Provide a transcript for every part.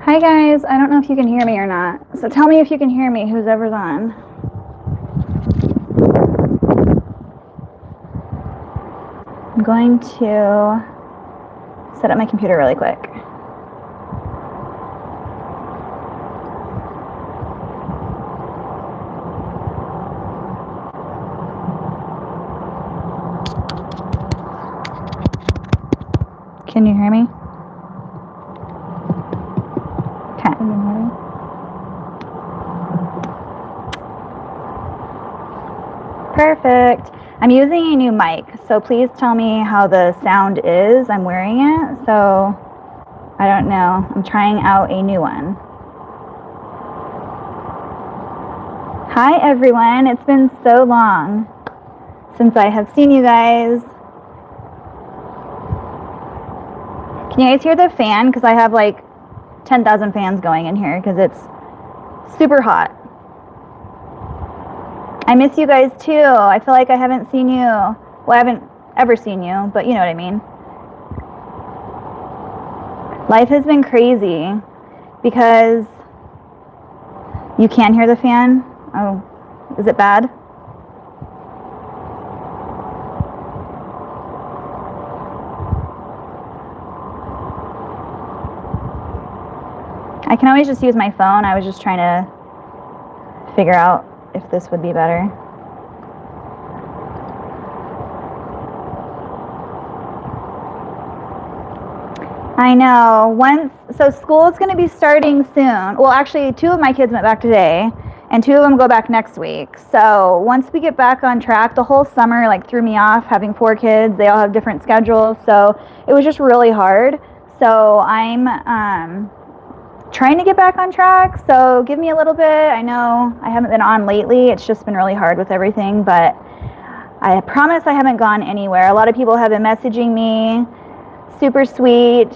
Hi guys, I don't know if you can hear me or not. So tell me if you can hear me, who's ever's on. I'm going to set up my computer really quick. Can you hear me? Okay. Can you hear me? Perfect. I'm using a new mic, so please tell me how the sound is. I'm wearing it, so I don't know. I'm trying out a new one. Hi everyone, it's been so long since I have seen you guys. Can you guys hear the fan? Because I have like 10,000 fans going in here because it's super hot. I miss you guys too. I feel like I haven't seen you. Well, I haven't ever seen you, but you know what I mean. Life has been crazy because you can't hear the fan. Oh, is it bad? I can always just use my phone. I was just trying to figure out if this would be better. I know. So school is going to be starting soon. Well, actually, 2 of my kids went back today, and 2 of them go back next week. So once we get back on track, the whole summer like threw me off having 4 kids. They all have different schedules, so it was just really hard. So I'm trying to get back on track, so give me a little bit. I know I haven't been on lately. It's just been really hard with everything, but I promise I haven't gone anywhere. A lot of people have been messaging me, super sweet,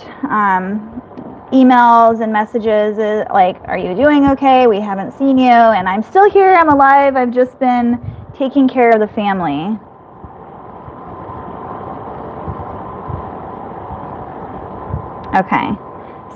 emails and messages like, are you doing okay? We haven't seen you, and I'm still here. I'm alive. I've just been taking care of the family. Okay,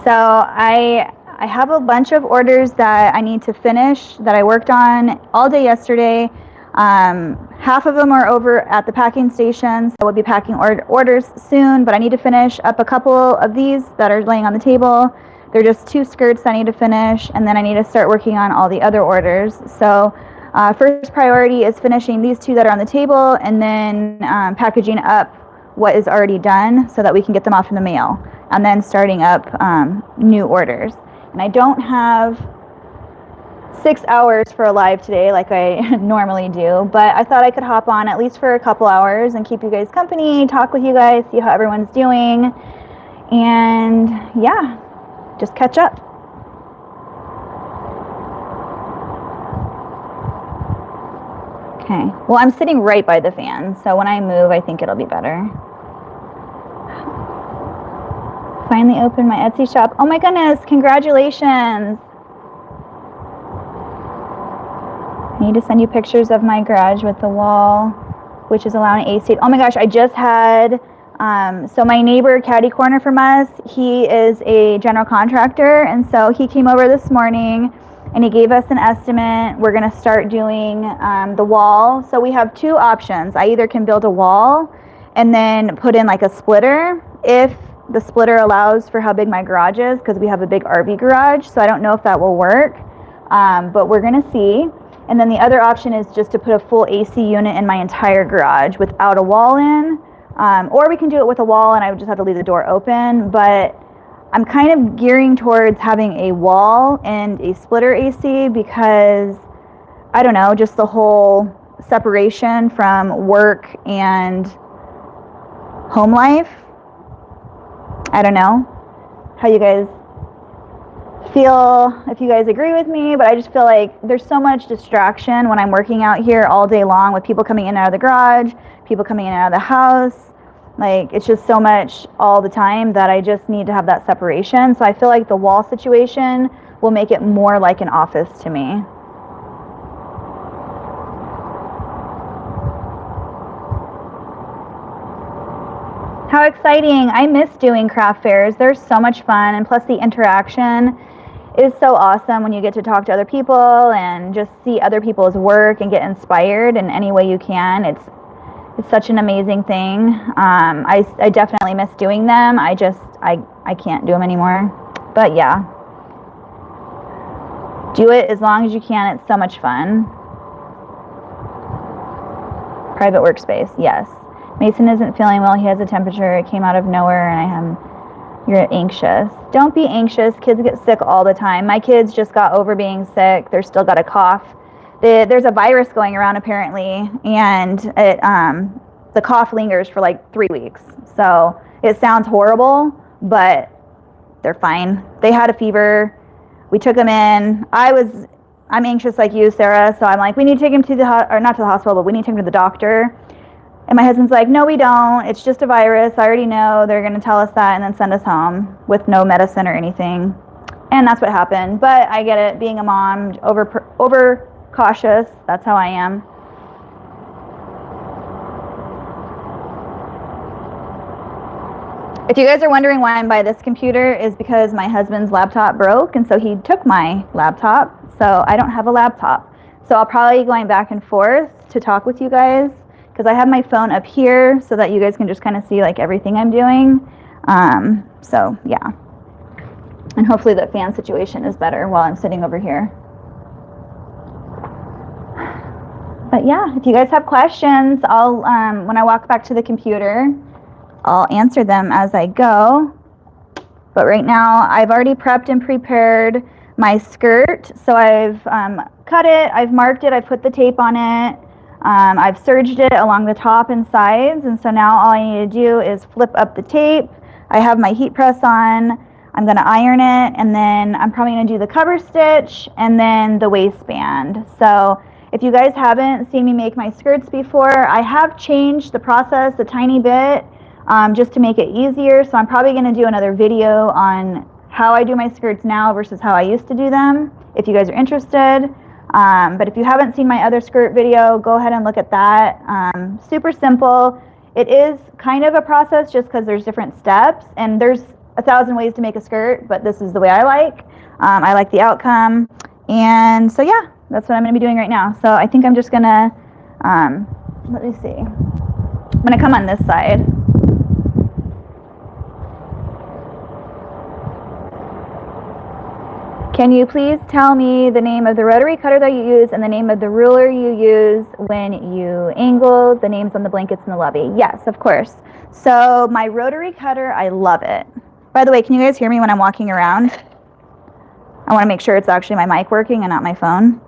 so I have a bunch of orders that I need to finish that I worked on all day yesterday. Half of them are over at the packing station, so we'll be packing orders soon, but I need to finish up a couple of these that are laying on the table. They're just 2 skirts I need to finish, and then I need to start working on all the other orders. So first priority is finishing these 2 that are on the table, and then packaging up what is already done so that we can get them off in the mail, and then starting up new orders. And I don't have 6 hours for a live today like I normally do, but I thought I could hop on at least for a couple hours and keep you guys company, talk with you guys, see how everyone's doing, and yeah, just catch up. Okay, well, I'm sitting right by the fan, so when I move, I think it'll be better. Finally opened my Etsy shop. Oh my goodness, congratulations. I need to send you pictures of my garage with the wall, which is allowing AC. Oh my gosh, I just had, so my neighbor catty corner from us, he is a general contractor, and so he came over this morning and he gave us an estimate. We're gonna start doing the wall. So we have 2 options. I either can build a wall and then put in like a splitter if the splitter allows for how big my garage is, because we have a big RV garage, so I don't know if that will work, but we're gonna see. And then the other option is just to put a full AC unit in my entire garage without a wall in, or we can do it with a wall and I would just have to leave the door open, but I'm kind of gearing towards having a wall and a splitter AC because, I don't know, just the whole separation from work and home life. I don't know how you guys feel, if you guys agree with me, but I just feel like there's so much distraction when I'm working out here all day long with people coming in and out of the garage, people coming in and out of the house. Like, it's just so much all the time that I just need to have that separation. So I feel like the wall situation will make it more like an office to me. How exciting. I miss doing craft fairs. They're so much fun, and plus the interaction. is so awesome when you get to talk to other people and just see other people's work and get inspired in any way you can. It's such an amazing thing. I definitely miss doing them. I can't do them anymore. But yeah, do it as long as you can. It's so much fun. Private workspace, yes. Mason isn't feeling well. He has a temperature. It came out of nowhere, and you're anxious. Don't be anxious. Kids get sick all the time. My kids just got over being sick. They're still got a cough. There's a virus going around apparently, and the cough lingers for like 3 weeks. So it sounds horrible, but they're fine. They had a fever. We took them in. I'm anxious like you, Sarah, so I'm like, we need to take him to not to the hospital, but we need to take him to the doctor. And my husband's like, no, we don't. It's just a virus. I already know. They're going to tell us that and then send us home with no medicine or anything. And that's what happened. But I get it. Being a mom, over cautious. That's how I am. If you guys are wondering why I'm by this computer, is because my husband's laptop broke, and so he took my laptop. So I don't have a laptop. So I'll probably be going back and forth to talk with you guys, because I have my phone up here so that you guys can just kind of see like everything I'm doing. So yeah. And hopefully the fan situation is better while I'm sitting over here. But yeah, if you guys have questions, I'll when I walk back to the computer, I'll answer them as I go. But right now, I've already prepped and prepared my skirt. So I've cut it, I've marked it, I've put the tape on it. I've serged it along the top and sides, and so now all I need to do is flip up the tape. I have my heat press on. I'm going to iron it, and then I'm probably going to do the cover stitch and then the waistband. So if you guys haven't seen me make my skirts before, I have changed the process a tiny bit just to make it easier. So I'm probably going to do another video on how I do my skirts now versus how I used to do them, if you guys are interested. But if you haven't seen my other skirt video, go ahead and look at that. Super simple. It is kind of a process just because there's different steps, and there's 1,000 ways to make a skirt, but this is the way I like. I like the outcome. And so yeah, that's what I'm going to be doing right now. So I think I'm just going to, let me see. I'm going to come on this side. Can you please tell me the name of the rotary cutter that you use and the name of the ruler you use when you angle the names on the blankets in the lobby? Yes, of course. So my rotary cutter, I love it. By the way, can you guys hear me when I'm walking around? I want to make sure it's actually my mic working and not my phone.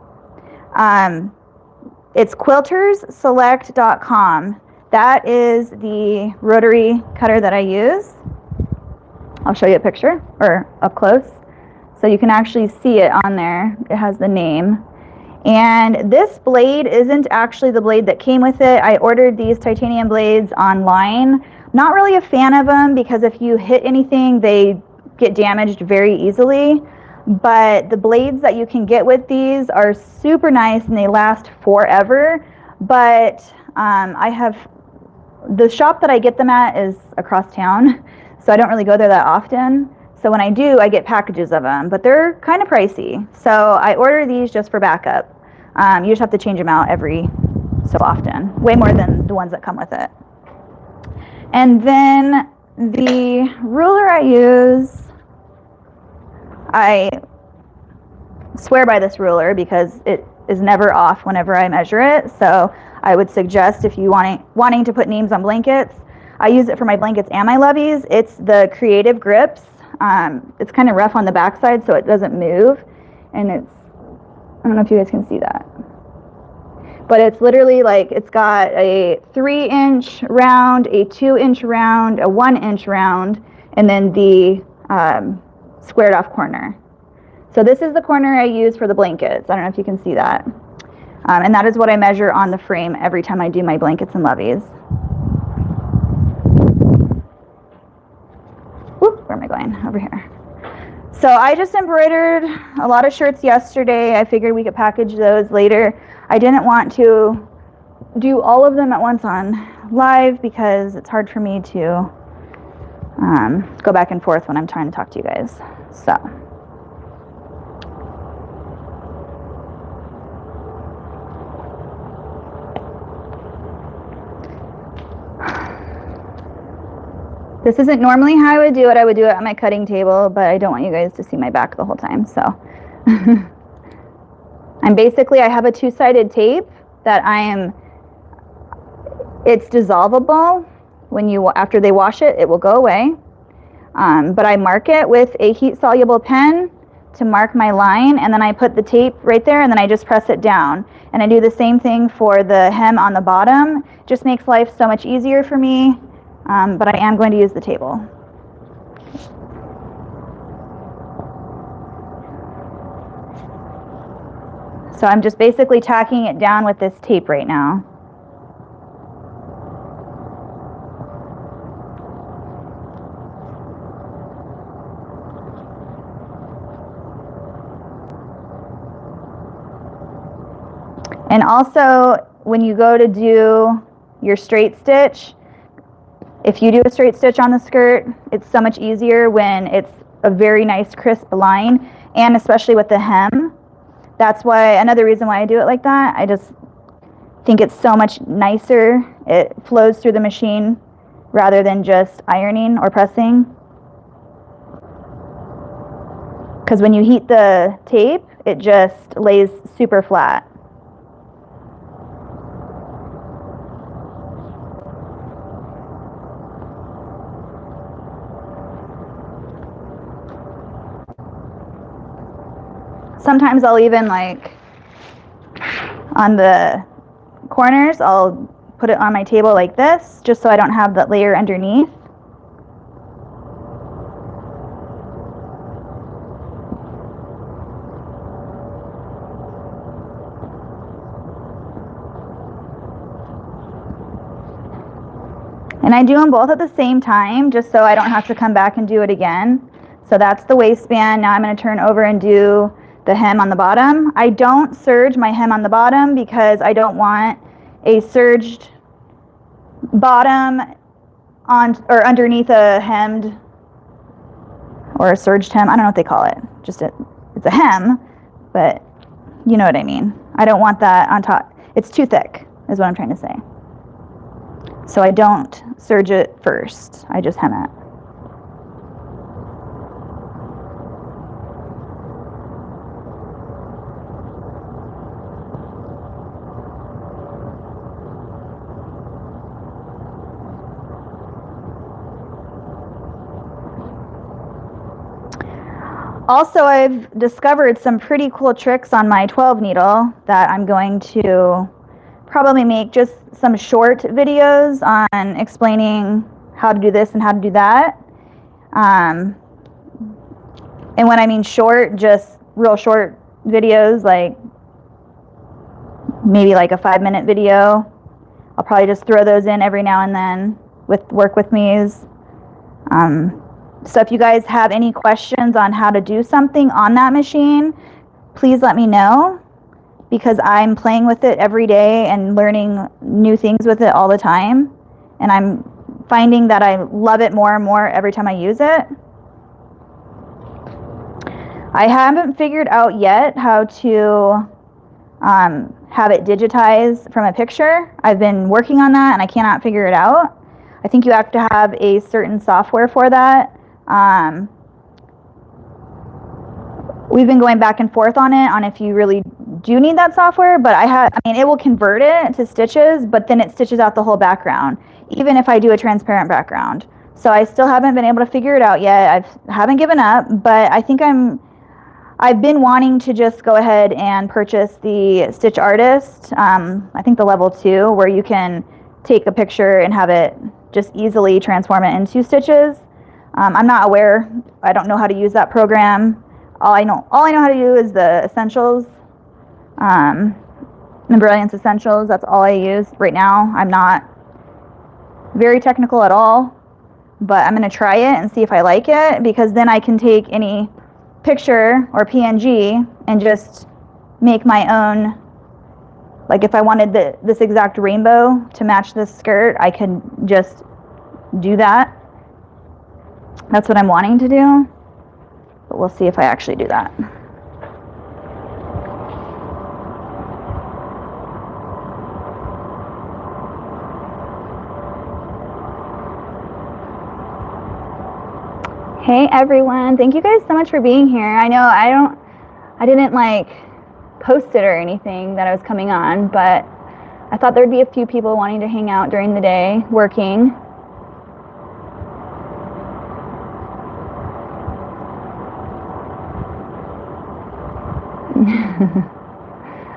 It's quiltersselect.com. That is the rotary cutter that I use. I'll show you a picture, or up close. So you can actually see it on there. It has the name. And this blade isn't actually the blade that came with it. I ordered these titanium blades online. Not really a fan of them because if you hit anything, they get damaged very easily. But the blades that you can get with these are super nice and they last forever. But the shop that I get them at is across town, so I don't really go there that often. So when I do, I get packages of them, but they're kind of pricey. So I order these just for backup. You just have to change them out every so often, way more than the ones that come with it. And then the ruler I use, I swear by this ruler because it is never off whenever I measure it. So I would suggest if you wanting to put names on blankets, I use it for my blankets and my loveys. It's the Creative Grips. It's kind of rough on the backside so it doesn't move, and I don't know if you guys can see that, but it's literally like it's got a 3-inch round, a 2-inch round, a 1-inch round, and then the squared off corner. So this is the corner I use for the blankets. I don't know if you can see that, and that is what I measure on the frame every time I do my blankets and loveys. Where am I going? Over here. So I just embroidered a lot of shirts yesterday. I figured we could package those later. I didn't want to do all of them at once on live because it's hard for me to go back and forth when I'm trying to talk to you guys. So This isn't normally how I would do it. I would do it on my cutting table, but I don't want you guys to see my back the whole time, so. I'm basically, I have a two-sided tape that it's dissolvable. After they wash it, it will go away. But I mark it with a heat-soluble pen to mark my line, and then I put the tape right there, and then I just press it down. And I do the same thing for the hem on the bottom. Just makes life so much easier for me, but I am going to use the table. So I'm just basically tacking it down with this tape right now. And also, when you go to do your straight stitch, if you do a straight stitch on the skirt, it's so much easier when it's a very nice crisp line, and especially with the hem. That's why, another reason why I do it like that. I just think it's so much nicer. It flows through the machine rather than just ironing or pressing. Because when you heat the tape, it just lays super flat. Sometimes I'll even, like, on the corners, I'll put it on my table like this, just so I don't have that layer underneath. And I do them both at the same time, just so I don't have to come back and do it again. So that's the waistband. Now I'm going to turn over and do the hem on the bottom. I don't serge my hem on the bottom because I don't want a serged bottom on or underneath a hemmed or a serged hem. I don't know what they call it. Just it's a hem, but you know what I mean. I don't want that on top. It's too thick is what I'm trying to say. So I don't serge it first. I just hem it. Also, I've discovered some pretty cool tricks on my 12 needle that I'm going to probably make just some short videos on explaining how to do this and how to do that. And when I mean short, just real short videos, like maybe like a 5-minute video. I'll probably just throw those in every now and then with work with me's. So if you guys have any questions on how to do something on that machine, please let me know, because I'm playing with it every day and learning new things with it all the time. And I'm finding that I love it more and more every time I use it. I haven't figured out yet how to have it digitize from a picture. I've been working on that and I cannot figure it out. I think you have to have a certain software for that. We've been going back and forth on it, on if you really do need that software, but I mean, it will convert it to stitches, but then it stitches out the whole background, even if I do a transparent background. So I still haven't been able to figure it out yet. I haven't given up, but I think I've been wanting to just go ahead and purchase the Stitch Artist, I think the level 2, where you can take a picture and have it just easily transform it into stitches. I'm not aware, I don't know how to use that program. All I know how to do is the Essentials, the Brilliance Essentials. That's all I use right now. I'm not very technical at all, but I'm going to try it and see if I like it, because then I can take any picture or PNG and just make my own. Like if I wanted this exact rainbow to match this skirt, I could just do that. That's what I'm wanting to do, but we'll see if I actually do that. Hey everyone, thank you guys so much for being here. I know I didn't like post it or anything that I was coming on, but I thought there'd be a few people wanting to hang out during the day working.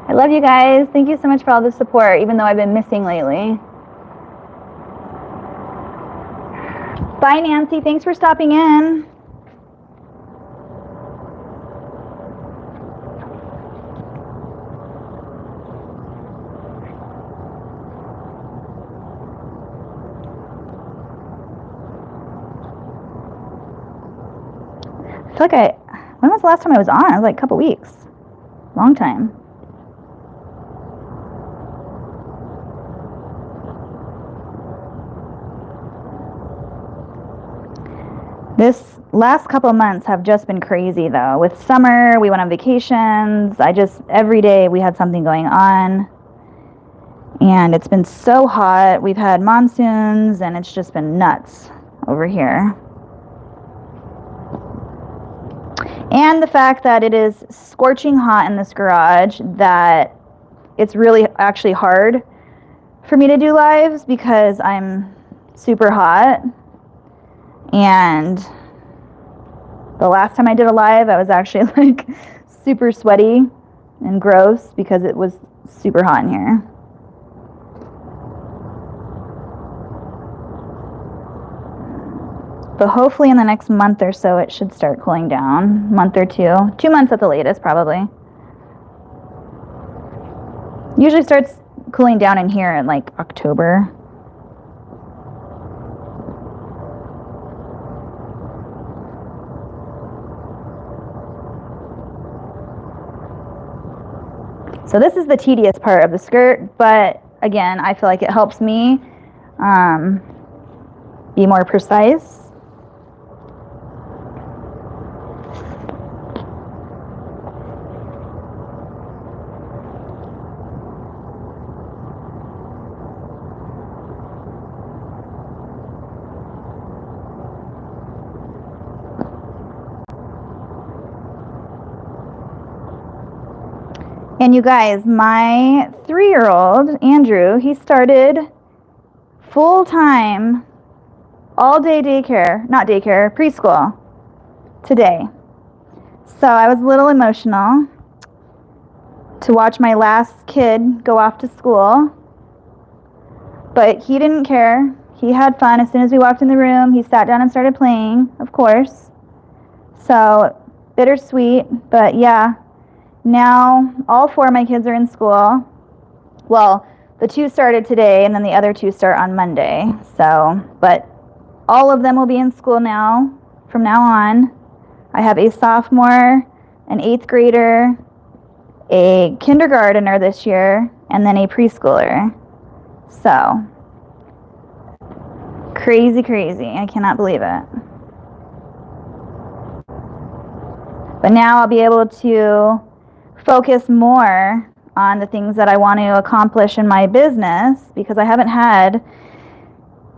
I love you guys. Thank you so much for all the support, even though I've been missing lately. Bye Nancy, thanks for stopping in. I feel like when was the last time I was on? It was like a couple weeks. Long time. This last couple months have just been crazy though. With summer, we went on vacations. Every day we had something going on. And it's been so hot. We've had monsoons and it's just been nuts over here. And the fact that it is scorching hot in this garage, that it's really actually hard for me to do lives because I'm super hot. And the last time I did a live, I was actually like super sweaty and gross because it was super hot in here. But hopefully in the next month or so, it should start cooling down. Month or two. 2 months at the latest, probably. Usually starts cooling down in here in like October. So this is the tedious part of the skirt, but again, I feel like it helps me be more precise. And you guys, my 3-year-old, Andrew, he started full-time, all-day preschool today. So I was a little emotional to watch my last kid go off to school, but he didn't care. He had fun. As soon as we walked in the room, he sat down and started playing, of course. So bittersweet, but yeah. Now, all 4 of my kids are in school. Well, the 2 started today, and then the other 2 start on Monday. So, but all of them will be in school now, from now on. I have a sophomore, an 8th grader, a kindergartner this year, and then a preschooler. So, crazy, crazy. I cannot believe it. But now I'll be able to focus more on the things that I want to accomplish in my business because I haven't had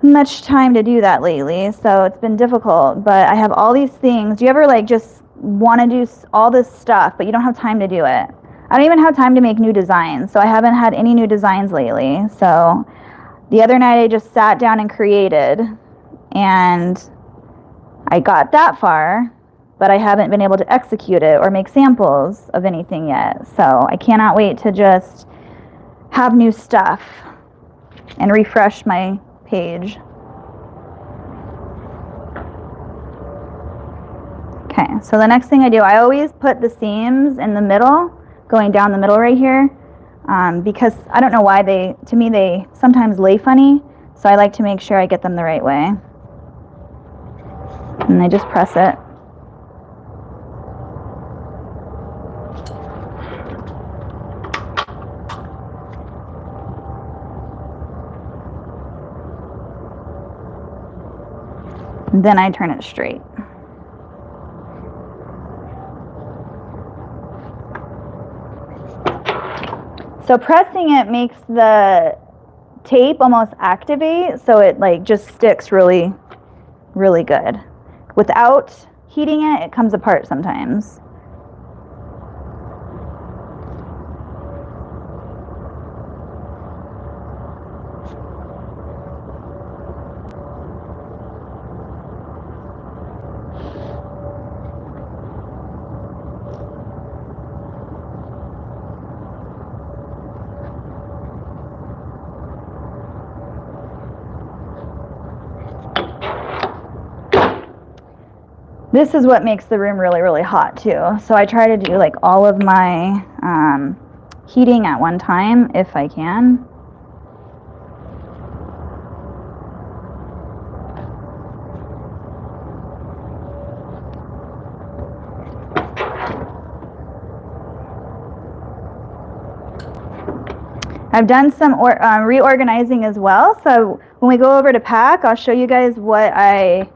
much time to do that lately, so it's been difficult. But I have all these things. Do you ever like just want to do all this stuff but you don't have time to do it? I don't even have time to make new designs, so I haven't had any new designs lately. So the other night I just sat down and created, and I got that far, but I haven't been able to execute it or make samples of anything yet. So I cannot wait to just have new stuff and refresh my page. Okay, so the next thing I do, I always put the seams in the middle, going down the middle right here, because I don't know why to me they sometimes lay funny, so I like to make sure I get them the right way. And I just press it. Then I turn it straight. So pressing it makes the tape almost activate, so it like just sticks really, really good. without heating it, it comes apart sometimes. This is what makes the room really, really hot too. So I try to do like all of my heating at one time if I can. I've done some reorganizing as well. So when we go over to pack, I'll show you guys what I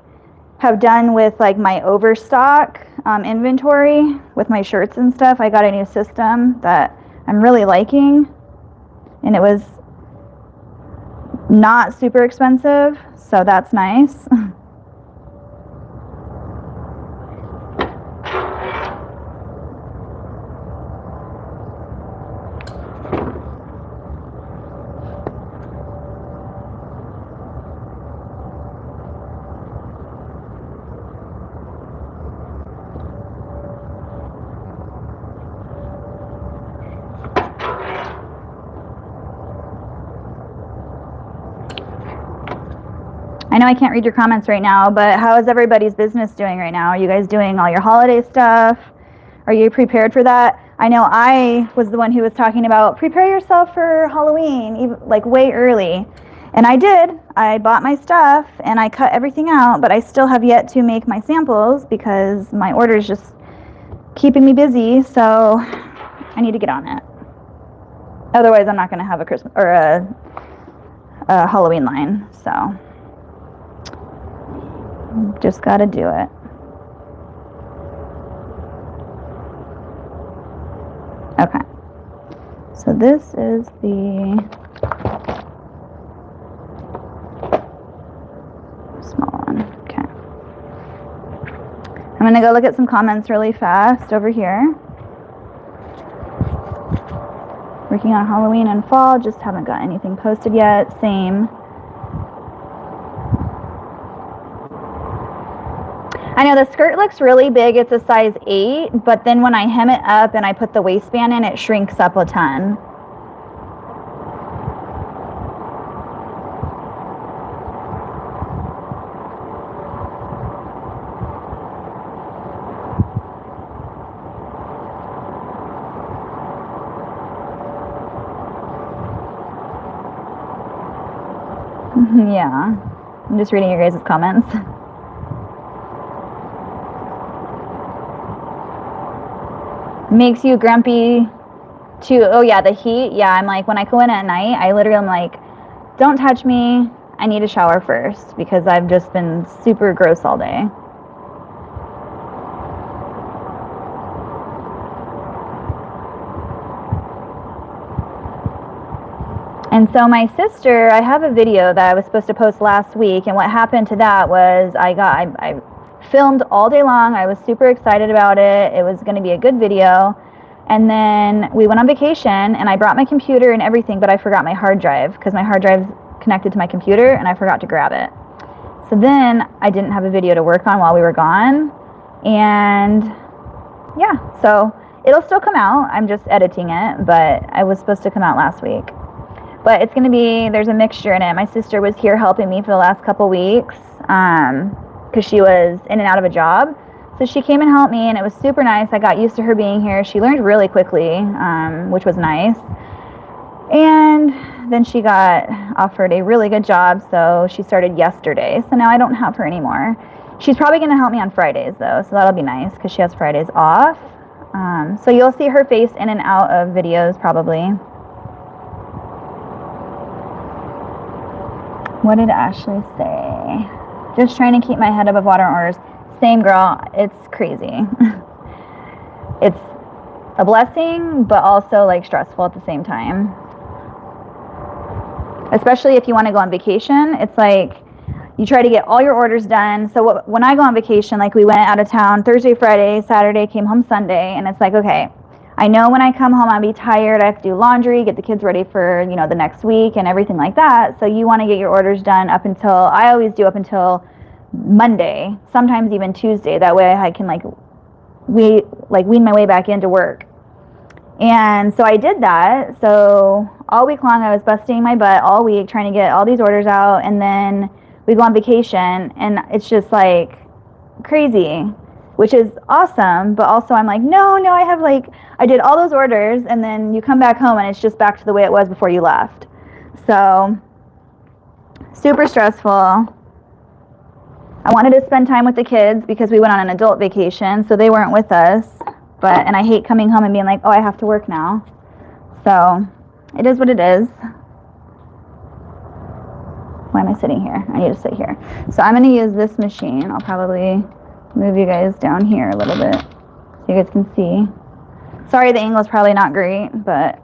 have done with like my overstock inventory with my shirts and stuff. I got a new system that I'm really liking, and it was not super expensive, so that's nice. I know I can't read your comments right now, but how is everybody's business doing right now? Are you guys doing all your holiday stuff? Are you prepared for that? I know I was the one who was talking about prepare yourself for Halloween, even, like way early. And I did. I bought my stuff and I cut everything out, but I still have yet to make my samples because my order is just keeping me busy, so I need to get on it. Otherwise, I'm not going to have a Christmas or a Halloween line, so just got to do it. Okay, so this is the small one. Okay, I'm going to go look at some comments really fast over here. Working on Halloween and fall, just haven't got anything posted yet. Same. I know the skirt looks really big. It's a size 8, but then when I hem it up and I put the waistband in, it shrinks up a ton. Yeah, I'm just reading your guys' comments. Makes you grumpy too. Oh yeah, the heat. Yeah, I'm like, when I go in at night, I literally am like, don't touch me. I need a shower first because I've just been super gross all day. And so my sister, I have a video that I was supposed to post last week, and what happened to that was I filmed all day long. I was super excited about it. It was going to be a good video. And then we went on vacation, and I brought my computer and everything, but I forgot my hard drive because my hard drive's connected to my computer, and I forgot to grab it. So then I didn't have a video to work on while we were gone. And yeah, so it'll still come out. I'm just editing it, but it was supposed to come out last week. But it's going to be, there's a mixture in it. My sister was here helping me for the last couple weeks because she was in and out of a job. So she came and helped me, and it was super nice. I got used to her being here. She learned really quickly, which was nice. And then she got offered a really good job, so she started yesterday. So now I don't have her anymore. She's probably going to help me on Fridays, though, so that'll be nice because she has Fridays off. So you'll see her face in and out of videos probably. What did Ashley say? Just trying to keep my head above water on orders. Same, girl. It's crazy. It's a blessing, but also like stressful at the same time. Especially if you want to go on vacation. It's like you try to get all your orders done. So when I go on vacation, like we went out of town Thursday, Friday, Saturday, came home Sunday, and it's like, okay, I know when I come home I'll be tired, I have to do laundry, get the kids ready for, you know, the next week and everything like that. So you want to get your orders done up until, I always do up until Monday, sometimes even Tuesday. That way I can wean my way back into work. And so I did that. So all week long I was busting my butt all week trying to get all these orders out, and then we go on vacation and it's just like crazy, which is awesome, but also I'm like, no, I did all those orders, and then you come back home and it's just back to the way it was before you left. So super stressful. I wanted to spend time with the kids because we went on an adult vacation, so they weren't with us. And I hate coming home and being like, oh, I have to work now. So it is what it is. Why am I sitting here? I need to sit here. So I'm going to use this machine. I'll probably move you guys down here a little bit so you guys can see. Sorry, the angle is probably not great, but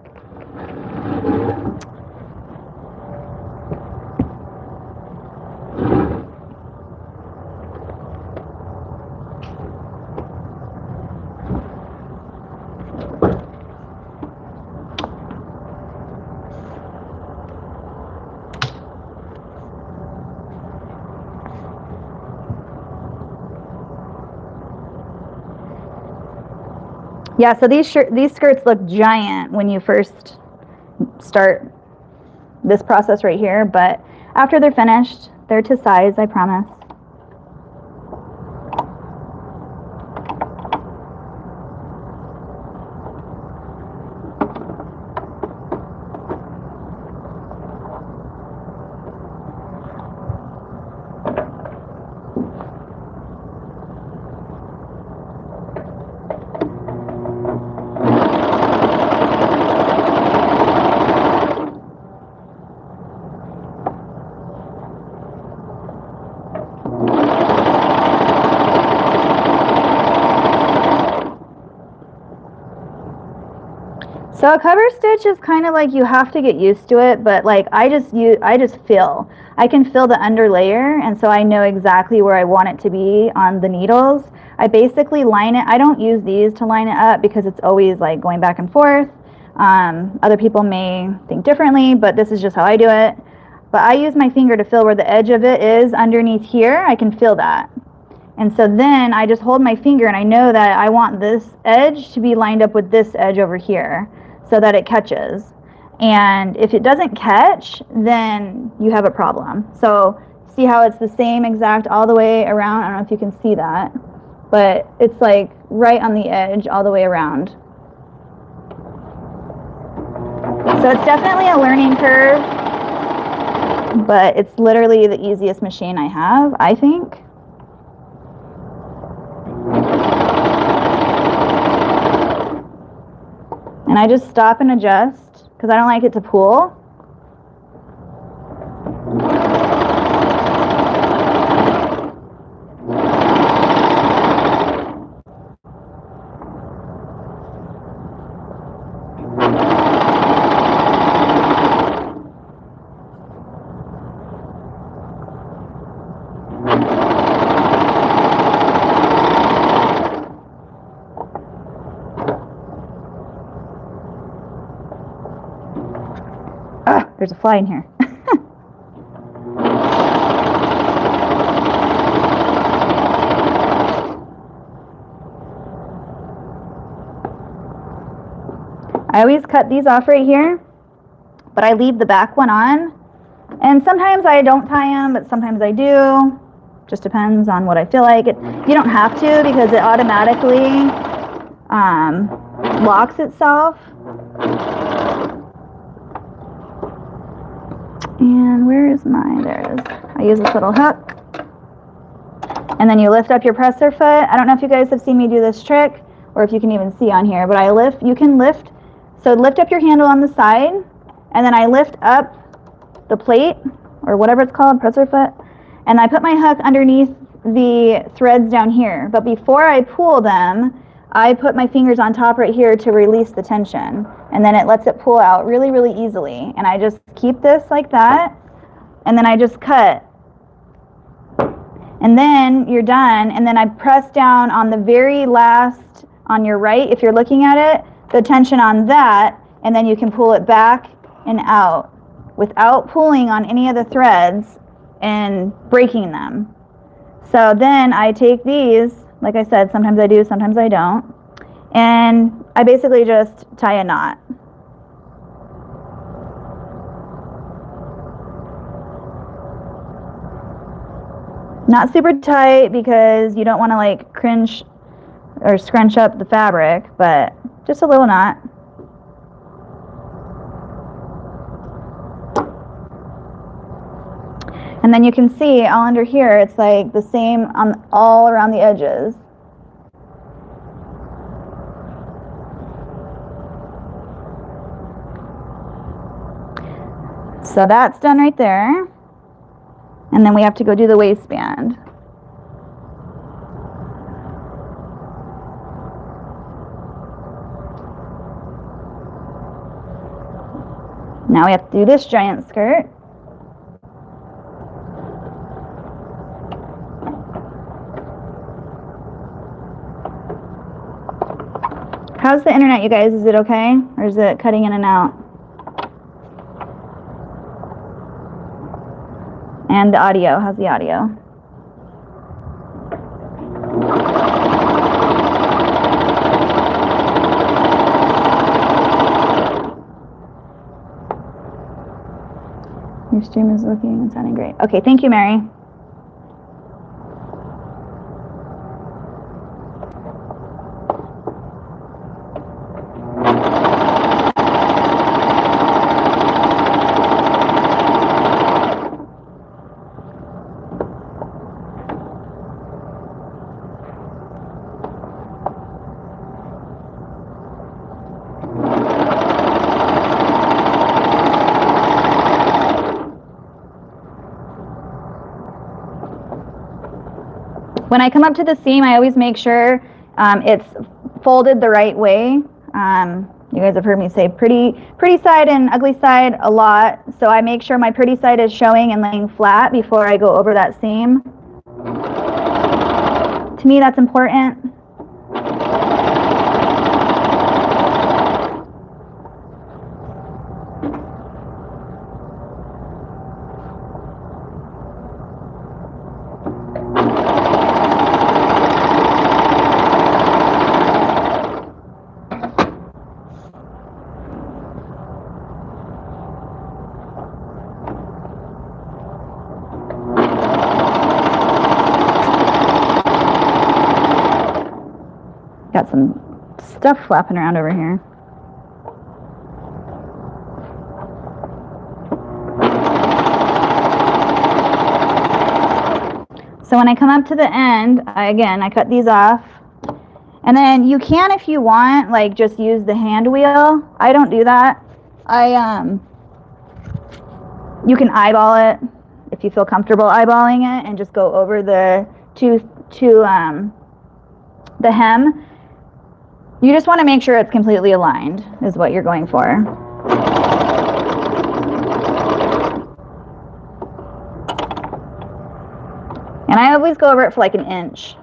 yeah, so these skirts look giant when you first start this process right here, but after they're finished, they're to size, I promise. So a cover stitch is kind of like you have to get used to it, but like I can feel the under layer, and so I know exactly where I want it to be on the needles. I basically line it. I don't use these to line it up because it's always like going back and forth. Other people may think differently, but this is just how I do it. But I use my finger to feel where the edge of it is underneath here. I can feel that. And so then I just hold my finger and I know that I want this edge to be lined up with this edge over here so that it catches. And if it doesn't catch, then you have a problem. So see how it's the same exact all the way around? I don't know if you can see that, but it's like right on the edge all the way around. So it's definitely a learning curve, but it's literally the easiest machine I have, I think. And I just stop and adjust because I don't like it to pool. There's a fly in here. I always cut these off right here, but I leave the back one on. And sometimes I don't tie them, but sometimes I do. Just depends on what I feel like. You don't have to because it automatically locks itself. And where is mine? There it is. I use this little hook. And then you lift up your presser foot. I don't know if you guys have seen me do this trick or if you can even see on here, but you can lift. So lift up your handle on the side, and then I lift up the plate or whatever it's called, presser foot, and I put my hook underneath the threads down here. But before I pull them, I put my fingers on top right here to release the tension, and then it lets it pull out really, really easily. And I just keep this like that, and then I just cut And then you're done, and then I press down on the very last, on your right, if you're looking at it, the tension on that, and then you can pull it back and out without pulling on any of the threads and breaking them. So then I take these, like I said, sometimes I do, sometimes I don't, and I basically just tie a knot. Not super tight because you don't want to like cringe or scrunch up the fabric, but just a little knot. And then you can see all under here, it's like the same on all around the edges. So that's done right there. And then we have to go do the waistband. Now we have to do this giant skirt. How's the internet, you guys? Is it okay? Or is it cutting in and out? And the audio, how's the audio? Your stream is looking and sounding great. Okay, thank you, Mary. When I come up to the seam, I always make sure it's folded the right way. You guys have heard me say pretty side and ugly side a lot, so I make sure my pretty side is showing and laying flat before I go over that seam. To me, that's important. Got some stuff flapping around over here. So when I come up to the end, I cut these off. And then you can, if you want, like just use the hand wheel. I don't do that. You can eyeball it if you feel comfortable eyeballing it, and just go over the the hem. You just want to make sure it's completely aligned is what you're going for. And I always go over it for like an inch.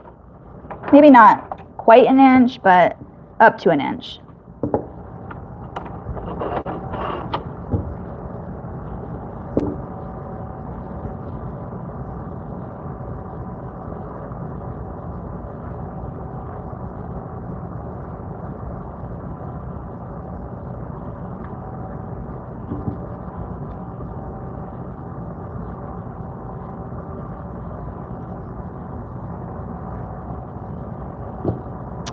Maybe not quite an inch, but up to an inch.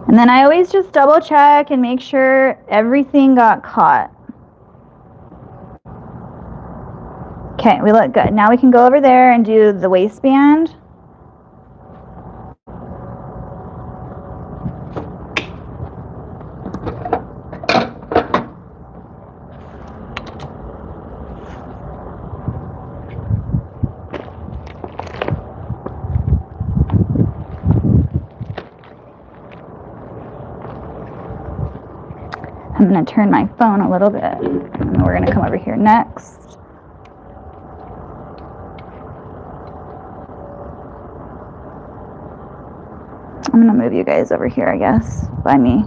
And then I always just double check and make sure everything got caught. Okay, we look good. Now we can go over there and do the waistband. I'm going to turn my phone a little bit, and we're going to come over here next. I'm gonna move you guys over here, I guess, by me.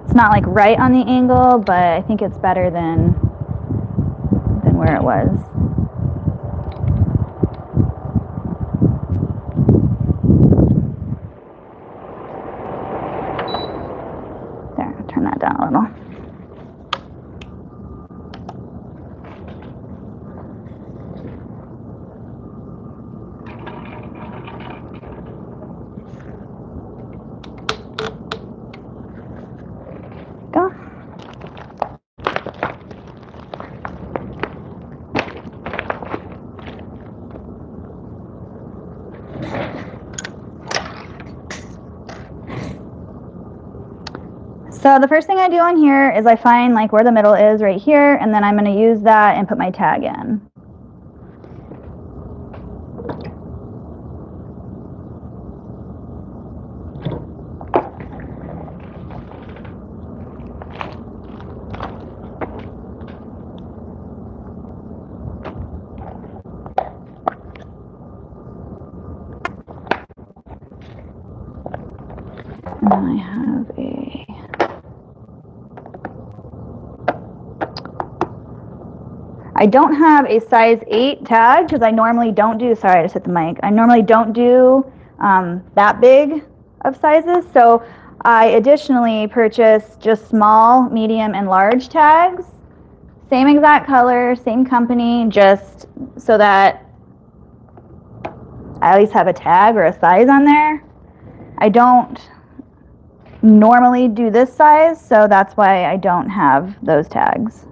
It's not like right on the angle, but I think it's better than where it was. There, turn that down a little. Go. So the first thing I do on here is I find like where the middle is right here, and then I'm going to use that and put my tag in. And then I have a I don't have a size 8 tag because I normally don't do, sorry I just hit the mic, I normally don't do that big of sizes, so I additionally purchase just small, medium, and large tags. Same exact color, same company, just so that I at least have a tag or a size on there. I don't normally do this size, so that's why I don't have those tags.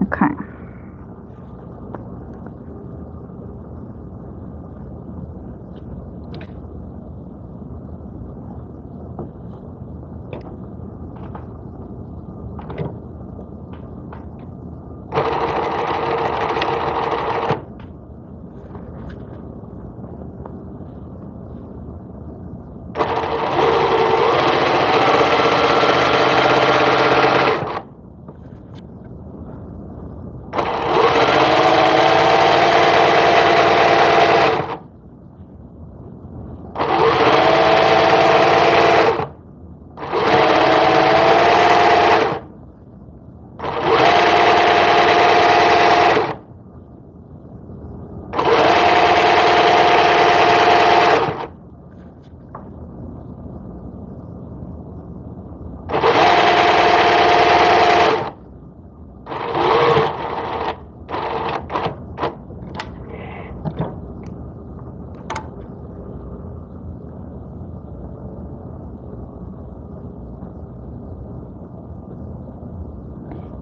Okay.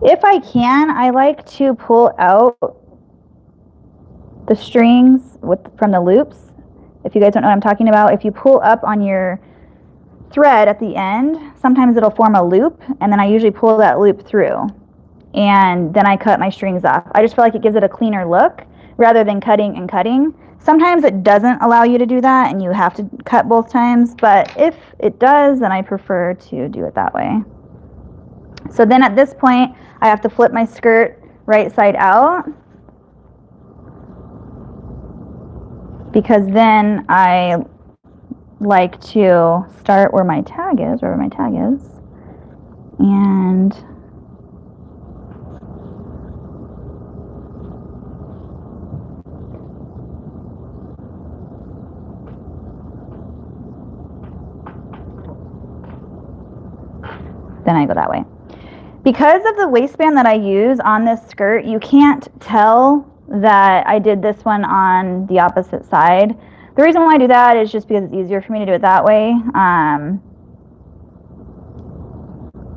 If I can, I like to pull out the strings from the loops. If you guys don't know what I'm talking about, if you pull up on your thread at the end, sometimes it'll form a loop, and then I usually pull that loop through, and then I cut my strings off. I just feel like it gives it a cleaner look rather than cutting and cutting. Sometimes it doesn't allow you to do that, and you have to cut both times, but if it does, then I prefer to do it that way. So then at this point, I have to flip my skirt right side out, because then I like to start where my tag is, wherever my tag is, and then I go that way. Because of the waistband that I use on this skirt, you can't tell that I did this one on the opposite side. The reason why I do that is just because it's easier for me to do it that way.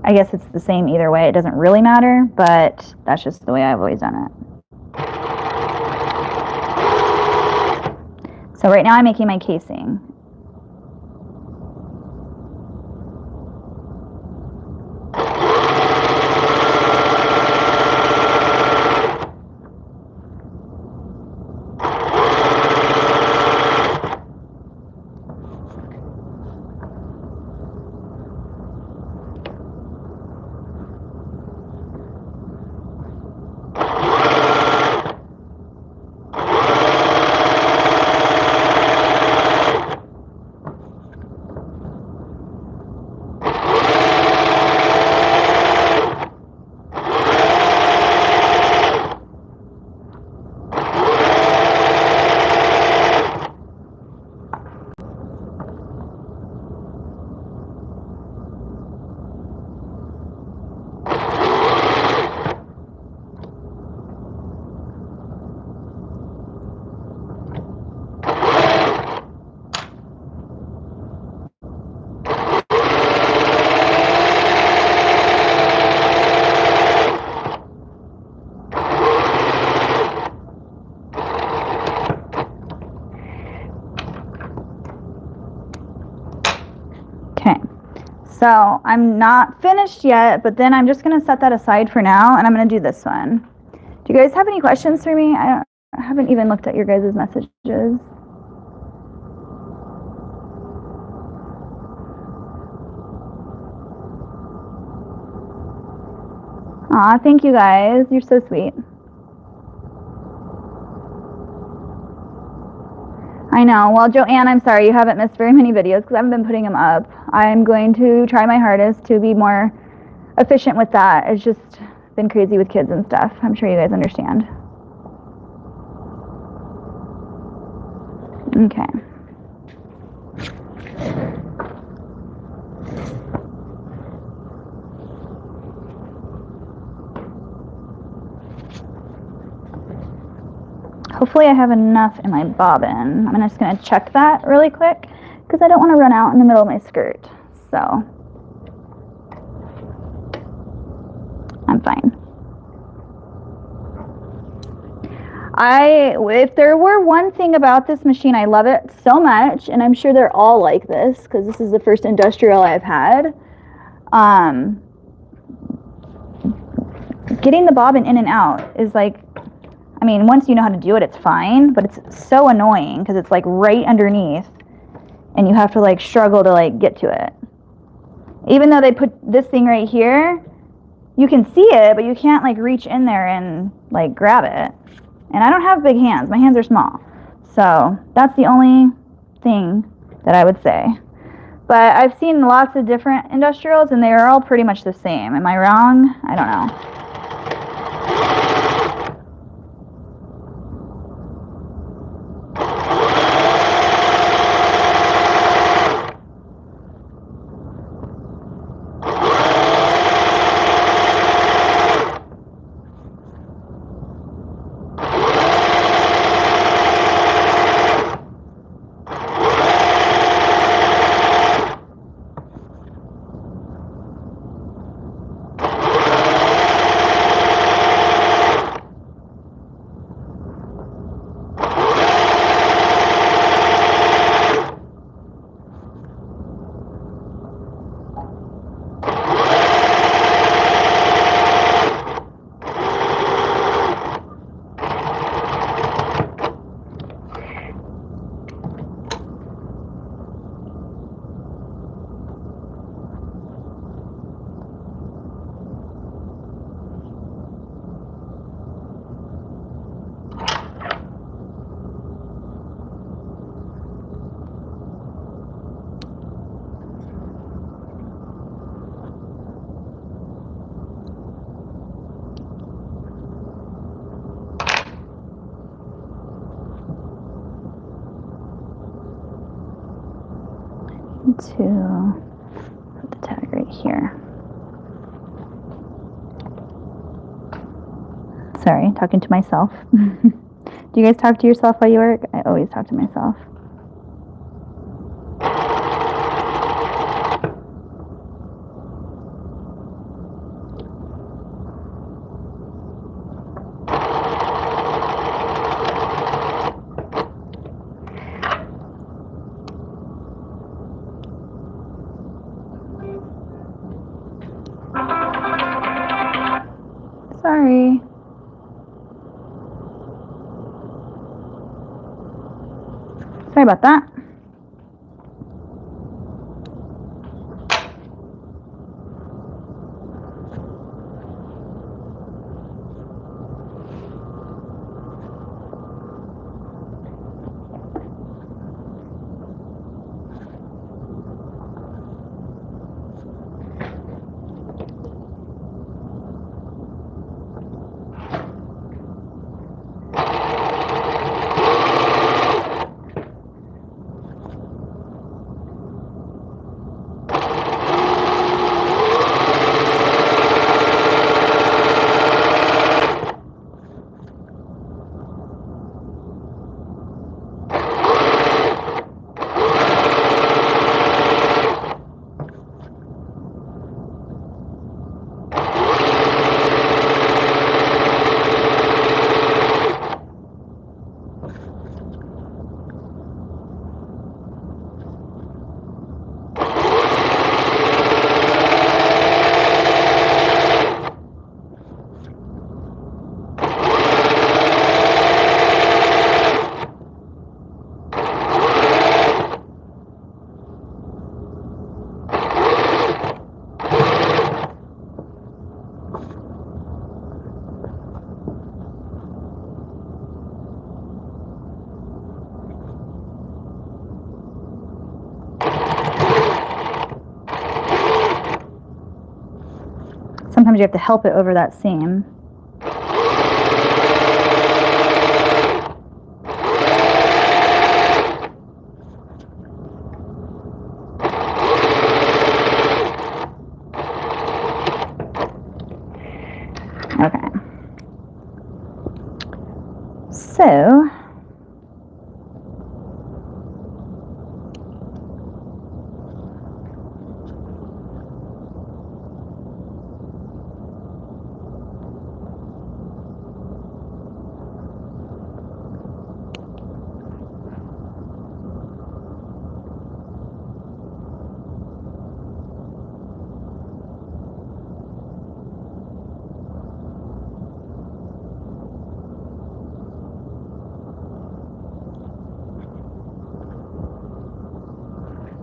I guess it's the same either way. It doesn't really matter, but that's just the way I've always done it. So right now I'm making my casing. Okay, so I'm not finished yet, but then I'm just going to set that aside for now, and I'm going to do this one. Do you guys have any questions for me? I haven't even looked at your guys' messages. Aw, thank you guys. You're so sweet. I know. Well, Joanne, I'm sorry you haven't missed very many videos because I haven't been putting them up. I'm going to try my hardest to be more efficient with that. It's just been crazy with kids and stuff. I'm sure you guys understand. Okay. Hopefully I have enough in my bobbin. I'm just going to check that really quick because I don't want to run out in the middle of my skirt. So I'm fine. If there were one thing about this machine, I love it so much, and I'm sure they're all like this because this is the first industrial I've had. Getting the bobbin in and out is like, I mean, once you know how to do it, it's fine, but it's so annoying because it's like right underneath and you have to like struggle to like get to it. Even though they put this thing right here, you can see it, but you can't like reach in there and like grab it. And I don't have big hands. My hands are small. So that's the only thing that I would say. But I've seen lots of different industrials and they are all pretty much the same. Am I wrong? I don't know. To put the tag right here. Sorry, talking to myself. Do you guys talk to yourself while you work? I always talk to myself. Sorry. Sorry about that. Sometimes you have to help it over that seam. Okay. So,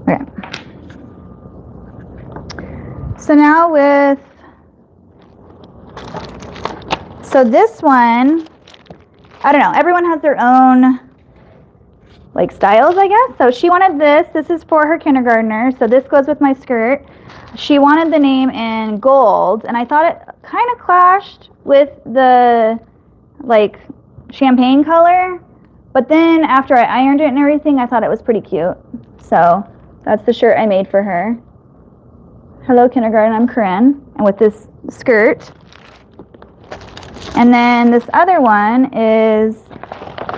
okay. So now so this one, I don't know, everyone has their own like styles, I guess. So she wanted this. This is for her kindergartner. So this goes with my skirt. She wanted the name in gold, and I thought it kind of clashed with the like champagne color. But then after I ironed it and everything, I thought it was pretty cute. So that's the shirt I made for her. Hello kindergarten, I'm Corinne, and with this skirt. And then this other one is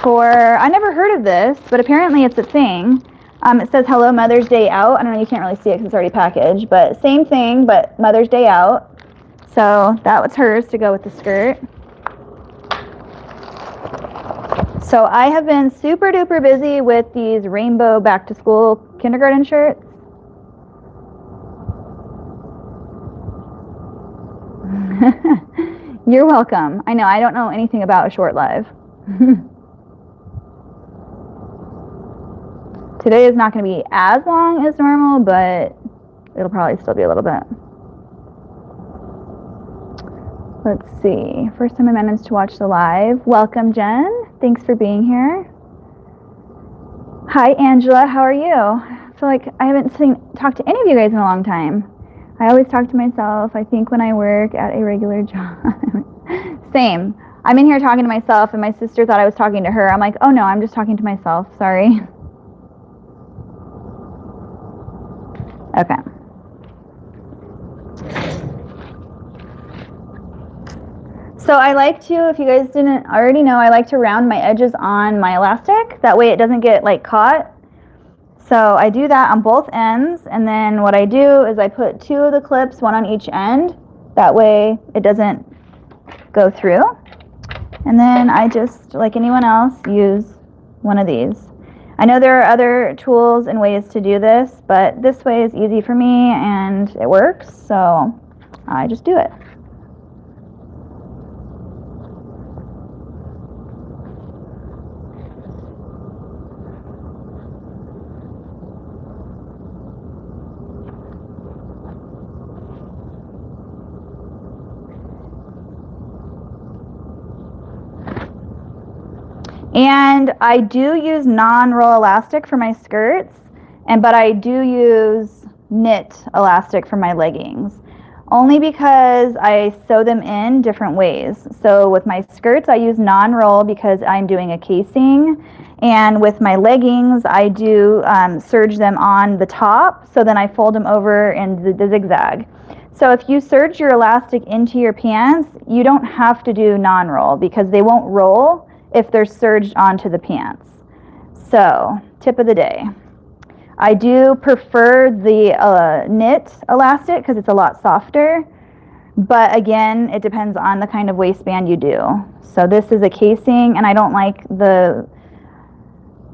for, I never heard of this, but apparently it's a thing. It says hello Mother's Day out. I don't know, you can't really see it because it's already packaged, but same thing, but Mother's Day out. So that was hers to go with the skirt. So I have been super duper busy with these rainbow back to school kindergarten shirts. You're welcome. I know, I don't know anything about a short live. Today is not going to be as long as normal, but it'll probably still be a little bit. Let's see. First time I managed to watch the live. Welcome, Jen. Thanks for being here. Hi, Angela. How are you? I feel like I haven't talked to any of you guys in a long time. I always talk to myself, I think, when I work at a regular job. Same. I'm in here talking to myself, and my sister thought I was talking to her. I'm like, oh no, I'm just talking to myself. Sorry. Okay. So I like to, if you guys didn't already know, I like to round my edges on my elastic. That way it doesn't get like caught. So I do that on both ends, and then what I do is I put 2 of the clips, one on each end. That way it doesn't go through. And then I just, like anyone else, use one of these. I know there are other tools and ways to do this, but this way is easy for me and it works, so I just do it. And I do use non-roll elastic for my skirts, but I do use knit elastic for my leggings, only because I sew them in different ways. So with my skirts, I use non-roll because I'm doing a casing, and with my leggings, I do serge them on the top, so then I fold them over in the zigzag. So if you serge your elastic into your pants, you don't have to do non-roll because they won't roll if they're serged onto the pants. So, tip of the day. I do prefer the knit elastic because it's a lot softer, but again, it depends on the kind of waistband you do. So this is a casing, and I don't like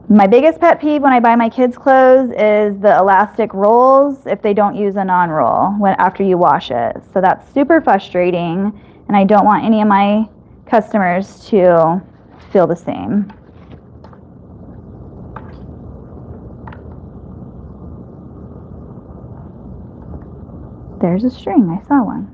my biggest pet peeve when I buy my kids' clothes is the elastic rolls if they don't use a non-roll after you wash it. So that's super frustrating, and I don't want any of my customers to feel the same. There's a string, I saw one.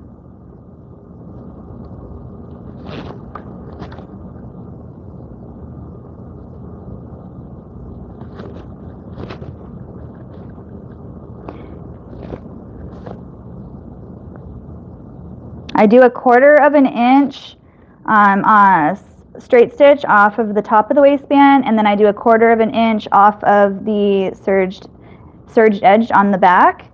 I do 1/4 of an inch on straight stitch off of the top of the waistband, and then I do 1/4 of an inch off of the serged edge on the back,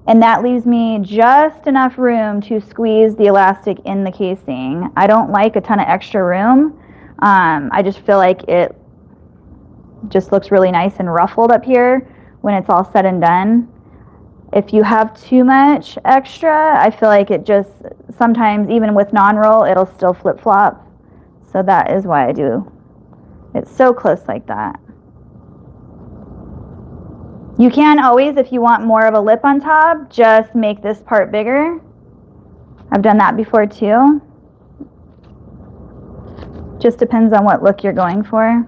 and that leaves me just enough room to squeeze the elastic in the casing. I don't like a ton of extra room. I just feel like it just looks really nice and ruffled up here when it's all said and done. If you have too much extra, I feel like it just, sometimes even with non-roll, it'll still flip-flop. So that is why I do it so close like that. You can always, if you want more of a lip on top, just make this part bigger. I've done that before too. Just depends on what look you're going for.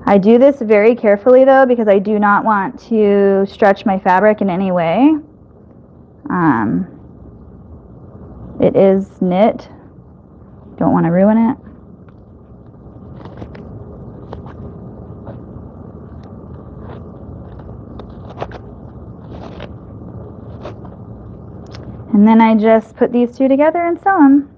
I do this very carefully though because I do not want to stretch my fabric in any way. It is knit. Don't want to ruin it. And then I just put these two together and sew them.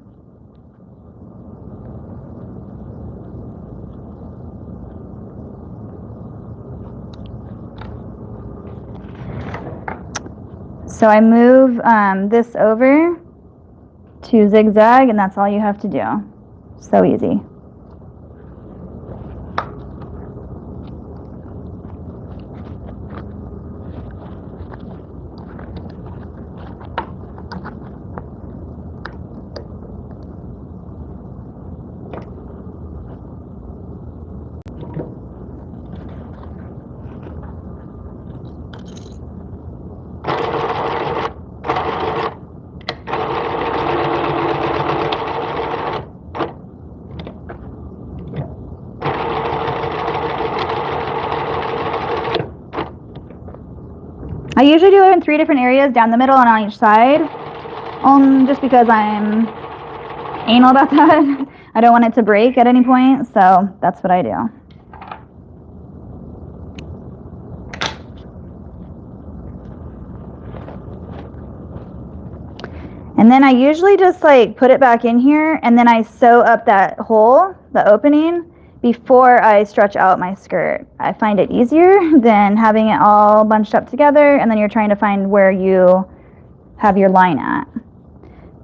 So I move this over to zigzag, and that's all you have to do. So easy. I usually do it in 3 different areas, down the middle and on each side, just because I'm anal about that. I don't want it to break at any point, so that's what I do. And then I usually just like put it back in here and then I sew up that hole, the opening, before I stretch out my skirt. I find it easier than having it all bunched up together and then you're trying to find where you have your line at.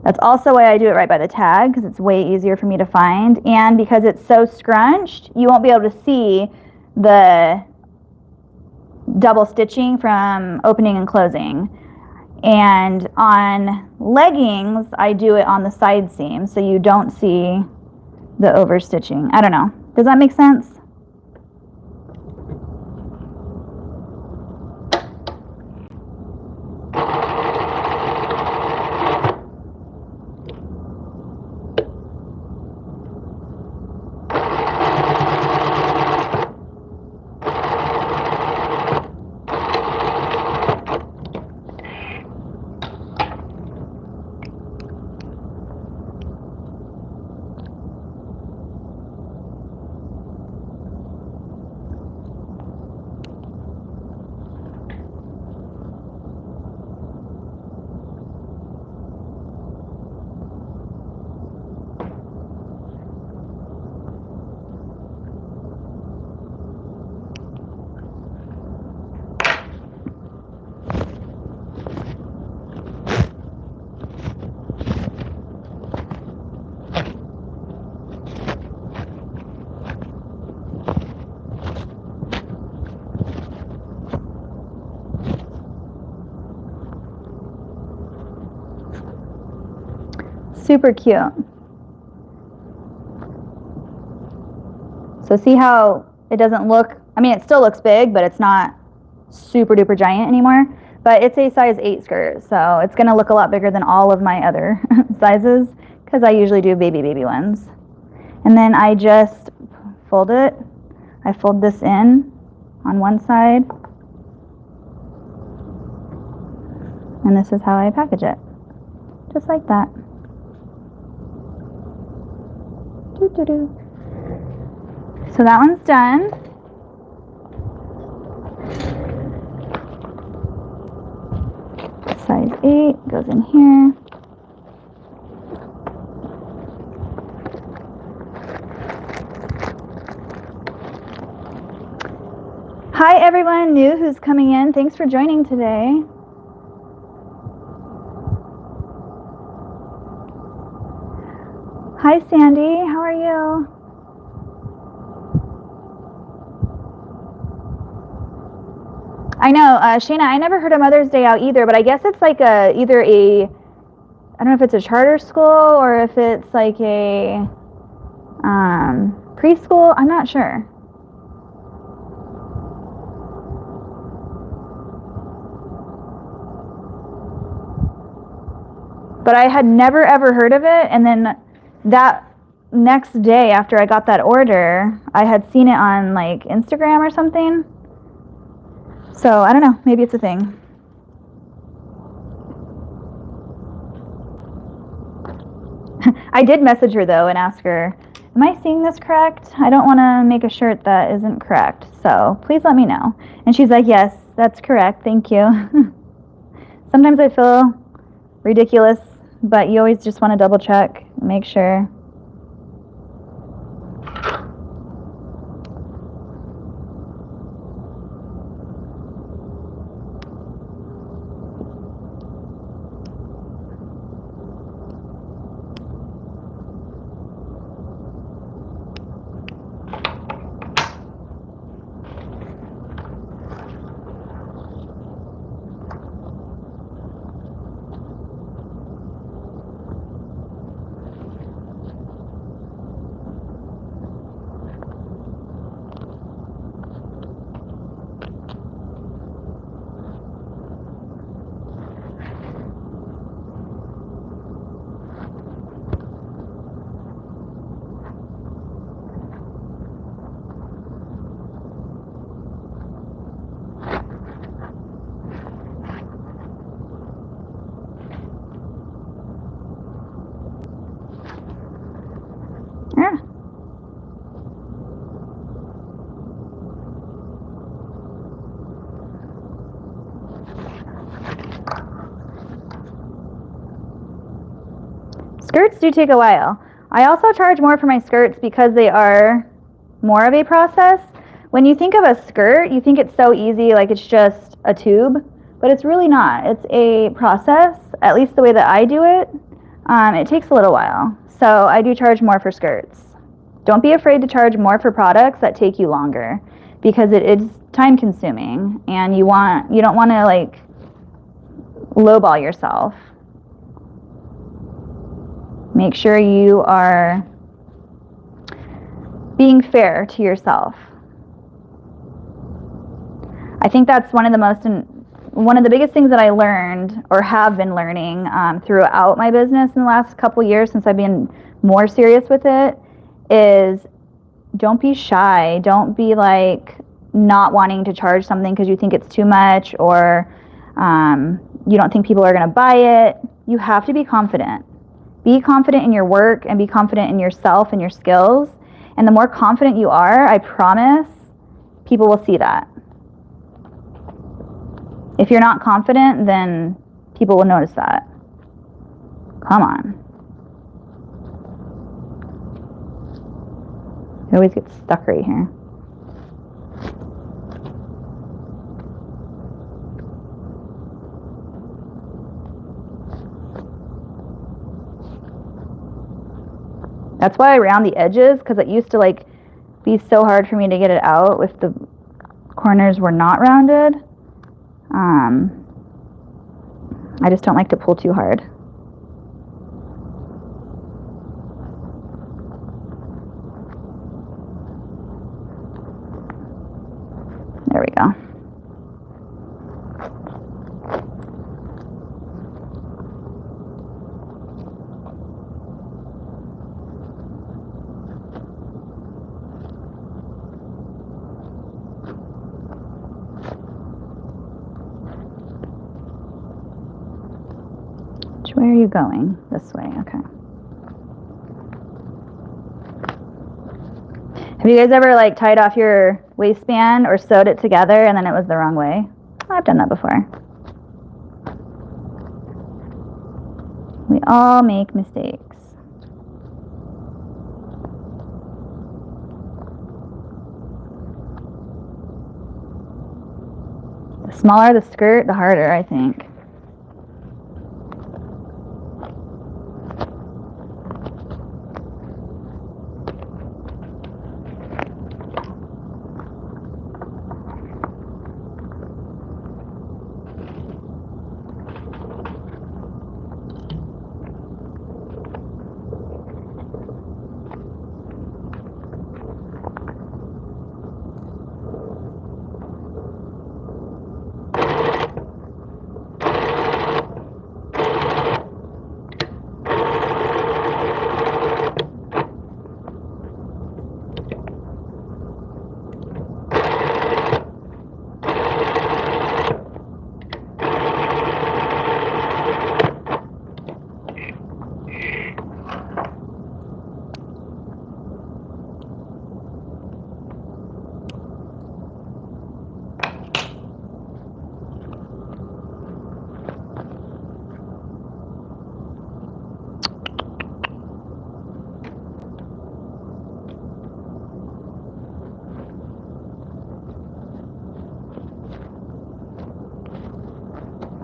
That's also why I do it right by the tag, because it's way easier for me to find. And because it's so scrunched, you won't be able to see the double stitching from opening and closing. And on leggings, I do it on the side seam, so you don't see the overstitching. I don't know. Does that make sense? Super cute. So see how it doesn't look, I mean it still looks big, but it's not super duper giant anymore. But it's a size 8 skirt, so it's going to look a lot bigger than all of my other sizes because I usually do baby ones. And then I just fold it. I fold this in on one side. And this is how I package it. Just like that. So that one's done. Size 8 goes in here. Hi everyone new who's coming in. Thanks for joining today. Hi Sandy, how are you? I know, Shayna, I never heard of Mother's Day out either, but I guess it's like either a, I don't know if it's a charter school or if it's like a preschool. I'm not sure. But I had never ever heard of it, and then that next day after I got that order, I had seen it on like Instagram or something. So I don't know, maybe it's a thing. I did message her though and ask her, am I seeing this correct? I don't want to make a shirt that isn't correct, so please let me know. And she's like, yes, that's correct, thank you. Sometimes I feel ridiculous, but you always just want to double check, make sure. Skirts do take a while. I also charge more for my skirts because they are more of a process. When you think of a skirt, you think it's so easy, like it's just a tube, but it's really not. It's a process, at least the way that I do it. It takes a little while, so I do charge more for skirts. Don't be afraid to charge more for products that take you longer, because it is time consuming, and you don't want to like lowball yourself. Make sure you are being fair to yourself. I think that's one of the biggest things that I learned, or have been learning throughout my business in the last couple years since I've been more serious with it, is don't be shy. Don't be like not wanting to charge something because you think it's too much, or you don't think people are going to buy it. You have to be confident. Be confident in your work and be confident in yourself and your skills. And the more confident you are, I promise, people will see that. If you're not confident, then people will notice that. Come on. It always gets stuck right here. That's why I round the edges, because it used to like be so hard for me to get it out if the corners were not rounded. I just don't like to pull too hard. There we go. Where are you going? This way, okay. Have you guys ever like tied off your waistband or sewed it together and then it was the wrong way? I've done that before. We all make mistakes. The smaller the skirt, the harder, I think.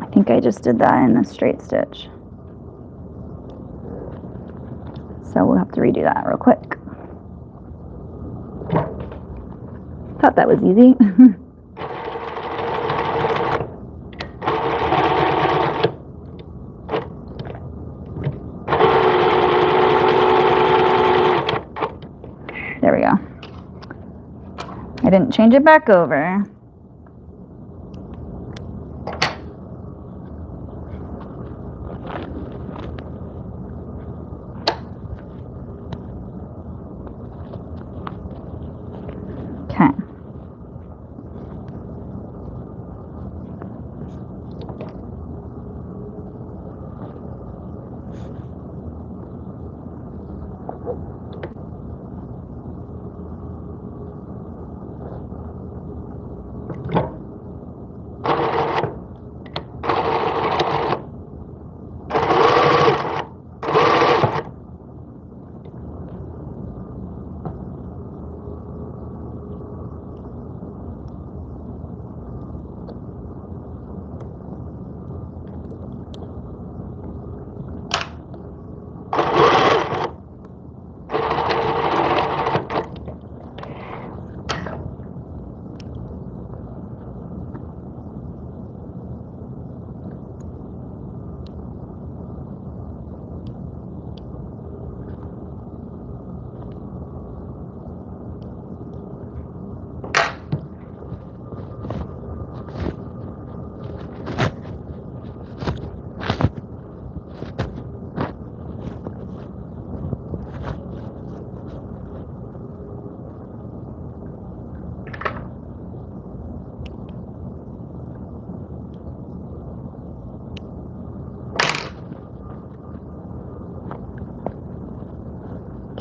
I think I just did that in a straight stitch. So we'll have to redo that real quick. Thought that was easy. There we go. I didn't change it back over. Okay.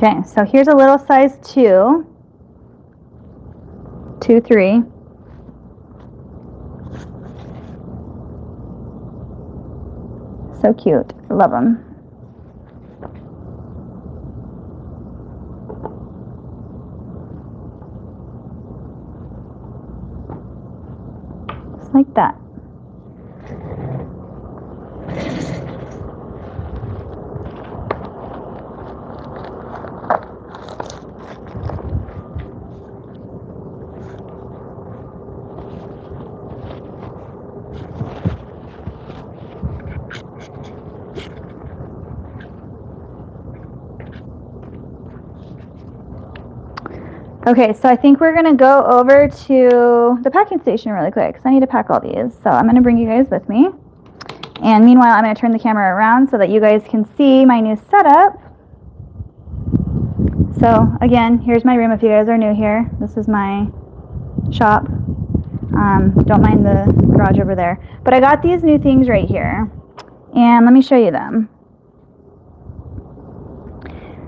Okay, so here's a little size 2, 2, 3. So cute. I love them. Just like that. Okay, so I think we're gonna go over to the packing station really quick because I need to pack all these. So I'm gonna bring you guys with me. And meanwhile, I'm gonna turn the camera around so that you guys can see my new setup. So again, here's my room if you guys are new here. This is my shop. Don't mind the garage over there. But I got these new things right here. And let me show you them.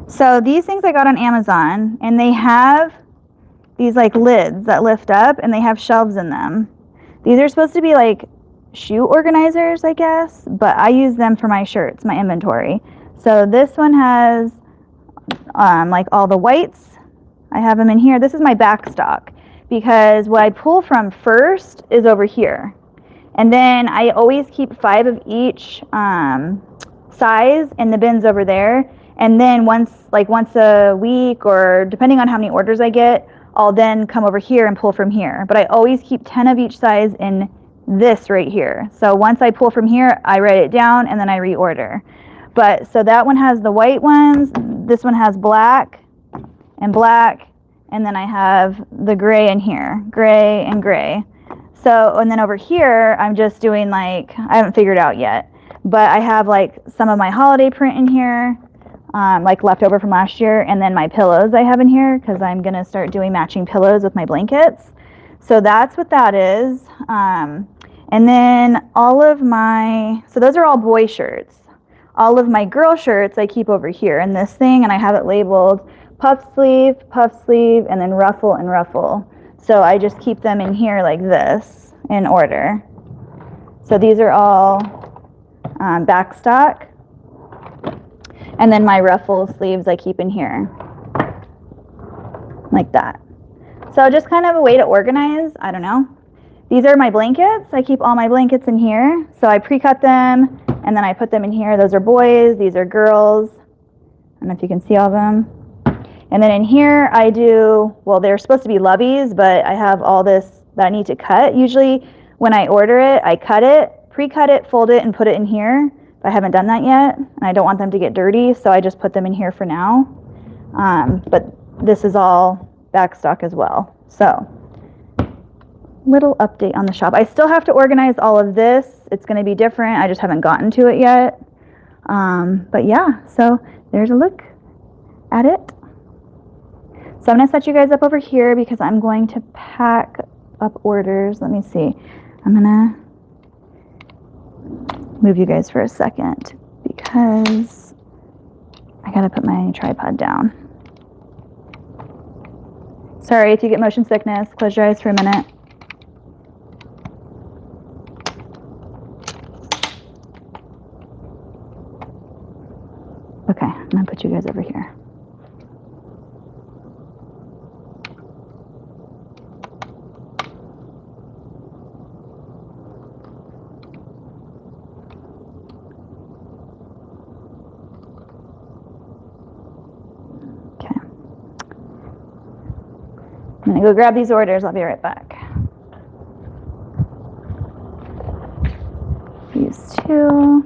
So these things I got on Amazon, and they have these like lids that lift up, and they have shelves in them. These are supposed to be like shoe organizers, I guess, but I use them for my shirts, my inventory. So this one has like all the whites. I have them in here. This is my back stock because what I pull from first is over here. And then I always keep 5 of each size in the bins over there. And then once a week, or depending on how many orders I get, I'll then come over here and pull from here. But I always keep 10 of each size in this right here. So once I pull from here, I write it down and then I reorder. But so that one has the white ones. This one has black and black. And then I have the gray in here, gray and gray. So, and then over here, I'm just doing like, I haven't figured out yet, but I have like some of my holiday print in here, like leftover from last year, and then my pillows I have in here because I'm going to start doing matching pillows with my blankets. So that's what that is. And then all of my, so those are all boy shirts. All of my girl shirts I keep over here in this thing, and I have it labeled puff sleeve, and then ruffle and ruffle. So I just keep them in here like this in order. So these are all back stock. And then my ruffle sleeves I keep in here like that. So just kind of a way to organize, I don't know. These are my blankets. I keep all my blankets in here. So I pre-cut them and then I put them in here. Those are boys, these are girls. I don't know if you can see all of them. And then in here I do, well, they're supposed to be loveys, but I have all this that I need to cut. Usually when I order it, I cut it, pre-cut it, fold it, and put it in here. But I haven't done that yet, and I don't want them to get dirty, so I just put them in here for now. But this is all back stock as well. So, little update on the shop. I still have to organize all of this. It's going to be different. I just haven't gotten to it yet. But yeah, so there's a look at it. So I'm going to set you guys up over here because I'm going to pack up orders. Let me see. I'm going to move you guys for a second because I got to put my tripod down. Sorry if you get motion sickness. Close your eyes for a minute. Okay, I'm going to put you guys over here. I'm gonna go grab these orders. I'll be right back. These two.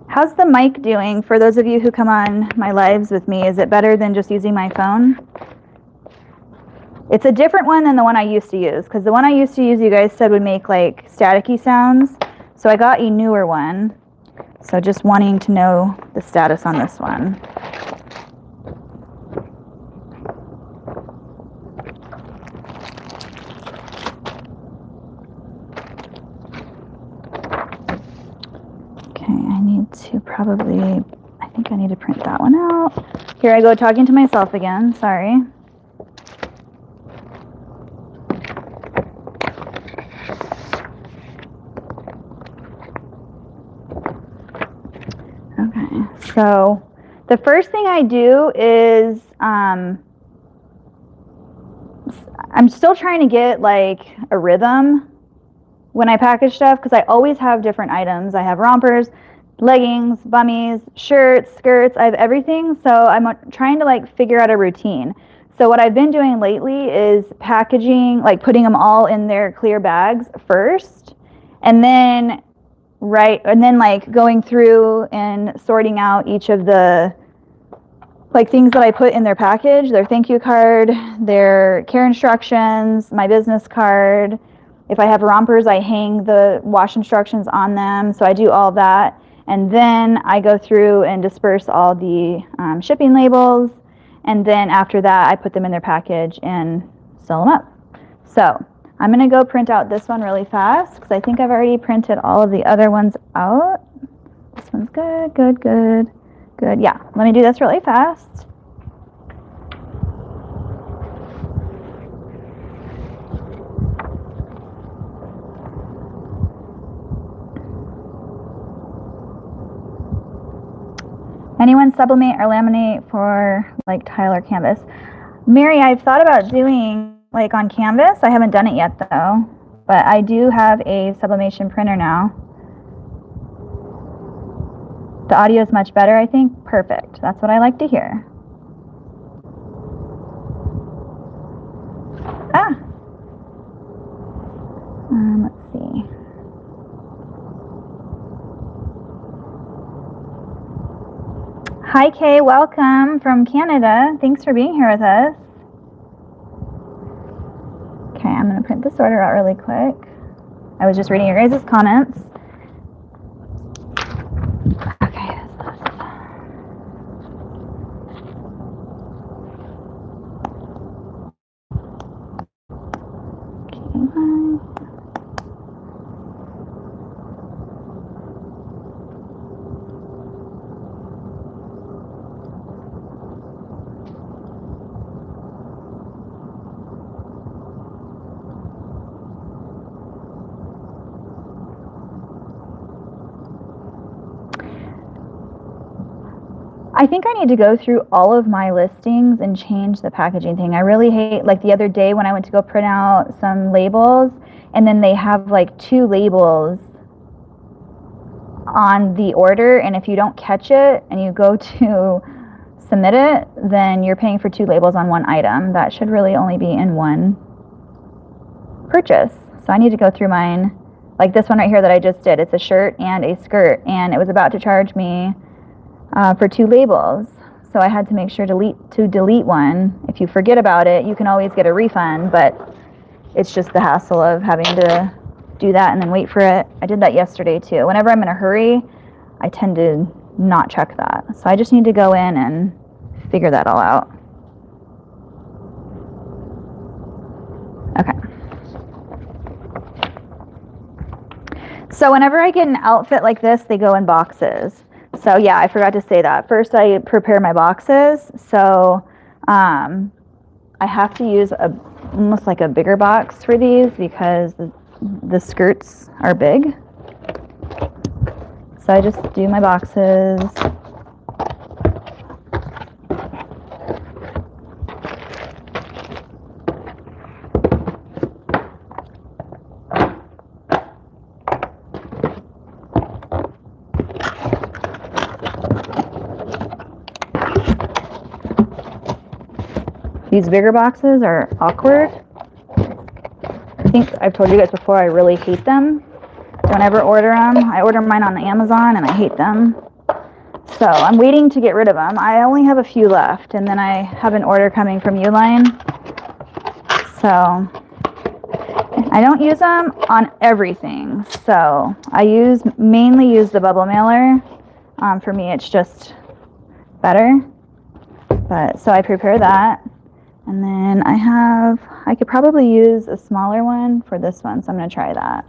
How's the mic doing for those of you who come on my lives with me? Is it better than just using my phone? It's a different one than the one I used to use, because the one I used to use you guys said would make like staticky sounds. So I got a newer one. So just wanting to know the status on this one. to probably, I think I need to print that one out. Here I go talking to myself again, sorry. Okay, so the first thing I do is, I'm still trying to get like a rhythm when I package stuff, because I always have different items. I have rompers, leggings, bummies, shirts, skirts, I have everything. So I'm trying to like figure out a routine. So what I've been doing lately is packaging, like putting them all in their clear bags first, and then like going through and sorting out each of the like things that I put in their package, their thank you card, their care instructions, my business card. If I have rompers, I hang the wash instructions on them. So I do all that. And then I go through and disperse all the shipping labels. And then after that, I put them in their package and sew them up. So I'm going to go print out this one really fast because I think I've already printed all of the other ones out. This one's good, good, good. Good, yeah. Let me do this really fast. Anyone sublimate or laminate for like tile or canvas? Mary, I've thought about doing like on canvas. I haven't done it yet though, but I do have a sublimation printer now. The audio is much better, I think. Perfect. That's what I like to hear. Ah. Let's see. Hi, Kay. Welcome from Canada. Thanks for being here with us. Okay, I'm going to print this order out really quick. I was just reading your guys' comments. Okay. I think I need to go through all of my listings and change the packaging thing. I really hate, like the other day when I went to go print out some labels, and then they have like 2 labels on the order, and if you don't catch it and you go to submit it, then you're paying for 2 labels on 1 item. That should really only be in 1 purchase. So I need to go through mine. Like this one right here that I just did, it's a shirt and a skirt, and it was about to charge me for 2 labels. So I had to make sure to delete one. If you forget about it, you can always get a refund, but it's just the hassle of having to do that and then wait for it. I did that yesterday too. Whenever I'm in a hurry, I tend to not check that. So I just need to go in and figure that all out. Okay. So whenever I get an outfit like this, they go in boxes. So yeah, I forgot to say that. First I prepare my boxes. So I have to use almost like a bigger box for these because the skirts are big. So I just do my boxes. These bigger boxes are awkward. I think I've told you guys before, I really hate them. Don't ever order them. I order mine on Amazon and I hate them. So I'm waiting to get rid of them. I only have a few left, and then I have an order coming from Uline. So I don't use them on everything. So I mainly use the bubble mailer. For me, it's just better. But so I prepare that. And then I could probably use a smaller one for this one, so I'm going to try that.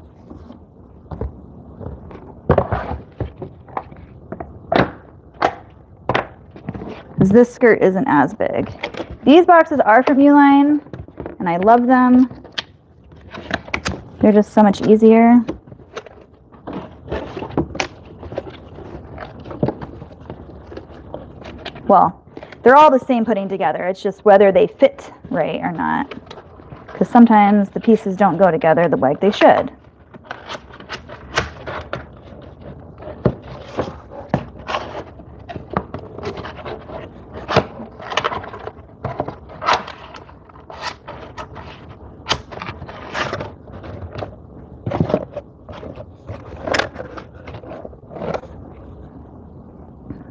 because this skirt isn't as big. These boxes are from Uline, and I love them. They're just so much easier. Well, they're all the same putting together. It's just whether they fit right or not. Because sometimes the pieces don't go together the way they should.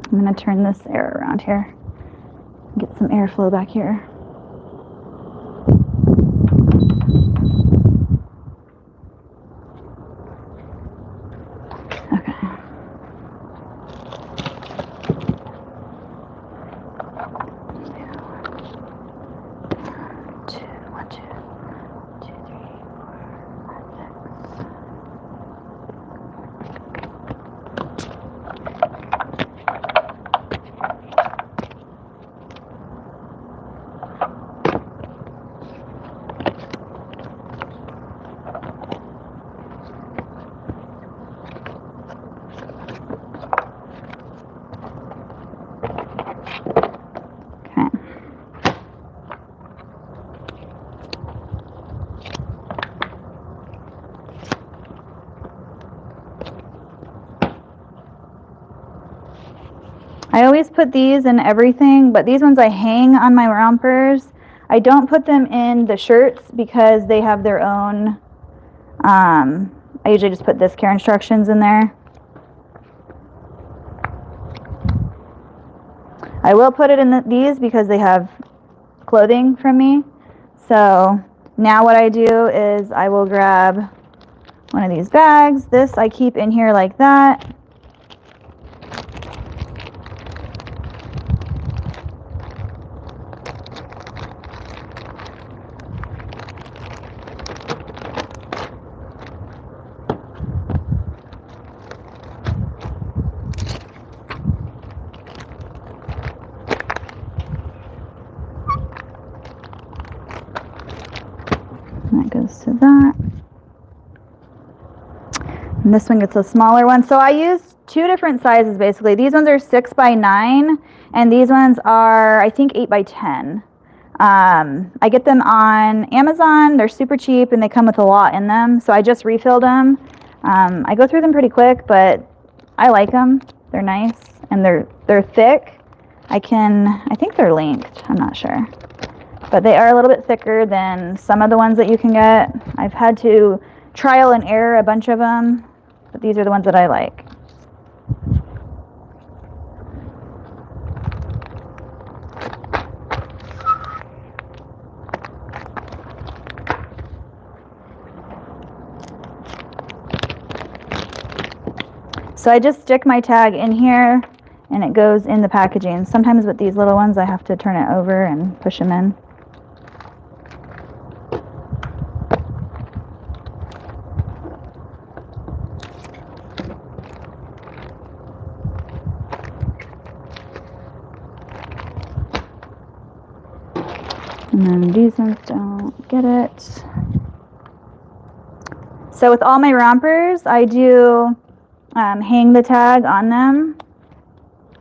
I'm going to turn this air around here. Get some airflow back here. I always put these in everything, but these ones I hang on my rompers. I don't put them in the shirts because they have their own, I usually just put this care instructions in there. I will put it in these because they have clothing from me. So now what I do is I will grab one of these bags. This I keep in here like that. That goes to that. And this one gets a smaller one. So I use two different sizes basically. These ones are 6 by 9 and these ones are I think 8 by 10. I get them on Amazon. They're super cheap and they come with a lot in them. So I just refilled them. I go through them pretty quick, but I like them. They're nice and they're thick. I think they're linked. I'm not sure. But they are a little bit thicker than some of the ones that you can get. I've had to trial and error a bunch of them, but these are the ones that I like. So I just stick my tag in here and it goes in the packaging. Sometimes with these little ones I have to turn it over and push them in. And then these ones don't get it. So with all my rompers, I do hang the tag on them.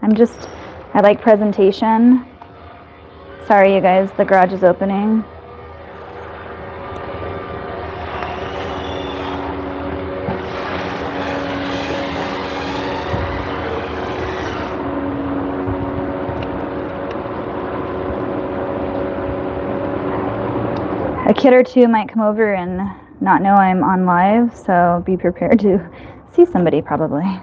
I like presentation. Sorry you guys, the garage is opening. A kid or two might come over and not know I'm on live, so be prepared to see somebody probably.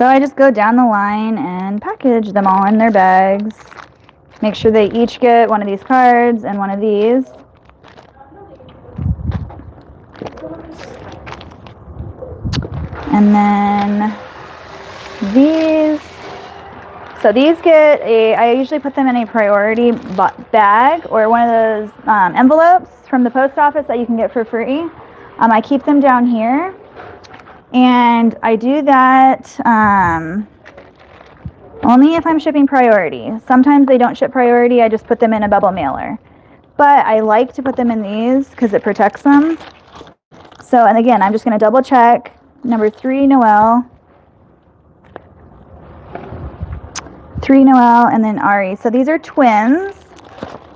So I just go down the line and package them all in their bags. Make sure they each get one of these cards and one of these. And then these. So these get I usually put them in a priority bag or one of those envelopes from the post office that you can get for free. I keep them down here. And I do that only if I'm shipping priority. Sometimes they don't ship priority. I just put them in a bubble mailer. But I like to put them in these because it protects them. So, and again, I'm just going to double check. Number 3, Noel. 3, Noel, and then Ari. So these are twins,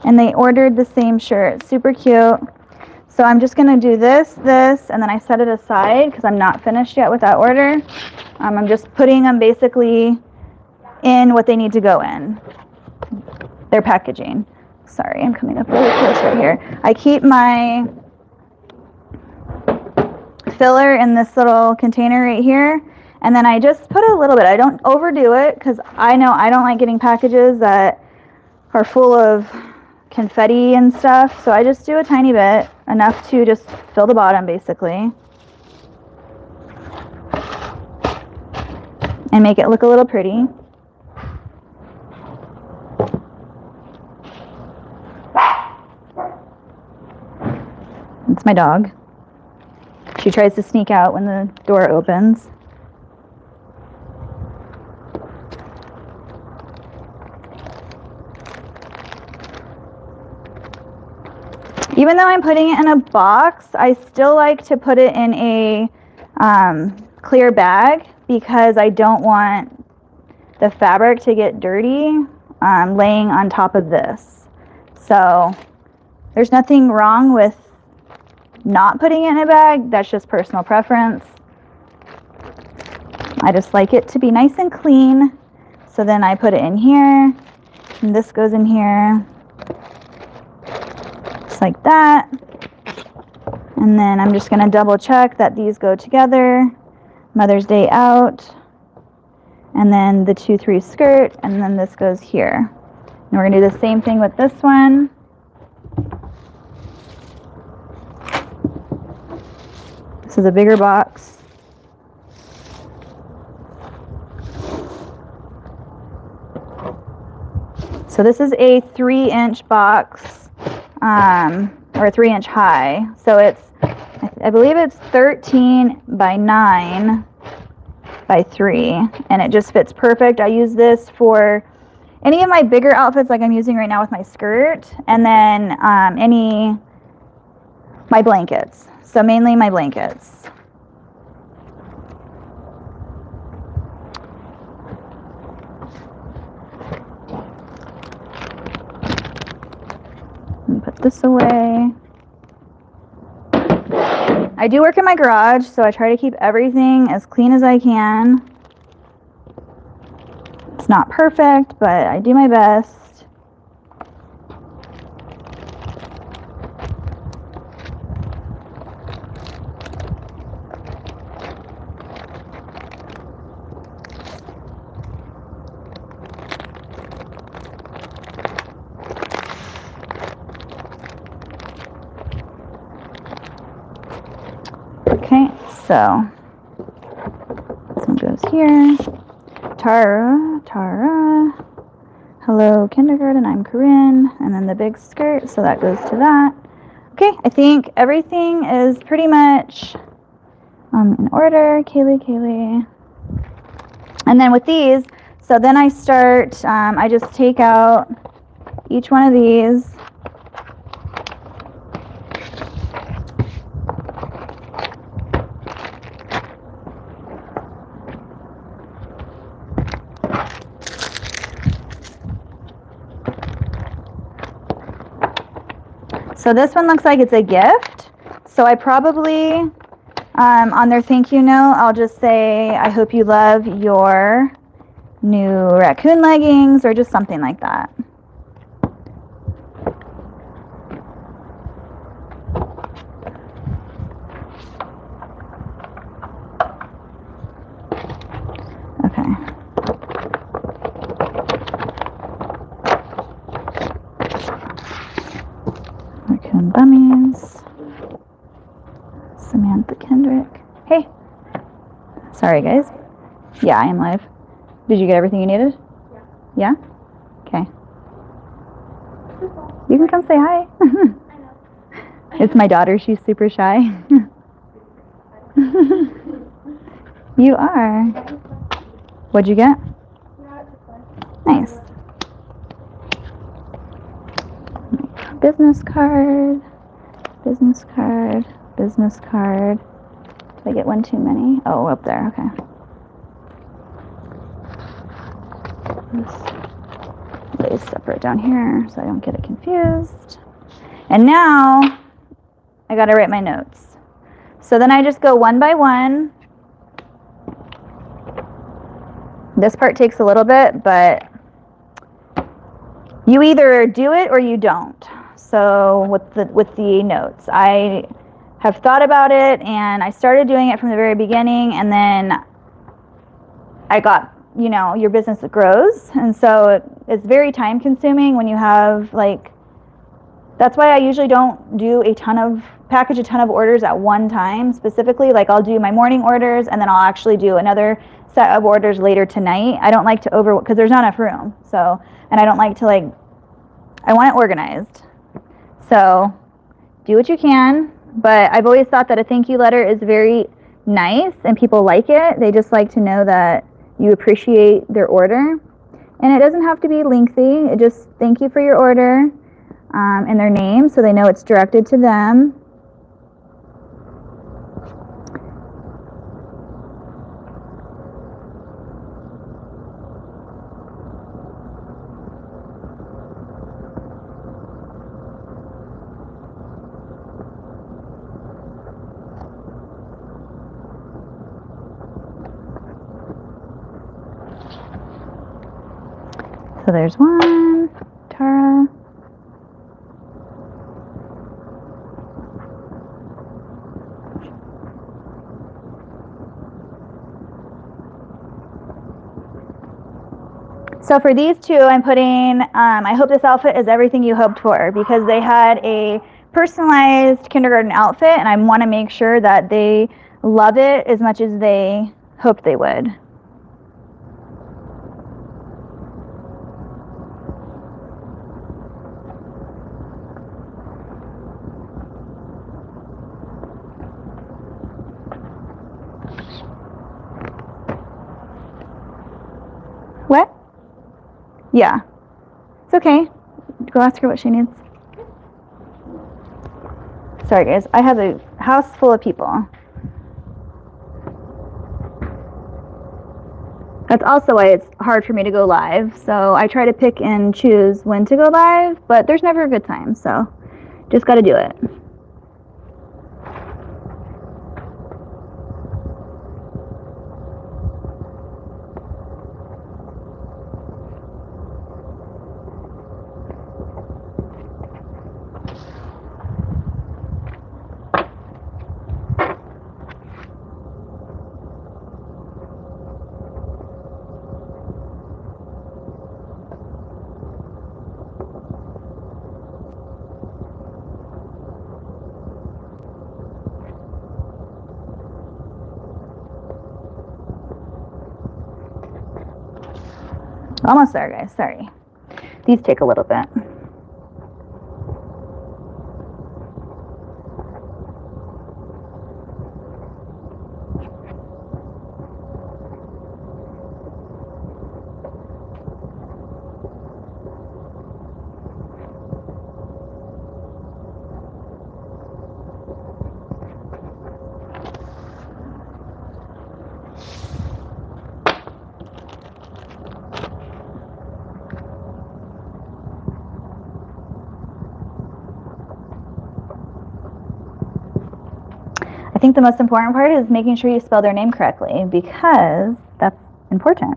and they ordered the same shirt. Super cute. So I'm just going to do this, and then I set it aside because I'm not finished yet with that order. I'm just putting them basically in what they need to go in. Their packaging. Sorry, I'm coming up really close right here. I keep my filler in this little container right here, and then I just put a little bit. I don't overdo it because I know I don't like getting packages that are full of confetti and stuff, so I just do a tiny bit, enough to just fill the bottom basically and make it look a little pretty. It's my dog. She tries to sneak out when the door opens. Even though I'm putting it in a box, I still like to put it in a clear bag because I don't want the fabric to get dirty laying on top of this. So there's nothing wrong with not putting it in a bag. That's just personal preference. I just like it to be nice and clean. So then I put it in here, and this goes in here. Just like that. And then I'm just going to double check that these go together. Mother's Day out. And then the 2-3 skirt, and then this goes here. And we're going to do the same thing with this one. This is a bigger box. So this is a 3-inch box, or a 3-inch high. So it's, I believe it's 13 by 9 by 3, and it just fits perfect. I use this for any of my bigger outfits like I'm using right now with my skirt, and then my blankets. So mainly my blankets. Put this away. I do work in my garage, so I try to keep everything as clean as I can. It's not perfect, but I do my best. Okay, so this one goes here. Tara. Hello, kindergarten. I'm Corinne. And then the big skirt, so that goes to that. Okay, I think everything is pretty much in order. Kaylee. And then with these, so then I start, I just take out each one of these. So this one looks like it's a gift. So I probably, on their thank you note, I'll just say, I hope you love your new raccoon leggings, or just something like that. Okay. Samantha Kendrick. Hey. Sorry, guys. Yeah, I am live. Did you get everything you needed? Yeah. Okay. You can come say hi. It's my daughter. She's super shy. You are. What'd you get? Nice. Business card. Business card. Business card. Did I get one too many? Oh, up there. Okay. Lay separate down here so I don't get it confused. And now I got to write my notes. So then I just go one by one. This part takes a little bit, but you either do it or you don't. So with the notes, I have thought about it and I started doing it from the very beginning, and then I got, you know, your business grows, and so it's very time consuming when you have like, that's why I usually don't do package a ton of orders at one time specifically. Like I'll do my morning orders and then I'll actually do another set of orders later tonight. I don't like to because there's not enough room. So, and I don't like to I want it organized. So do what you can, but I've always thought that a thank you letter is very nice and people like it. They just like to know that you appreciate their order. And it doesn't have to be lengthy. It just thank you for your order. And their name so they know it's directed to them. So there's one, Tara. So for these two, I'm putting, I hope this outfit is everything you hoped for, because they had a personalized kindergarten outfit, and I want to make sure that they love it as much as they hoped they would. What? Yeah. It's okay. Go ask her what she needs. Sorry, guys. I have a house full of people. That's also why it's hard for me to go live. So I try to pick and choose when to go live, but there's never a good time. So just got to do it. Almost there, guys. Sorry. These take a little bit. I think the most important part is making sure you spell their name correctly, because that's important.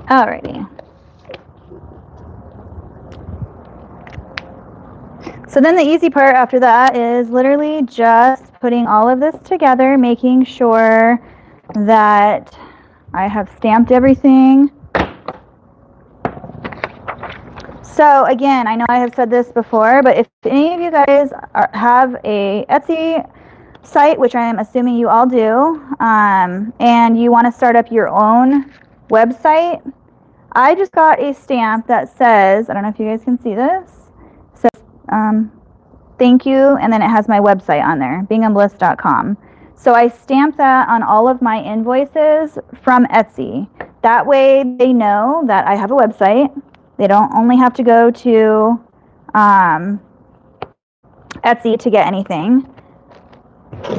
Alrighty. So then the easy part after that is literally just putting all of this together, making sure that I have stamped everything. So again, I know I have said this before, but if any of you guys have a Etsy site, which I am assuming you all do, and you want to start up your own website, I just got a stamp that says, I don't know if you guys can see this, it says thank you, and then it has my website on there, binghambliss.com. So I stamp that on all of my invoices from Etsy. That way they know that I have a website. They don't only have to go to Etsy to get anything.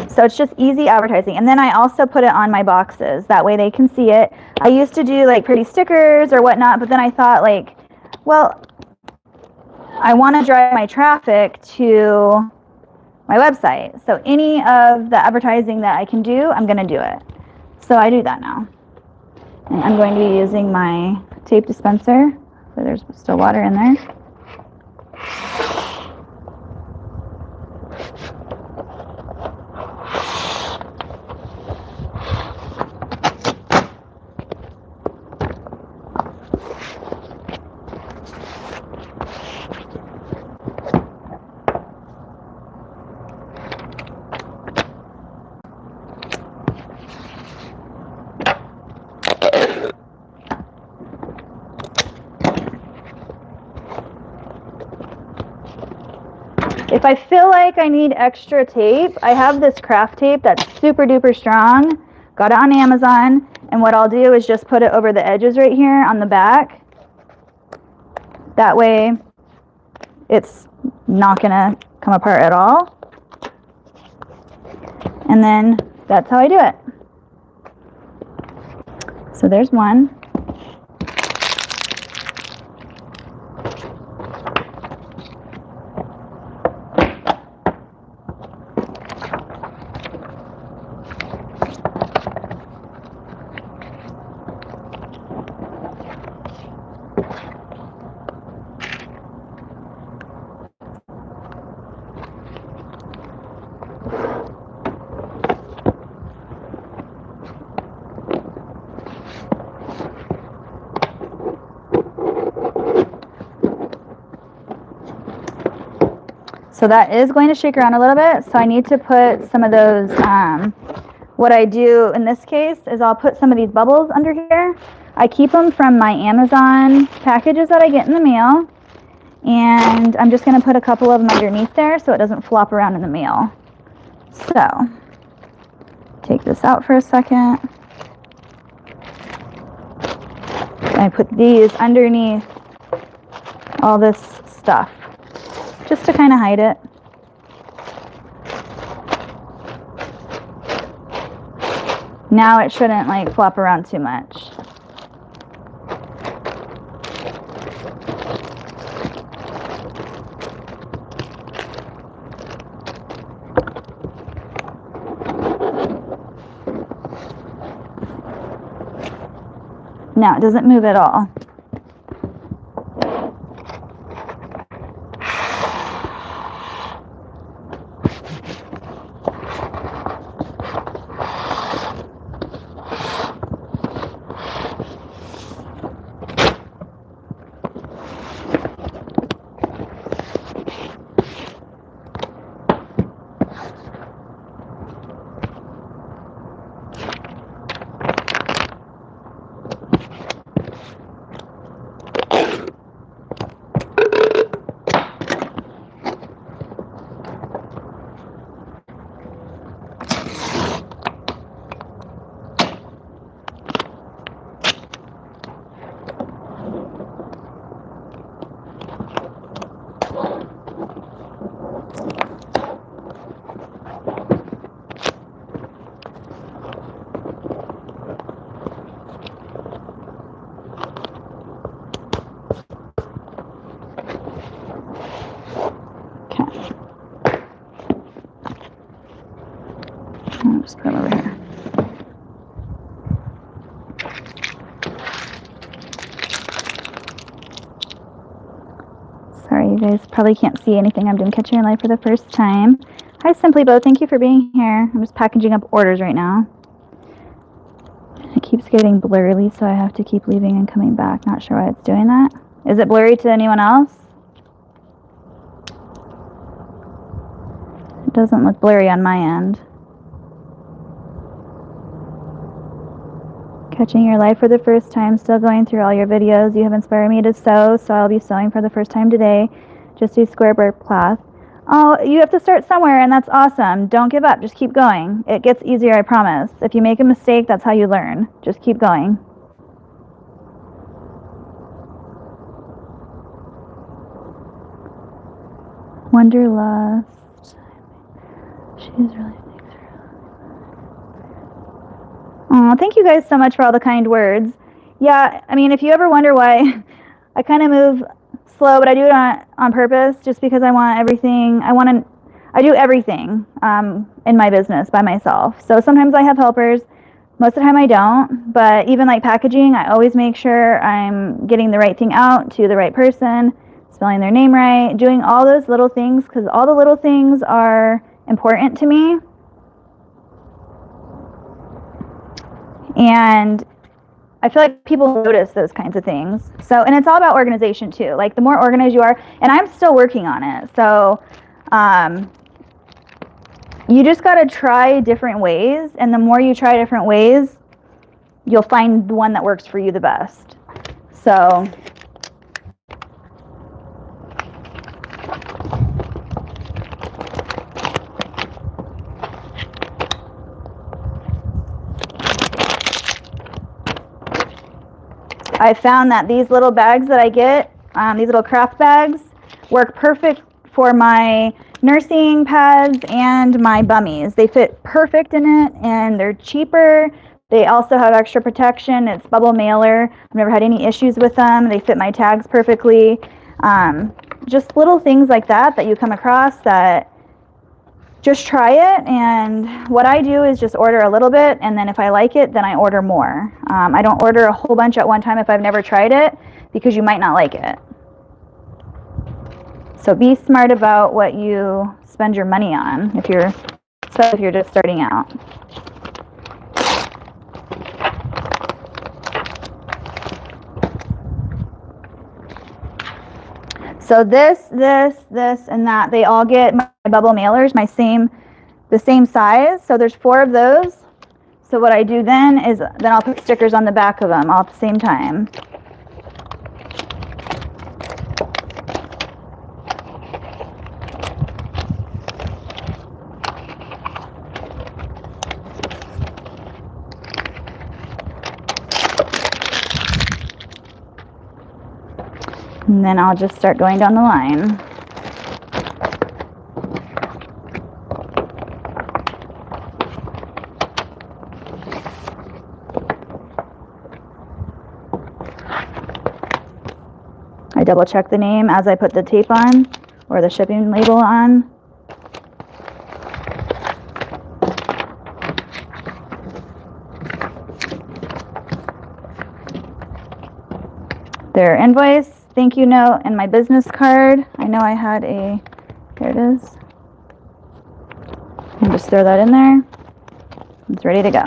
So it's just easy advertising. And then I also put it on my boxes. That way they can see it. I used to do like pretty stickers or whatnot, but then I thought like, well, I want to drive my traffic to my website. So any of the advertising that I can do, I'm going to do it. So I do that now. And I'm going to be using my tape dispenser. So there's still water in there. If I feel like I need extra tape, I have this craft tape that's super duper strong. Got it on Amazon. And what I'll do is just put it over the edges right here on the back. That way it's not going to come apart at all. And then that's how I do it. So there's one. So that is going to shake around a little bit. So I need to put some of those, what I do in this case is I'll put some of these bubbles under here. I keep them from my Amazon packages that I get in the mail. And I'm just going to put a couple of them underneath there so it doesn't flop around in the mail. So, take this out for a second. I put these underneath all this stuff, just to kind of hide it. Now it shouldn't like flop around too much. Now it doesn't move at all. Sorry, you guys probably can't see anything I'm doing. Catching Your Life for the first time. Hi, Simply Bo. Thank you for being here. I'm just packaging up orders right now. It keeps getting blurry, so I have to keep leaving and coming back. Not sure why it's doing that. Is it blurry to anyone else? It doesn't look blurry on my end. Catching Your Life for the first time. Still going through all your videos. You have inspired me to sew, so I'll be sewing for the first time today. Just a square brick cloth. Oh, you have to start somewhere, and that's awesome. Don't give up. Just keep going. It gets easier, I promise. If you make a mistake, that's how you learn. Just keep going. Wonderlust. She's really... Oh, thank you guys so much for all the kind words. Yeah, I mean, if you ever wonder why I kind of move slow, but I do it on purpose, just because I want everything. I do everything in my business by myself. So sometimes I have helpers. Most of the time I don't. But even like packaging, I always make sure I'm getting the right thing out to the right person, spelling their name right, doing all those little things, because all the little things are important to me. And I feel like people notice those kinds of things. So, and it's all about organization too. Like the more organized you are, and I'm still working on it. So, you just got to try different ways. And the more you try different ways, you'll find the one that works for you the best. So, I found that these little bags that I get, these little craft bags, work perfect for my nursing pads and my bummies. They fit perfect in it, and they're cheaper. They also have extra protection. It's bubble mailer. I've never had any issues with them. They fit my tags perfectly. Just little things like that that you come across that just try it. And what I do is just order a little bit, and then if I like it, then I order more. I don't order a whole bunch at one time if I've never tried it, because you might not like it. So be smart about what you spend your money on, especially if you're just starting out. So this, and that, they all get my bubble mailers, the same size. So there's 4 of those. So what I do then is, I'll put stickers on the back of them all at the same time. And then I'll just start going down the line. I double check the name as I put the tape on or the shipping label on. Their invoice, thank you note, and my business card. I know I had here it is. And just throw that in there. It's ready to go.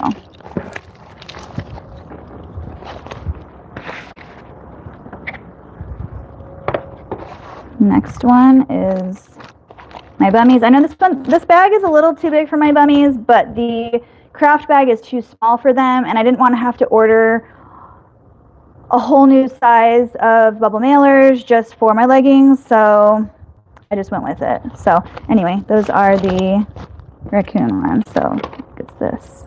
Next one is my bummies. I know this bag is a little too big for my bummies, but the craft bag is too small for them, and I didn't want to have to order a whole new size of bubble mailers just for my leggings, so I just went with it. So anyway, those are the raccoon ones. So it's this.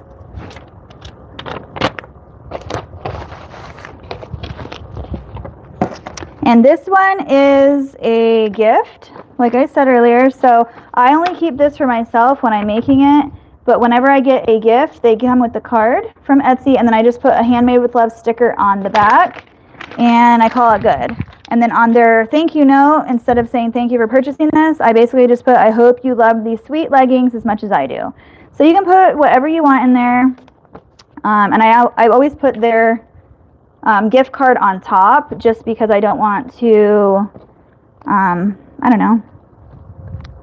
And this one is a gift, like I said earlier. So I only keep this for myself when I'm making it. But whenever I get a gift, they come with the card from Etsy, and then I just put a Handmade with Love sticker on the back, and I call it good. And then on their thank you note, instead of saying thank you for purchasing this, I basically just put, I hope you love these sweet leggings as much as I do. So you can put whatever you want in there. And I always put their gift card on top, just because I don't want to I don't know,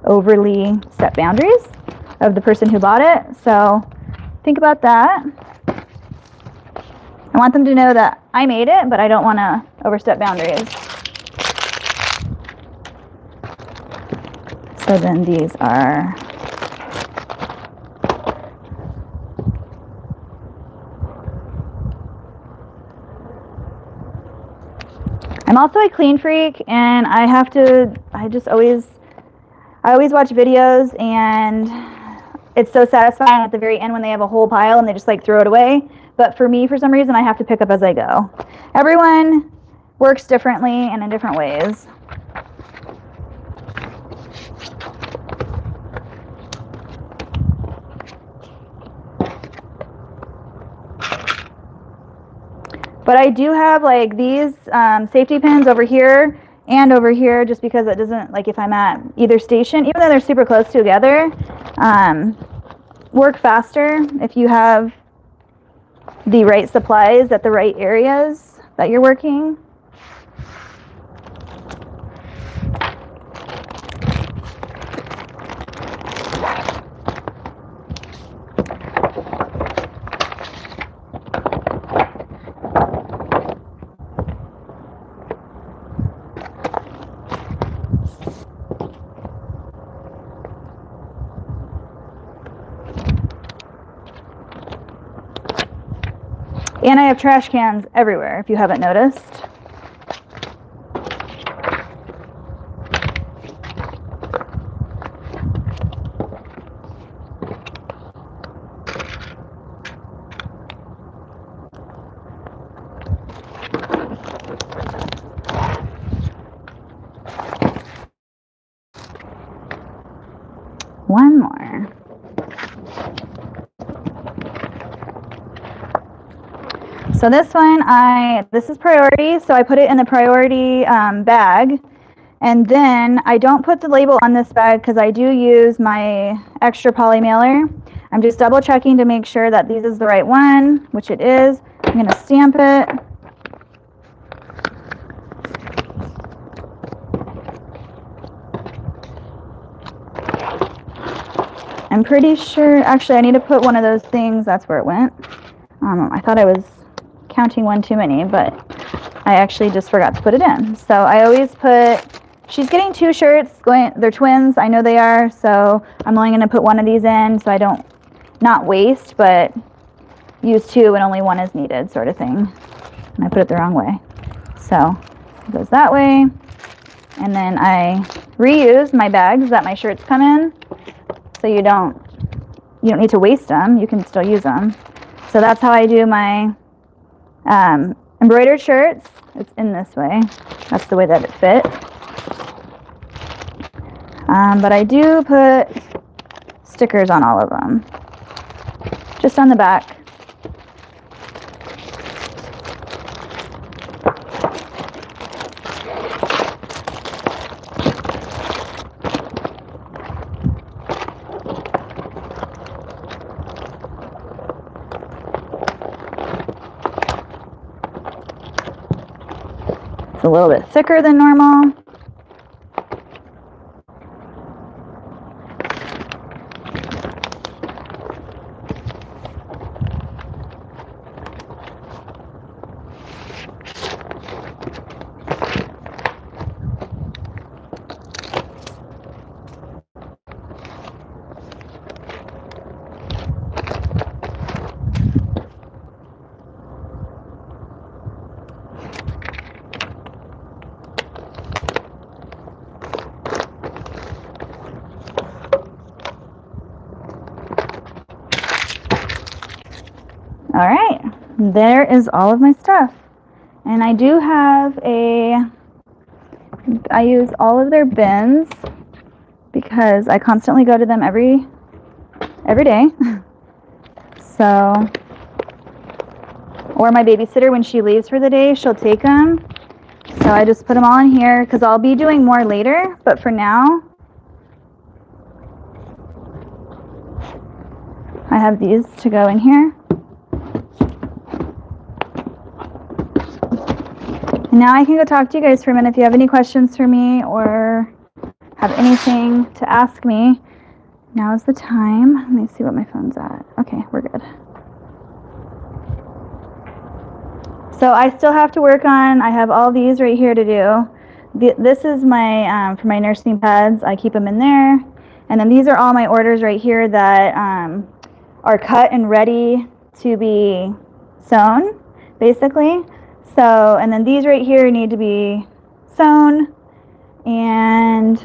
overly set boundaries of the person who bought it. So think about that. I want them to know that I made it, but I don't want to overstep boundaries. So then these are I'm also a clean freak, and I always watch videos, and it's so satisfying at the very end when they have a whole pile and they just like throw it away. But for me, for some reason, I have to pick up as I go. Everyone works differently and in different ways. But I do have like these safety pins over here and over here, just because it doesn't, like if I'm at either station, even though they're super close together, work faster if you have the right supplies at the right areas that you're working. And I have trash cans everywhere, if you haven't noticed. One more. So this one, this is priority, so I put it in the priority bag. And then I don't put the label on this bag because I do use my extra poly mailer. I'm just double checking to make sure that this is the right one, which it is. I'm going to stamp it. I'm pretty sure, actually I need to put one of those things, that's where it went. I thought I was counting one too many, but I actually just forgot to put it in. So I always put, she's getting 2 shirts, they're twins, I know they are, so I'm only going to put one of these in so I don't, not waste, but use 2 when only 1 is needed, sort of thing. And I put it the wrong way. So it goes that way, and then I reuse my bags that my shirts come in, so you don't need to waste them, you can still use them. So that's how I do my embroidered shirts. It's in this way. That's the way that it fit. But I do put stickers on all of them. Just on the back. It's a little bit thicker than normal. All right, there is all of my stuff. And I do have I use all of their bins because I constantly go to them every day. So, or my babysitter, when she leaves for the day, she'll take them. So I just put them all in here because I'll be doing more later, but for now, I have these to go in here. And now I can go talk to you guys for a minute if you have any questions for me or have anything to ask me. Now's the time. Let me see what my phone's at. Okay, we're good. So I still have to work on, I have all these right here to do. This is my, for my nursing pads. I keep them in there. And then these are all my orders right here that are cut and ready to be sewn, basically. So, and then these right here need to be sewn. And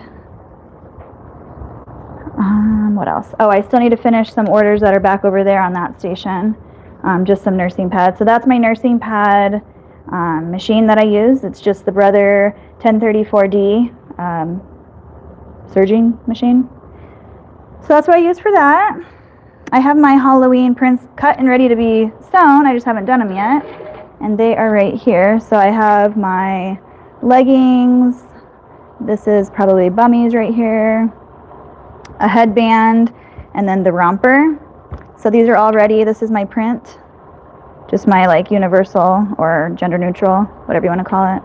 what else? Oh, I still need to finish some orders that are back over there on that station. Just some nursing pads. So that's my nursing pad machine that I use. It's just the Brother 1034D serging machine. So that's what I use for that. I have my Halloween prints cut and ready to be sewn. I just haven't done them yet. And they are right here. So I have my leggings. This is probably bummies right here. A headband, and then the romper. So these are all ready. This is my print. Just my like universal or gender neutral, whatever you want to call it.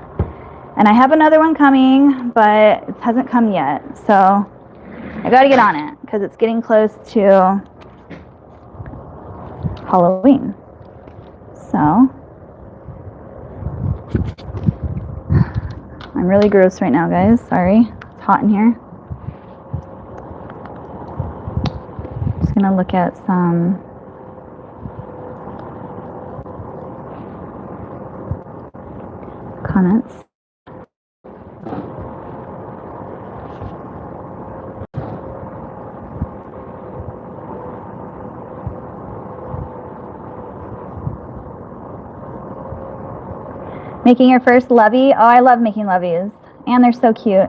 And I have another one coming, but it hasn't come yet. So I got to get on it because it's getting close to Halloween. So I'm really gross right now, guys. Sorry. It's hot in here. Just going to look at some comments. Making your first lovey. Oh, I love making loveys. And they're so cute.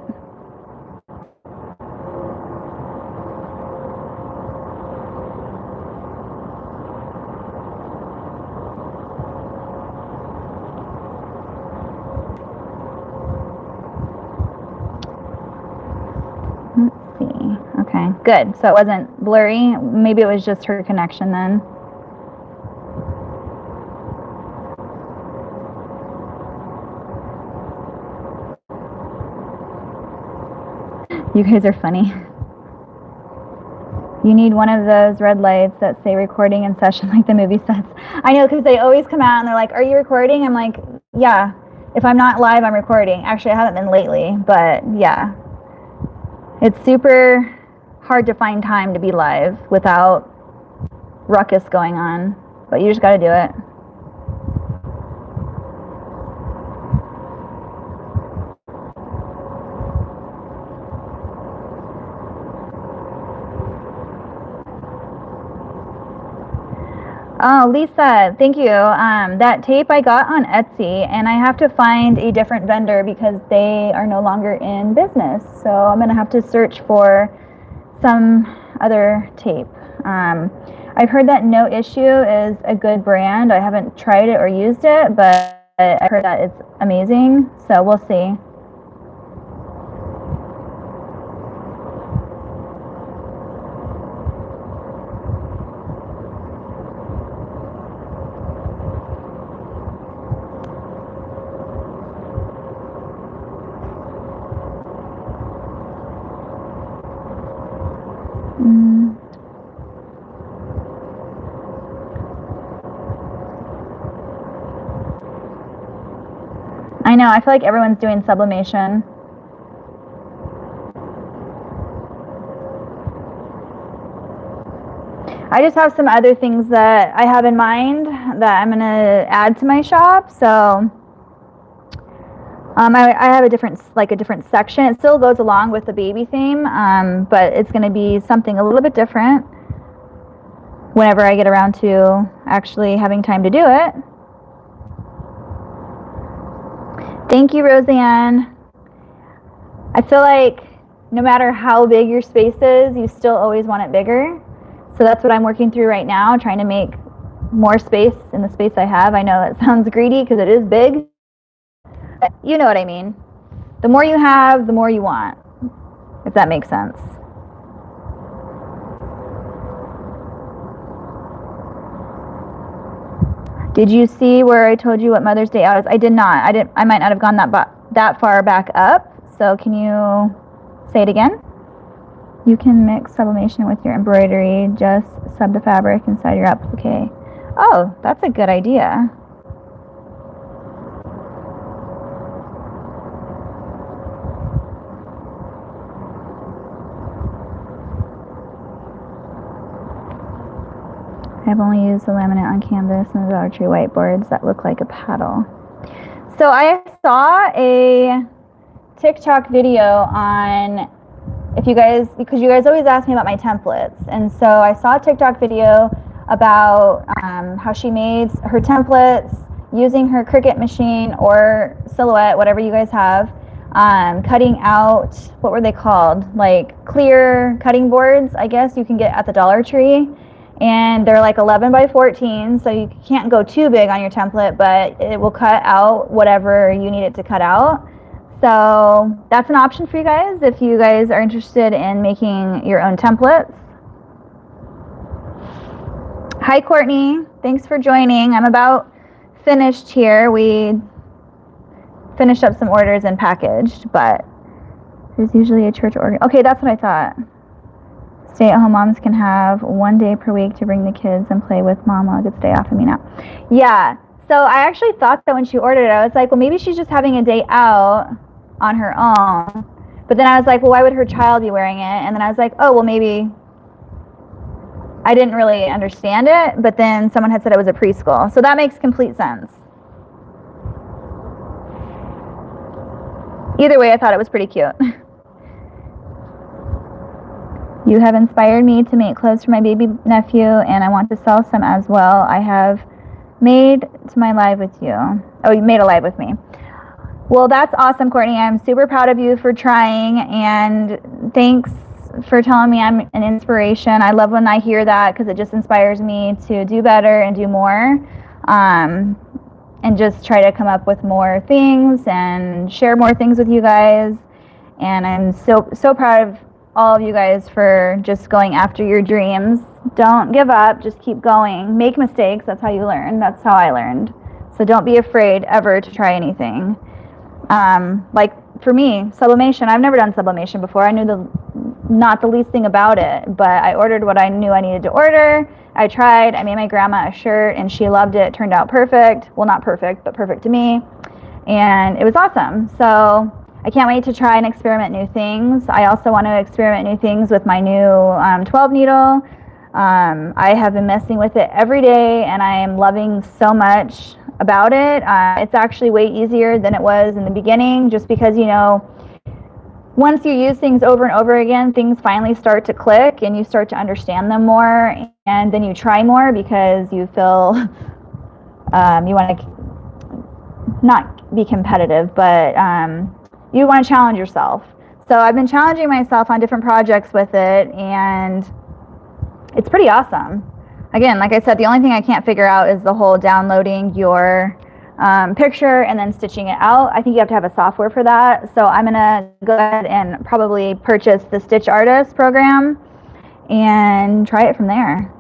Let's see. Okay, good. So it wasn't blurry. Maybe it was just her connection then. You guys are funny. You need one of those red lights that say recording in session like the movie sets. I know, because they always come out and they're like, are you recording? I'm like, yeah. If I'm not live, I'm recording. Actually, I haven't been lately, but yeah. It's super hard to find time to be live without ruckus going on, but you just got to do it. Oh, Lisa, thank you. That tape I got on Etsy, and I have to find a different vendor because they are no longer in business. So I'm going to have to search for some other tape. I've heard that No Issue is a good brand. I haven't tried it or used it, but I've heard that it's amazing. So we'll see. I know, I feel like everyone's doing sublimation. I just have some other things that I have in mind that I'm going to add to my shop. So I have a different section. It still goes along with the baby theme, but it's going to be something a little bit different whenever I get around to actually having time to do it. Thank you, Roseanne. I feel like no matter how big your space is, you still always want it bigger. So that's what I'm working through right now, trying to make more space in the space I have. I know that sounds greedy because it is big. But you know what I mean. The more you have, the more you want, if that makes sense. Did you see where I told you what Mother's Day out is? I did not. I might not have gone that far back up. So can you say it again? You can mix sublimation with your embroidery. Just sub the fabric inside your applique. Oh, that's a good idea. I've only used the laminate on canvas and the Dollar Tree whiteboards that look like a paddle. So I saw a TikTok video on, because you guys always ask me about my templates, and so I saw a TikTok video about how she made her templates using her Cricut machine or Silhouette, whatever you guys have, cutting out, what were they called? Like clear cutting boards, I guess you can get at the Dollar Tree. And they're like 11 by 14, so you can't go too big on your template, but it will cut out whatever you need it to cut out. So that's an option for you guys if you guys are interested in making your own templates. Hi, Courtney. Thanks for joining. I'm about finished here. We finished up some orders and packaged, but there's usually a church order. Okay, that's what I thought. Stay-at-home moms can have 1 day per week to bring the kids and play with mom while it gets day off of me now. Yeah, so I actually thought that when she ordered it, I was like, well, maybe she's just having a day out on her own. But then I was like, well, why would her child be wearing it? And then I was like, oh, well, maybe I didn't really understand it, but then someone had said it was a preschool. So that makes complete sense. Either way, I thought it was pretty cute. You have inspired me to make clothes for my baby nephew, and I want to sell some as well. I have made to my live with you. Oh, you made a live with me. Well, that's awesome, Courtney. I'm super proud of you for trying, and thanks for telling me I'm an inspiration. I love when I hear that because it just inspires me to do better and do more, and just try to come up with more things and share more things with you guys. And I'm so proud of all of you guys for just going after your dreams. Don't give up, just keep going. Make mistakes, that's how you learn. That's how I learned. So don't be afraid ever to try anything. Like for me, sublimation, I've never done sublimation before. I knew not the least thing about it, but I ordered what I knew I needed to order. I tried, I made my grandma a shirt and she loved it. It turned out perfect. Well, not perfect, but perfect to me. And it was awesome. So I can't wait to try and experiment new things. I also want to experiment new things with my new 12 needle. I have been messing with it every day and I am loving so much about it. It's actually way easier than it was in the beginning, just because, you know, once you use things over and over again, things finally start to click and you start to understand them more, and then you try more because you feel you want to not be competitive, but you want to challenge yourself. So I've been challenging myself on different projects with it, and it's pretty awesome. Again, like I said, the only thing I can't figure out is the whole downloading your picture and then stitching it out. I think you have to have a software for that. So I'm going to go ahead and probably purchase the Stitch Artist program and try it from there.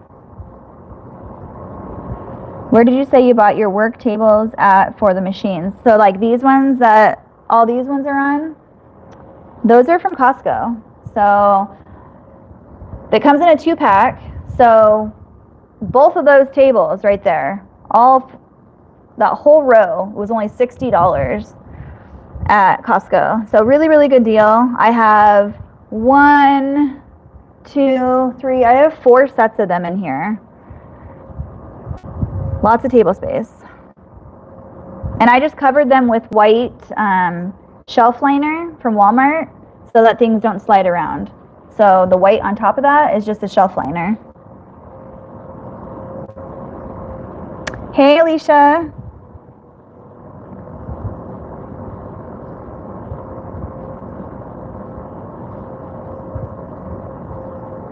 Where did you say you bought your work tables at for the machines? So like these ones that all these ones are on, those are from Costco. So it comes in a 2-pack. So both of those tables right there, that whole row was only $60 at Costco. So really, really good deal. I have 1, 2, 3, I have 4 sets of them in here. Lots of table space. And I just covered them with white shelf liner from Walmart so that things don't slide around. So the white on top of that is just a shelf liner. Hey, Alicia.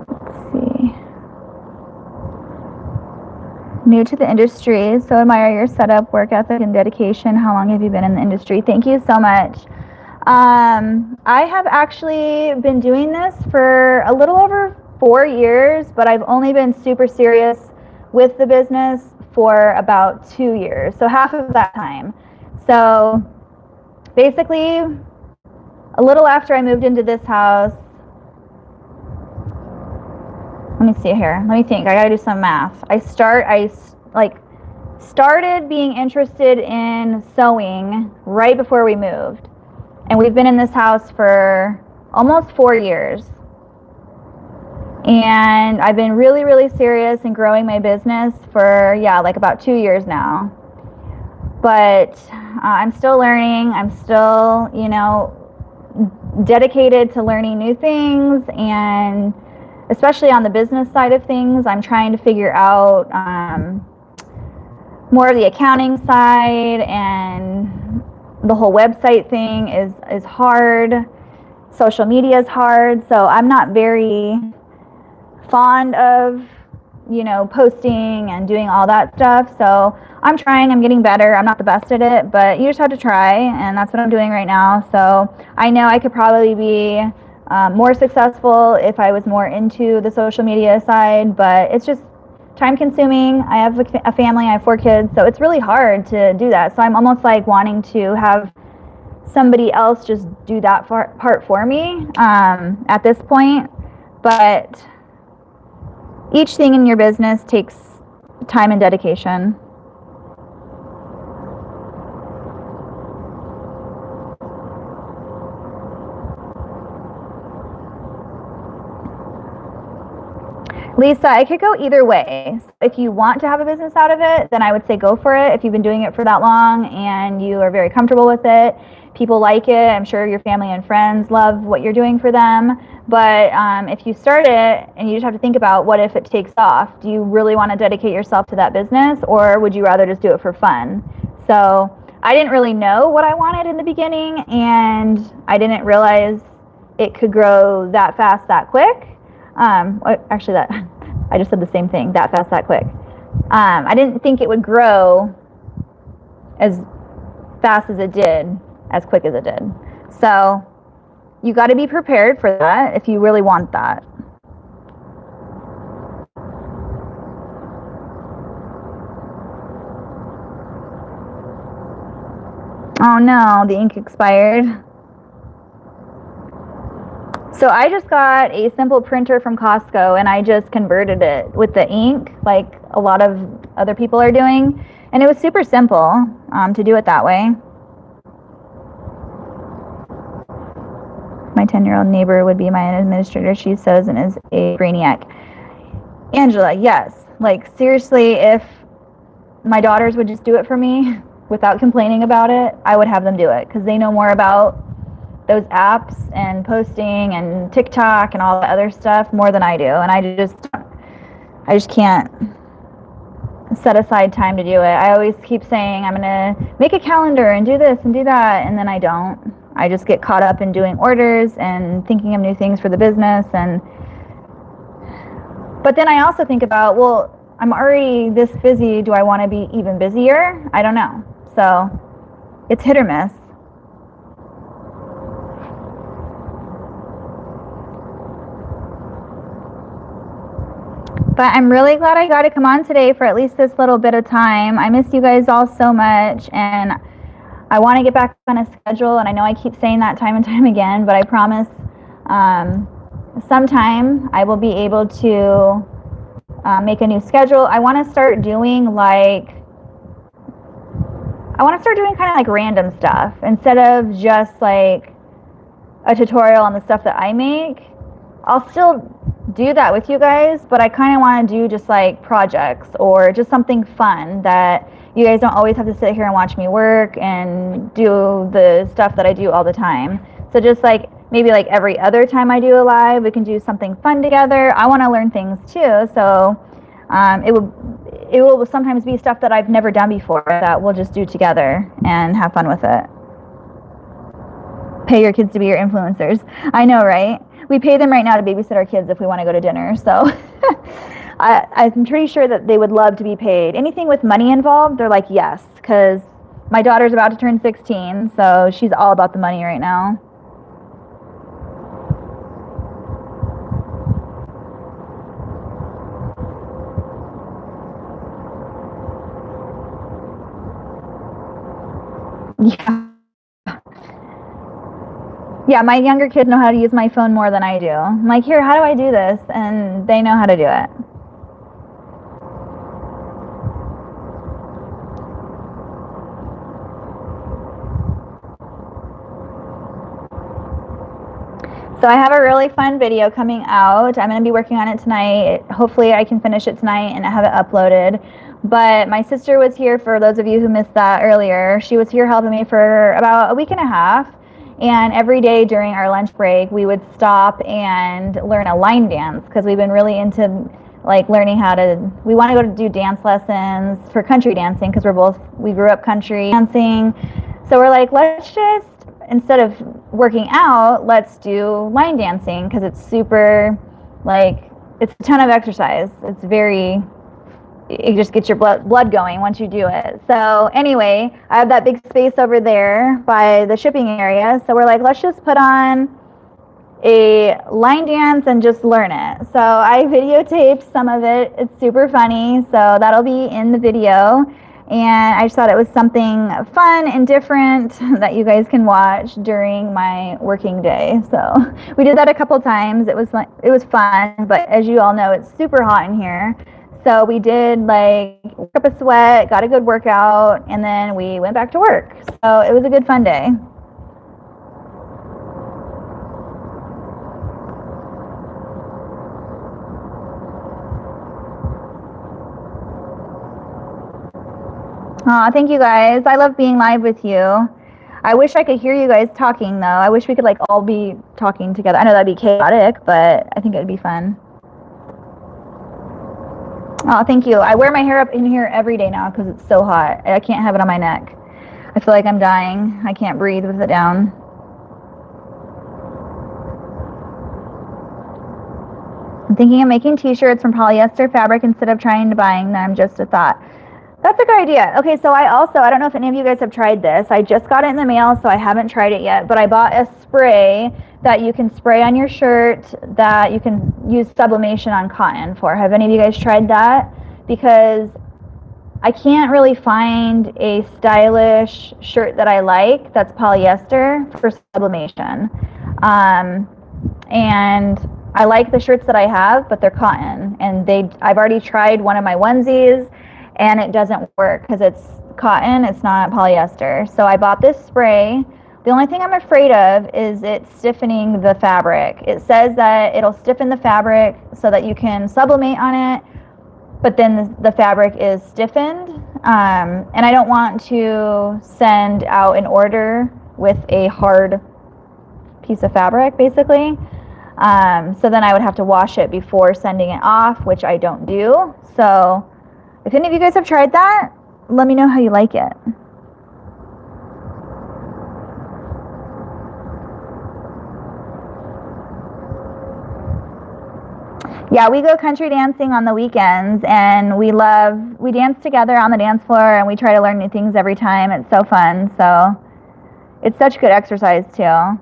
Let's see. New to the industry, so admire your setup, work ethic, and dedication. How long have you been in the industry? Thank you so much. I have actually been doing this for a little over 4 years, but I've only been super serious with the business for about 2 years, so half of that time. So basically, a little after I moved into this house, let me see here, let me think, I gotta do some math. I started being interested in sewing right before we moved. And we've been in this house for almost 4 years. And I've been really, really serious in growing my business for, yeah, like about 2 years now. But I'm still learning. I'm still, you know, dedicated to learning new things. And especially on the business side of things, I'm trying to figure out more of the accounting side, and the whole website thing is hard. Social media is hard, so I'm not very fond of, you know, posting and doing all that stuff. So I'm trying, I'm getting better. I'm not the best at it, but you just have to try, and that's what I'm doing right now. So I know I could probably be more successful if I was more into the social media side, but it's just time consuming. I have a family, I have 4 kids, so it's really hard to do that. So I'm almost like wanting to have somebody else just do that part for me at this point. But each thing in your business takes time and dedication. Lisa, I could go either way. If you want to have a business out of it, then I would say go for it. If you've been doing it for that long and you are very comfortable with it, people like it, I'm sure your family and friends love what you're doing for them. But if you start it and you just have to think about what if it takes off, do you really want to dedicate yourself to that business, or would you rather just do it for fun? So I didn't really know what I wanted in the beginning, and I didn't realize it could grow that fast, that quick. Actually, I just said the same thing, that fast, that quick. I didn't think it would grow as fast as it did, as quick as it did. So you got to be prepared for that if you really want that. Oh no, the ink expired. So I just got a simple printer from Costco, and I just converted it with the ink like a lot of other people are doing, and it was super simple to do it that way. My 10-year-old neighbor would be my administrator, she says, and is a brainiac. Angela, yes. Like, seriously, if my daughters would just do it for me without complaining about it, I would have them do it, because they know more about those apps and posting and TikTok and all the other stuff more than I do, and I just can't set aside time to do it. I always keep saying I'm gonna make a calendar and do this and do that, and then I don't. I just get caught up in doing orders and thinking of new things for the business, but then I also think about, well, I'm already this busy, do I want to be even busier? I don't know. So it's hit or miss. But I'm really glad I got to come on today for at least this little bit of time. I miss you guys all so much, and I want to get back on a schedule, and I know I keep saying that time and time again, but I promise sometime I will be able to make a new schedule. I want to start doing kind of like random stuff instead of just like a tutorial on the stuff that I make. I'll still do that with you guys, but I kind of want to do just like projects or just something fun that you guys don't always have to sit here and watch me work and do the stuff that I do all the time. So just like maybe like every other time I do a live, we can do something fun together. I want to learn things too, so it will sometimes be stuff that I've never done before that we'll just do together and have fun with it. Pay your kids to be your influencers. I know, right? We pay them right now to babysit our kids if we want to go to dinner, so I'm pretty sure that they would love to be paid. Anything with money involved, they're like, yes, because my daughter's about to turn 16, so she's all about the money right now. Yeah. Yeah, my younger kids know how to use my phone more than I do. I'm like, here, how do I do this? And they know how to do it. So I have a really fun video coming out. I'm going to be working on it tonight. Hopefully I can finish it tonight and have it uploaded. But my sister was here, for those of you who missed that earlier. She was here helping me for about a week and a half. And every day during our lunch break, we would stop and learn a line dance, because we've been really into like learning how to, we want to go to do dance lessons for country dancing, because we grew up country dancing. So we're like, let's just, instead of working out, let's do line dancing, because it's super, like, it's a ton of exercise. It's very, it just gets your blood going once you do it. So anyway, I have that big space over there by the shipping area. So we're like, let's just put on a line dance and just learn it. So I videotaped some of it. It's super funny. So that'll be in the video. And I just thought it was something fun and different that you guys can watch during my working day. So we did that a couple times. It was fun, but as you all know, it's super hot in here. So we did like work up a sweat, got a good workout, and then we went back to work. So it was a good fun day. Aw, thank you guys. I love being live with you. I wish I could hear you guys talking though. I wish we could like all be talking together. I know that'd be chaotic, but I think it'd be fun. Oh, thank you. I wear my hair up in here every day now because it's so hot. I can't have it on my neck. I feel like I'm dying. I can't breathe with it down. I'm thinking of making t-shirts from polyester fabric instead of trying to buying them. Just a thought. That's a good idea. Okay, so I don't know if any of you guys have tried this. I just got it in the mail, so I haven't tried it yet, but I bought a spray that you can spray on your shirt that you can use sublimation on cotton for. Have any of you guys tried that? Because I can't really find a stylish shirt that I like that's polyester for sublimation. And I like the shirts that I have, but they're cotton, and I've already tried one of my onesies, and it doesn't work because it's cotton, it's not polyester. So I bought this spray. The only thing I'm afraid of is it stiffening the fabric. It says that it'll stiffen the fabric so that you can sublimate on it, but then the fabric is stiffened. And I don't want to send out an order with a hard piece of fabric, basically. So then I would have to wash it before sending it off, which I don't do. So if any of you guys have tried that, let me know how you like it. Yeah, we go country dancing on the weekends, and we dance together on the dance floor, and we try to learn new things every time. It's so fun. So it's such good exercise too.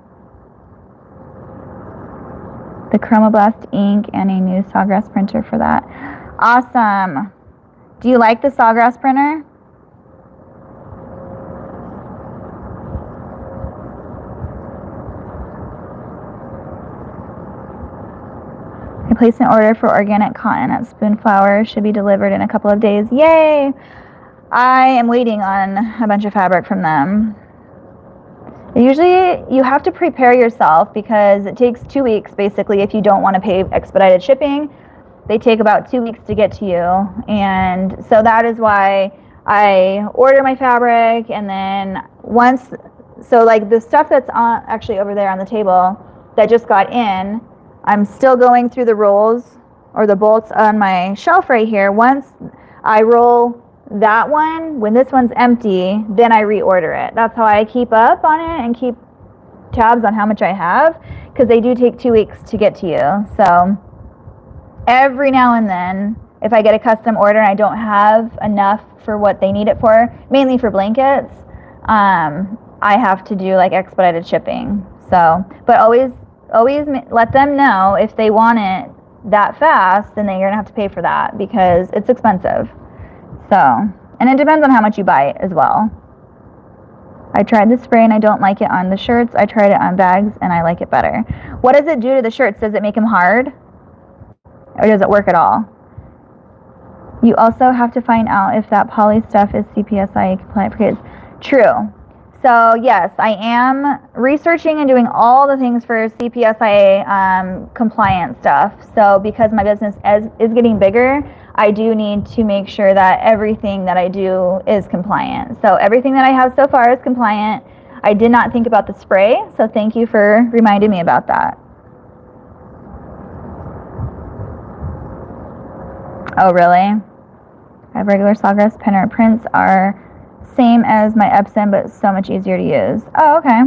The Chromoblast ink and a new Sawgrass printer for that. Awesome. Do you like the Sawgrass printer? I placed an order for organic cotton at Spoonflower. Should be delivered in a couple of days. Yay! I am waiting on a bunch of fabric from them. Usually you have to prepare yourself because it takes 2 weeks basically if you don't want to pay expedited shipping. They take about 2 weeks to get to you, and so that is why I order my fabric, and then so like the stuff that's actually over there on the table that just got in, I'm still going through the rolls or the bolts on my shelf right here. Once I roll that one, when this one's empty, then I reorder it. That's how I keep up on it and keep tabs on how much I have, because they do take 2 weeks to get to you. So every now and then, if I get a custom order and I don't have enough for what they need it for, mainly for blankets, I have to do like expedited shipping. So, but always let them know if they want it that fast, then you're gonna have to pay for that because it's expensive. So, and it depends on how much you buy it as well. I tried the spray and I don't like it on the shirts. I tried it on bags and I like it better. What does it do to the shirts? Does it make them hard? Or does it work at all? You also have to find out if that poly stuff is CPSIA compliant for kids. True. So yes, I am researching and doing all the things for CPSIA compliant stuff. So because my business is getting bigger, I do need to make sure that everything that I do is compliant. So everything that I have so far is compliant. I did not think about the spray, so thank you for reminding me about that. Oh, really? I have regular Sawgrass printer. Prints are same as my Epson, but so much easier to use. Oh, okay.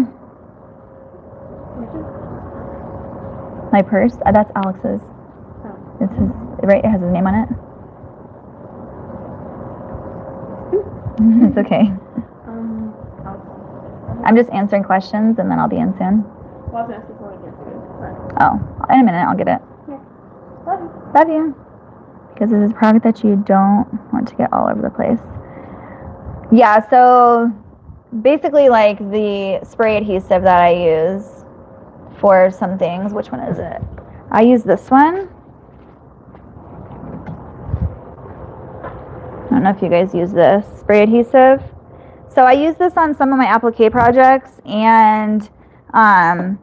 My purse? That's Alex's. It's his, right? It has his name on it. It's okay. I'm just answering questions, and then I'll be in soon. Well, I was asking for it. Oh, in a minute, I'll get it. Yeah. Love you. Love you. Because this is a product that you don't want to get all over the place. Yeah, so basically like the spray adhesive that I use for some things, which one is it? I use this one. I don't know if you guys use this spray adhesive. So I use this on some of my applique projects, and I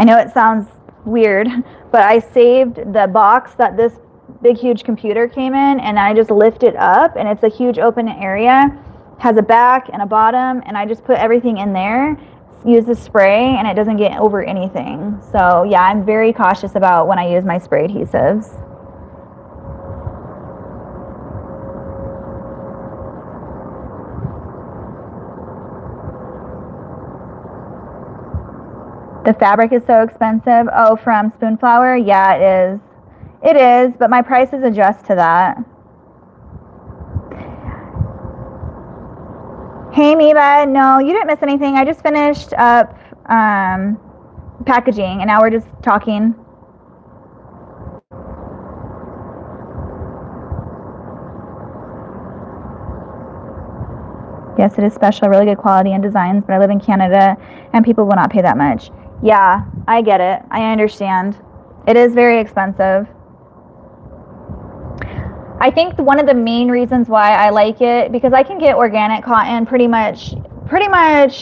know it sounds weird, but I saved the box that this big huge computer came in, and I just lift it up, and it's a huge open area, has a back and a bottom, and I just put everything in there, use the spray, and it doesn't get over anything. So yeah, I'm very cautious about when I use my spray adhesives. The fabric is so expensive. Oh, from Spoonflower? Yeah, it is. It is, but my prices adjust to that. Hey, Meba. No, you didn't miss anything. I just finished up packaging, and now we're just talking. Yes, it is special, really good quality and designs, but I live in Canada, and people will not pay that much. Yeah, I get it. I understand. It is very expensive. I think one of the main reasons why I like it, because I can get organic cotton pretty much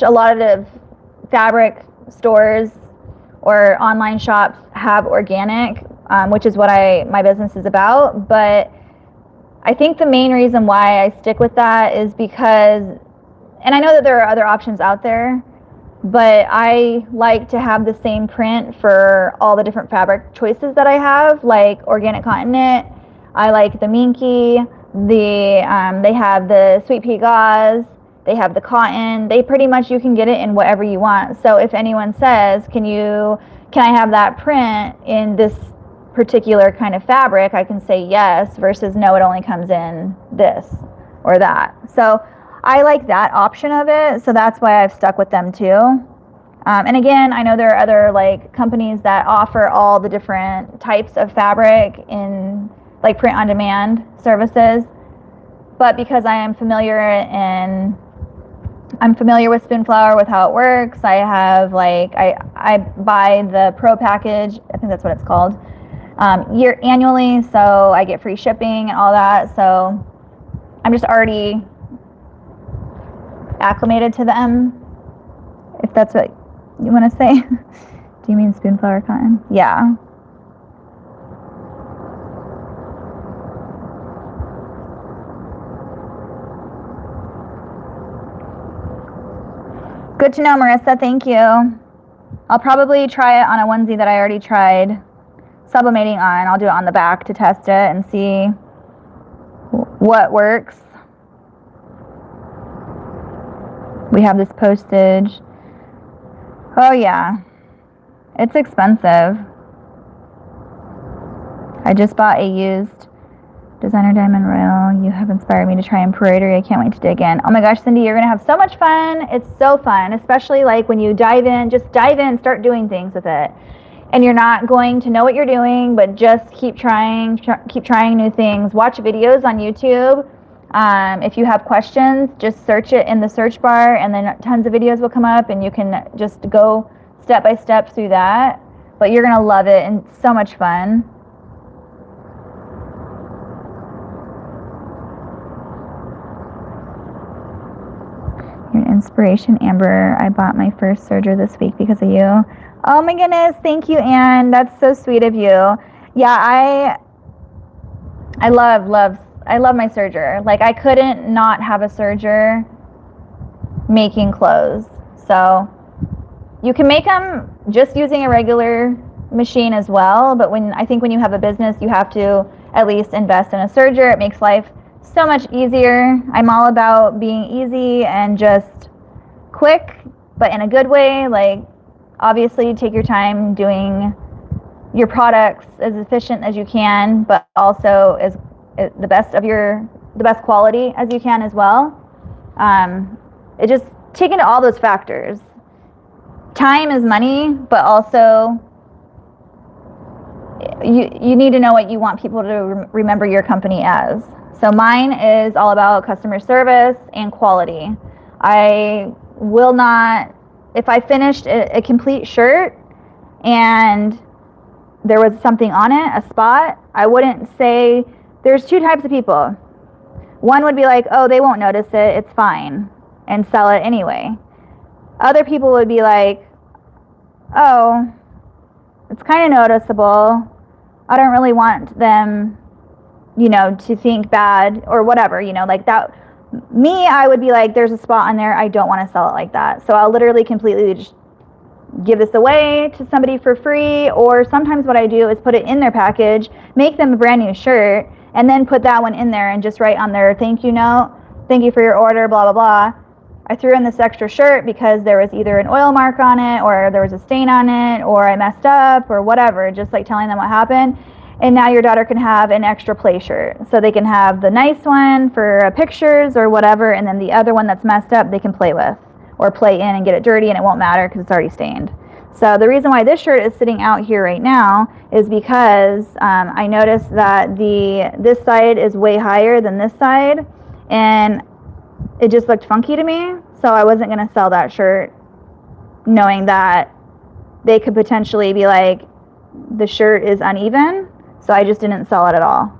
a lot of fabric stores or online shops have organic, which is what my business is about. But I think the main reason why I stick with that is because, and I know that there are other options out there, but I like to have the same print for all the different fabric choices that I have, like organic cotton knit. I like the minky, they have the sweet pea gauze, they have the cotton. They pretty much, you can get it in whatever you want. So if anyone says, can I have that print in this particular kind of fabric, I can say yes, versus no, it only comes in this or that. So I like that option of it, so that's why I've stuck with them too. And again, I know there are other like companies that offer all the different types of fabric in like print on demand services, but because I am familiar with Spoonflower, with how it works, I have like I buy the Pro package, I think that's what it's called, annually, so I get free shipping and all that. So I'm just already acclimated to them, if that's what you want to say. Do you mean Spoonflower cotton? Yeah. Good to know, Marissa. Thank you. I'll probably try it on a onesie that I already tried sublimating on. I'll do it on the back to test it and see what works. We have this postage. Oh yeah, it's expensive. I just bought a used designer diamond royal. You have inspired me to try embroidery. I can't wait to dig in. Oh my gosh, Cindy, you're gonna have so much fun. It's so fun, especially like when you dive in, just dive in, start doing things with it. And you're not going to know what you're doing, but just keep trying new things. Watch videos on YouTube. If you have questions, just search it in the search bar, and then tons of videos will come up, and you can just go step by step through that. But you're gonna love it, and it's so much fun. You're an inspiration, Amber. I bought my first serger this week because of you. Oh my goodness, thank you, Anne. That's so sweet of you. Yeah, I love my serger. Like, I couldn't not have a serger making clothes. So you can make them just using a regular machine as well, but I think when you have a business, you have to at least invest in a serger. It makes life so much easier. I'm all about being easy and just quick, but in a good way. Like, obviously take your time doing your products as efficient as you can, but also as the best quality as you can as well. It just take into all those factors. Time is money, but also you need to know what you want people to remember your company as. So mine is all about customer service and quality. I will not, if I finished a complete shirt and there was something on it, a spot, I wouldn't say, there's two types of people. One would be like, oh, they won't notice it, it's fine, and sell it anyway. Other people would be like, oh, it's kind of noticeable. I don't really want them, to think bad or whatever, like that. Me, I would be like, there's a spot on there, I don't want to sell it like that. So I'll literally completely just give this away to somebody for free, or sometimes what I do is put it in their package, make them a brand new shirt, and then put that one in there and just write on their thank you note, thank you for your order, blah, blah, blah. I threw in this extra shirt because there was either an oil mark on it, or there was a stain on it, or I messed up, or whatever, just like telling them what happened. And now your daughter can have an extra play shirt. So they can have the nice one for pictures or whatever, and then the other one that's messed up they can play with, or play in and get it dirty, and it won't matter because it's already stained. So the reason why this shirt is sitting out here right now is because I noticed that this side is way higher than this side, and it just looked funky to me. So I wasn't going to sell that shirt, knowing that they could potentially be like, the shirt is uneven. So I just didn't sell it at all.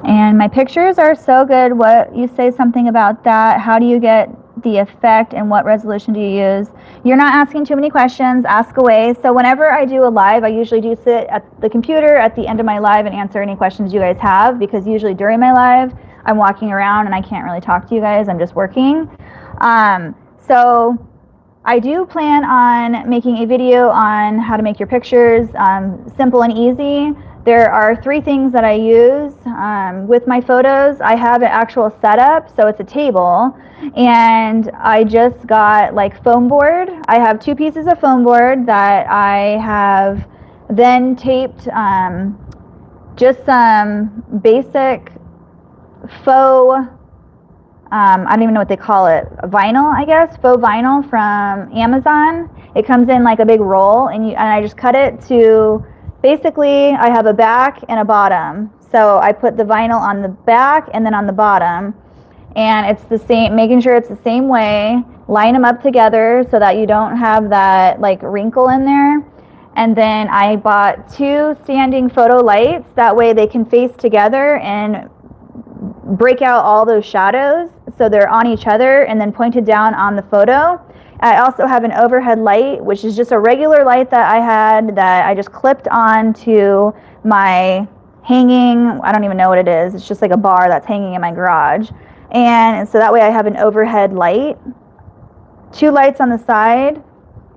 And my pictures are so good. What you say something about that? How do you get the effect, and what resolution do you use? You're not asking too many questions. Ask away. So whenever I do a live, I usually do sit at the computer at the end of my live and answer any questions you guys have, because usually during my live I'm walking around and I can't really talk to you guys. I'm just working. So I do plan on making a video on how to make your pictures simple and easy. There are 3 things that I use with my photos. I have an actual setup, so it's a table, and I just got like foam board. I have 2 pieces of foam board that I have then taped just some basic faux, I don't even know what they call it, vinyl, I guess, faux vinyl from Amazon. It comes in like a big roll, and I just cut it to, basically I have a back and a bottom. So I put the vinyl on the back and then on the bottom, and it's the same, making sure it's the same way. Line them up together so that you don't have that like wrinkle in there. And then I bought 2 standing photo lights, that way they can face together and break out all those shadows, so they're on each other and then pointed down on the photo. I also have an overhead light, which is just a regular light that I had that I just clipped onto my hanging, I don't even know what it is, it's just like a bar that's hanging in my garage. And so that way I have an overhead light, 2 lights on the side,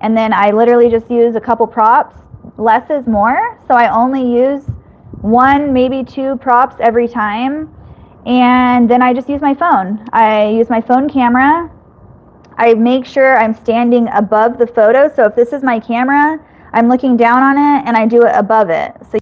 and then I literally just use a couple props. Less is more, so I only use 1, maybe 2 props every time. And then I just use my phone. I use my phone camera. I make sure I'm standing above the photo. So if this is my camera, I'm looking down on it and I do it above it. So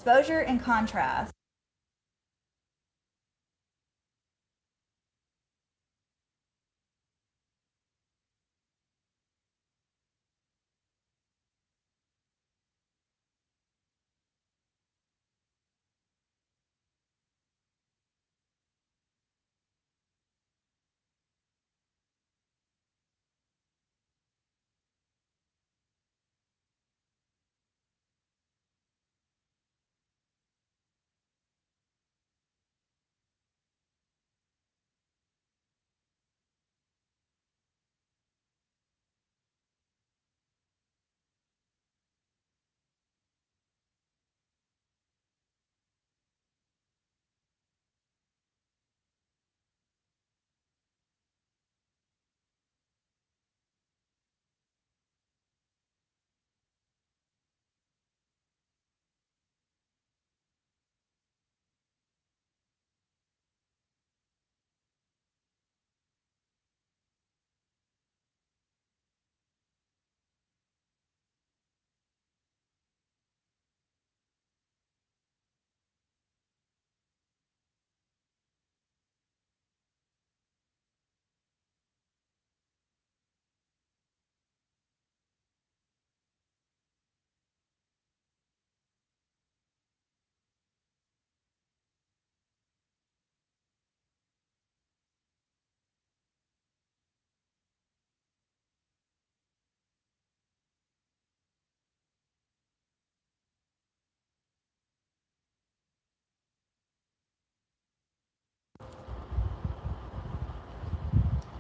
Exposure and contrast.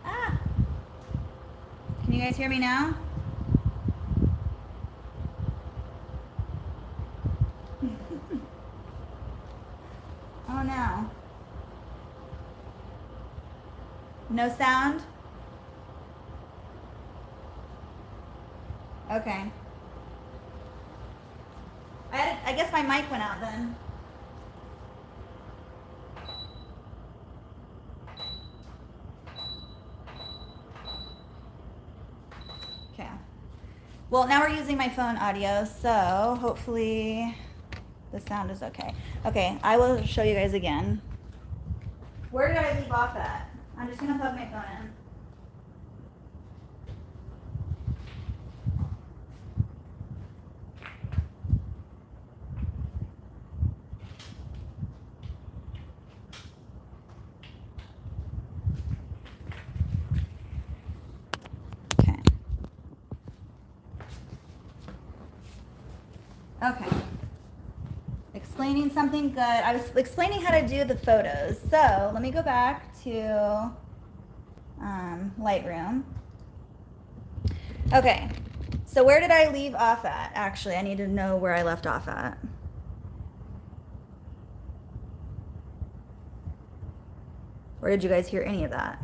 Ah! Can you guys hear me now? Oh no. No sound? Okay. I guess my mic went out then. Okay. Well, now we're using my phone audio, so hopefully the sound is okay. Okay, I will show you guys again. Where did I leave off at? I'm just gonna plug my phone in. Okay. Okay. Explaining something good. I was explaining how to do the photos. So let me go back to Lightroom. Okay. So where did I leave off at? Actually, I need to know where I left off at. Or did you guys hear any of that?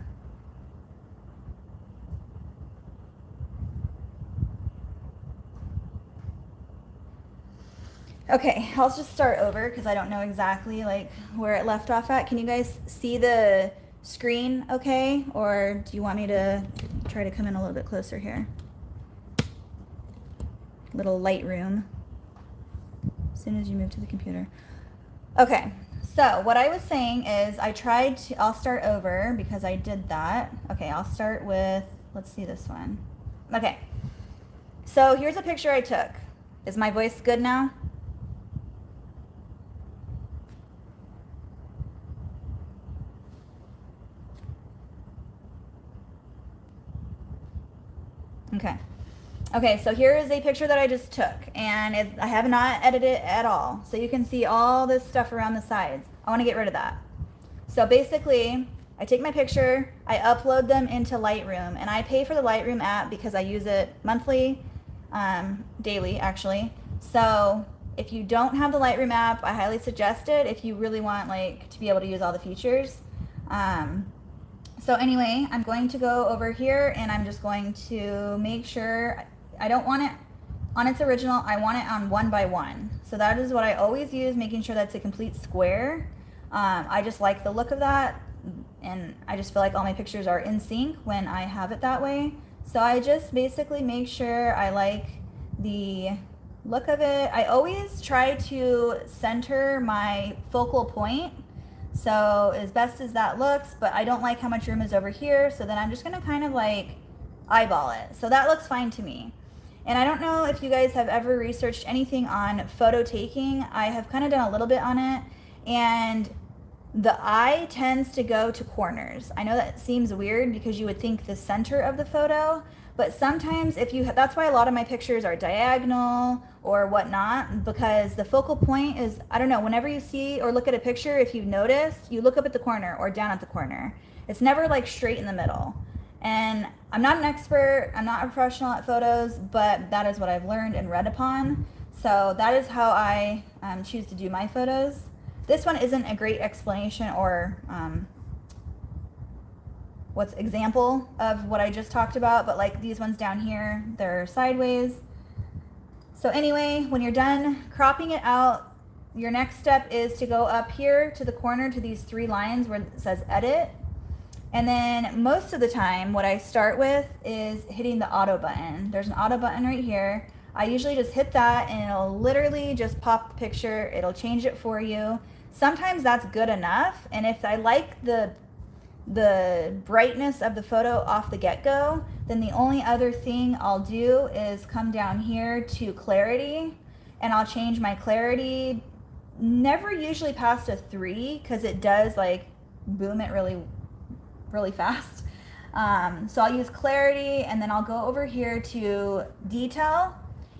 Okay, I'll just start over because I don't know exactly like where it left off at. Can you guys see the screen okay? Or do you want me to try to come in a little bit closer here? Little Lightroom. As soon as you move to the computer. Okay, so what I was saying is I'll start over because I did that. Okay, I'll start with, let's see this one. Okay, so here's a picture I took. Is my voice good now? Okay. Okay, so here is a picture that I just took, and I have not edited it at all. So you can see all this stuff around the sides. I want to get rid of that. So basically, I take my picture, I upload them into Lightroom, and I pay for the Lightroom app because I use it monthly, daily actually. So if you don't have the Lightroom app, I highly suggest it if you really want like to be able to use all the features. So anyway, I'm going to go over here and I'm just going to make sure I don't want it on its original. I want it on 1 by 1. So that is what I always use, making sure that's a complete square. I just like the look of that, and I just feel like all my pictures are in sync when I have it that way. So I just basically make sure I like the look of it. I always try to center my focal point, so as best as that looks, but I don't like how much room is over here, so then I'm just gonna kind of like eyeball it. So that looks fine to me. And I don't know if you guys have ever researched anything on photo taking. I have kind of done a little bit on it, and the eye tends to go to corners. I know that seems weird because you would think the center of the photo, but sometimes if you, that's why a lot of my pictures are diagonal or whatnot, because the focal point is, I don't know, whenever you see or look at a picture, if you've noticed, you look up at the corner or down at the corner. It's never like straight in the middle. And I'm not an expert, I'm not a professional at photos, but that is what I've learned and read upon. So that is how I choose to do my photos. This one isn't a great explanation or what's example of what I just talked about, but like these ones down here, they're sideways. So anyway, when you're done cropping it out, your next step is to go up here to the corner to these 3 lines where it says edit. And then most of the time, what I start with is hitting the auto button. There's an auto button right here. I usually just hit that and it'll literally just pop the picture. It'll change it for you. Sometimes that's good enough. And if I like the brightness of the photo off the get-go, then the only other thing I'll do is come down here to clarity, and I'll change my clarity, never usually past a 3, because it does like boom it really fast. So I'll use clarity, and then I'll go over here to detail,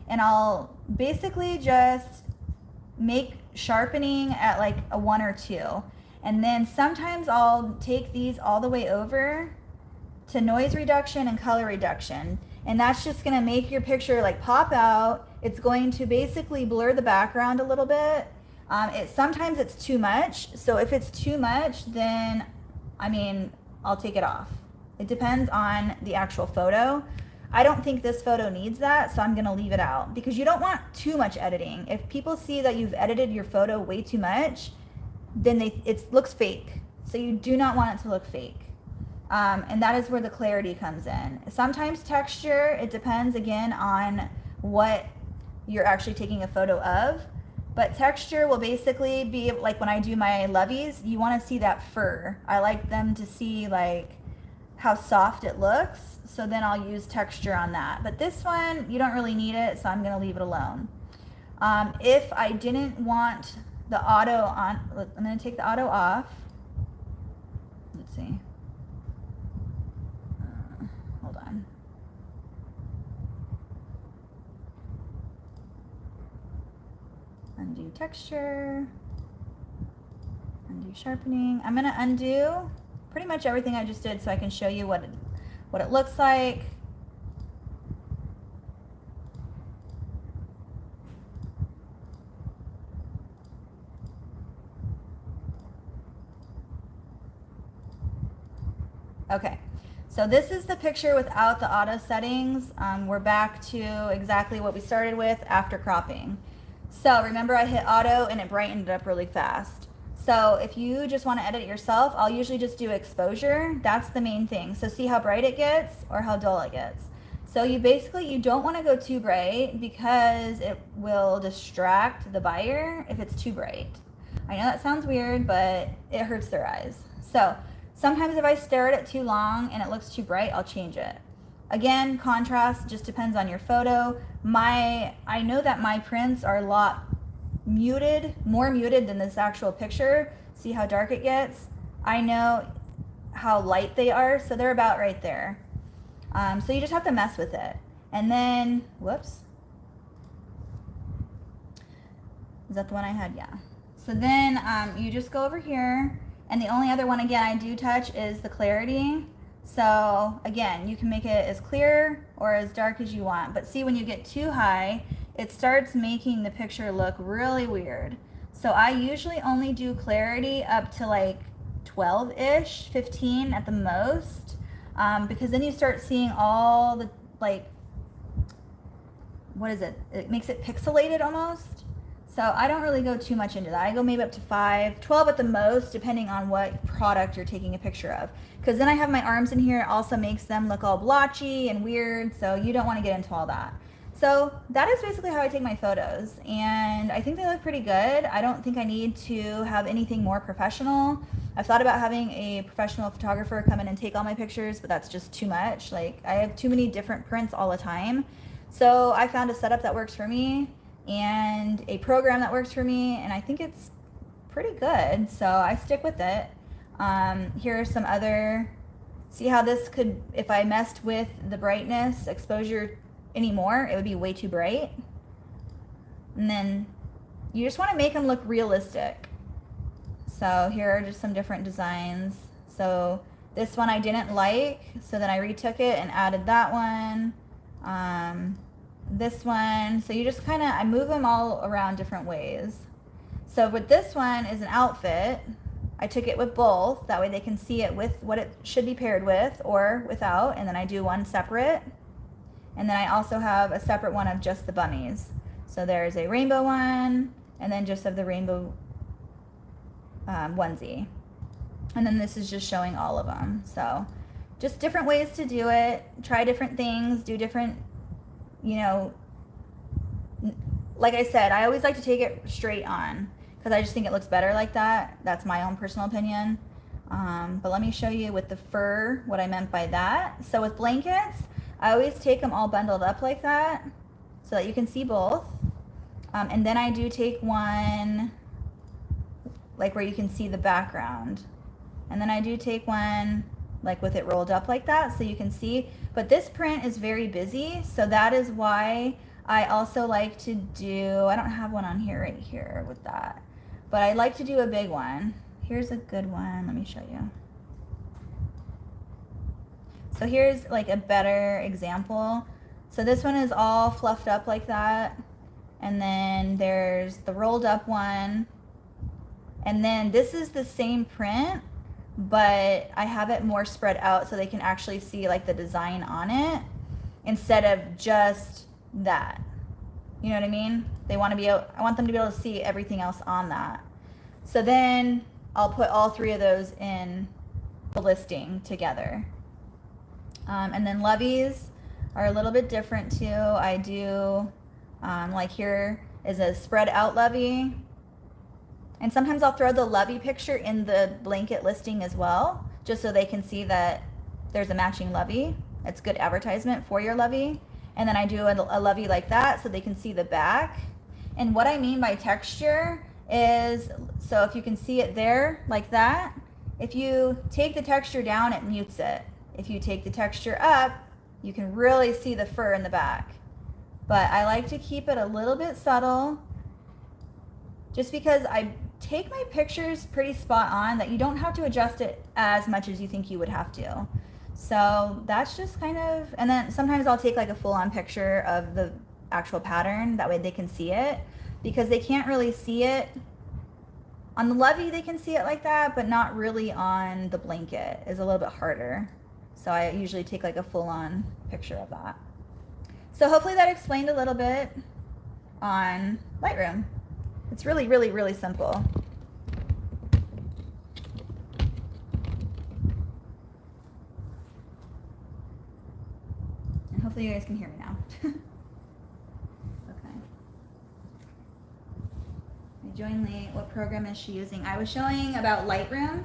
and I'll basically just make sharpening at like a 1 or 2. And then sometimes I'll take these all the way over to noise reduction and color reduction. And that's just gonna make your picture like pop out. It's going to basically blur the background a little bit. Sometimes it's too much. So if it's too much, then, I mean, I'll take it off. It depends on the actual photo. I don't think this photo needs that, so I'm gonna leave it out because you don't want too much editing. If people see that you've edited your photo way too much, then it looks fake. So you do not want it to look fake. And that is where the clarity comes in. Sometimes texture, it depends again on what you're actually taking a photo of. But texture will basically be like when I do my loveys, you want to see that fur. I like them to see like how soft it looks. So then I'll use texture on that. But this one, you don't really need it, so I'm gonna leave it alone. If I didn't want the auto on, I'm gonna take the auto off. Let's see. Hold on. Undo texture. Undo sharpening. I'm gonna undo pretty much everything I just did so I can show you what it looks like. Okay, so this is the picture without the auto settings. We're back to exactly what we started with after cropping. So remember I hit auto and it brightened it up really fast. So if you just want to edit it yourself, I'll usually just do exposure. That's the main thing. So see how bright it gets or how dull it gets. So you don't want to go too bright because it will distract the buyer if it's too bright. I know that sounds weird, but it hurts their eyes. So sometimes if I stare at it too long and it looks too bright, I'll change it. Again, contrast just depends on your photo. I know that my prints are a lot more muted than this actual picture. See how dark it gets? I know how light they are, so they're about right there. So you just have to mess with it. And then, whoops. Is that the one I had? Yeah. So then you just go over here, and the only other one, again, I do touch is the clarity. So again, you can make it as clear or as dark as you want. But see, when you get too high, it starts making the picture look really weird. So I usually only do clarity up to like 12-ish, 15 at the most, because then you start seeing all the, like, what is it? It makes it pixelated almost. So I don't really go too much into that. I go maybe up to 5, 12 at the most, depending on what product you're taking a picture of. Because then I have my arms in here, it also makes them look all blotchy and weird, so you don't want to get into all that. So So that is basically how I take my photos, and I think they look pretty good. I don't think I need to have anything more professional. I've thought about having a professional photographer come in and take all my pictures, but that's just too much. Like, I have too many different prints all the time. So I found a setup that works for me and a program that works for me, and I think it's pretty good, so I stick with it. Here are some other, see how this could, if I messed with the brightness, exposure anymore, it would be way too bright. And then you just want to make them look realistic. So here are just some different designs. So this one I didn't like, so then I retook it and added that one. This one, so you just kind of, I move them all around different ways. So with this one is an outfit. I took it with both, that way they can see it with what it should be paired with or without, and then I do one separate. And then I also have a separate one of just the bummies. So there's a rainbow one, and then just of the rainbow onesie. And then this is just showing all of them. So just different ways to do it. Try different things, do different, you know, like I said, I always like to take it straight on because I just think it looks better like that. That's my own personal opinion. But let me show you with the fur what I meant by that. So with blankets, I always take them all bundled up like that so that you can see both. And then I do take one like where you can see the background. And then I do take one like with it rolled up like that so you can see. But this print is very busy, so that is why I also like to do, I don't have one on here right here with that, but I like to do a big one. Here's a good one, let me show you. So here's like a better example. So this one is all fluffed up like that. And then there's the rolled up one. And then this is the same print, but I have it more spread out so they can actually see like the design on it instead of just that. You know what I mean? They want to be able, I want them to be able to see everything else on that. So then I'll put all three of those in the listing together. And then levies are a little bit different too. I do, like here is a spread out levy. And sometimes I'll throw the levy picture in the blanket listing as well, just so they can see that there's a matching levy. It's good advertisement for your levy. And then I do a levy like that so they can see the back. And what I mean by texture is, so if you can see it there like that, if you take the texture down, it mutes it. If you take the texture up, you can really see the fur in the back. But I like to keep it a little bit subtle just because I take my pictures pretty spot on that you don't have to adjust it as much as you think you would have to. So that's just kind of, and then sometimes I'll take like a full-on picture of the actual pattern, that way they can see it, because they can't really see it. On the levy they can see it like that, but not really on the blanket. It's a little bit harder. So I usually take like a full-on picture of that. So hopefully that explained a little bit on Lightroom. It's really, really, really simple. And hopefully you guys can hear me now. Okay. I joined late. What program is she using? I was showing about Lightroom.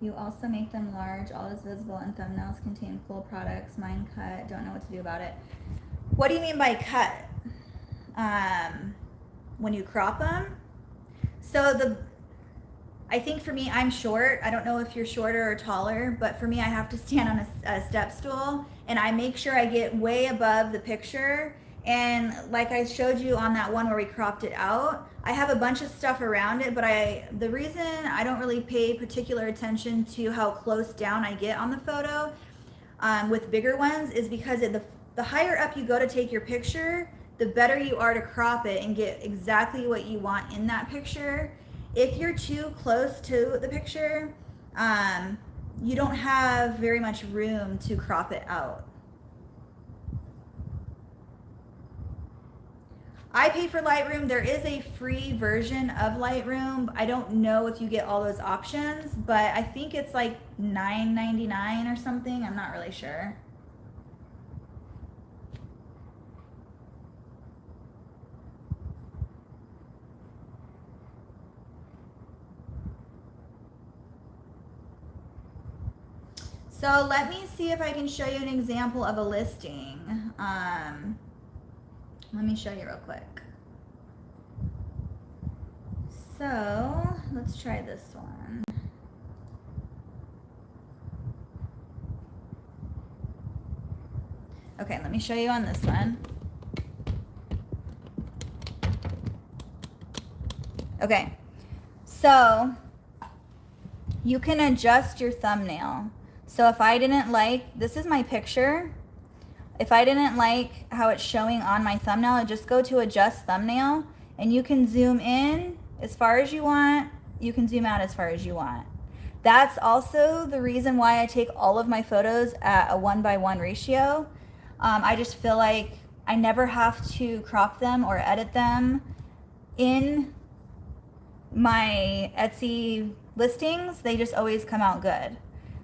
You also make them large, all is visible, and thumbnails contain full products. Mine cut, don't know what to do about it. What do you mean by cut? When you crop them? So I think for me, I'm short. I don't know if you're shorter or taller, but for me, I have to stand on a step stool, and I make sure I get way above the picture. And like I showed you on that one where we cropped it out, I have a bunch of stuff around it, but the reason I don't really pay particular attention to how close down I get on the photo with bigger ones is because the higher up you go to take your picture, the better you are to crop it and get exactly what you want in that picture. If you're too close to the picture, you don't have very much room to crop it out. I pay for Lightroom. There is a free version of Lightroom. I don't know if you get all those options, but I think it's like $9.99 or something. I'm not really sure. So let me see if I can show you an example of a listing. Let me show you real quick. So let's try this one. Okay, let me show you on this one. Okay, so you can adjust your thumbnail. So if I didn't like, this is my picture. If I didn't like how it's showing on my thumbnail, I just go to adjust thumbnail and you can zoom in as far as you want. You can zoom out as far as you want. That's also the reason why I take all of my photos at a 1:1 ratio. I just feel like I never have to crop them or edit them in my Etsy listings. They just always come out good.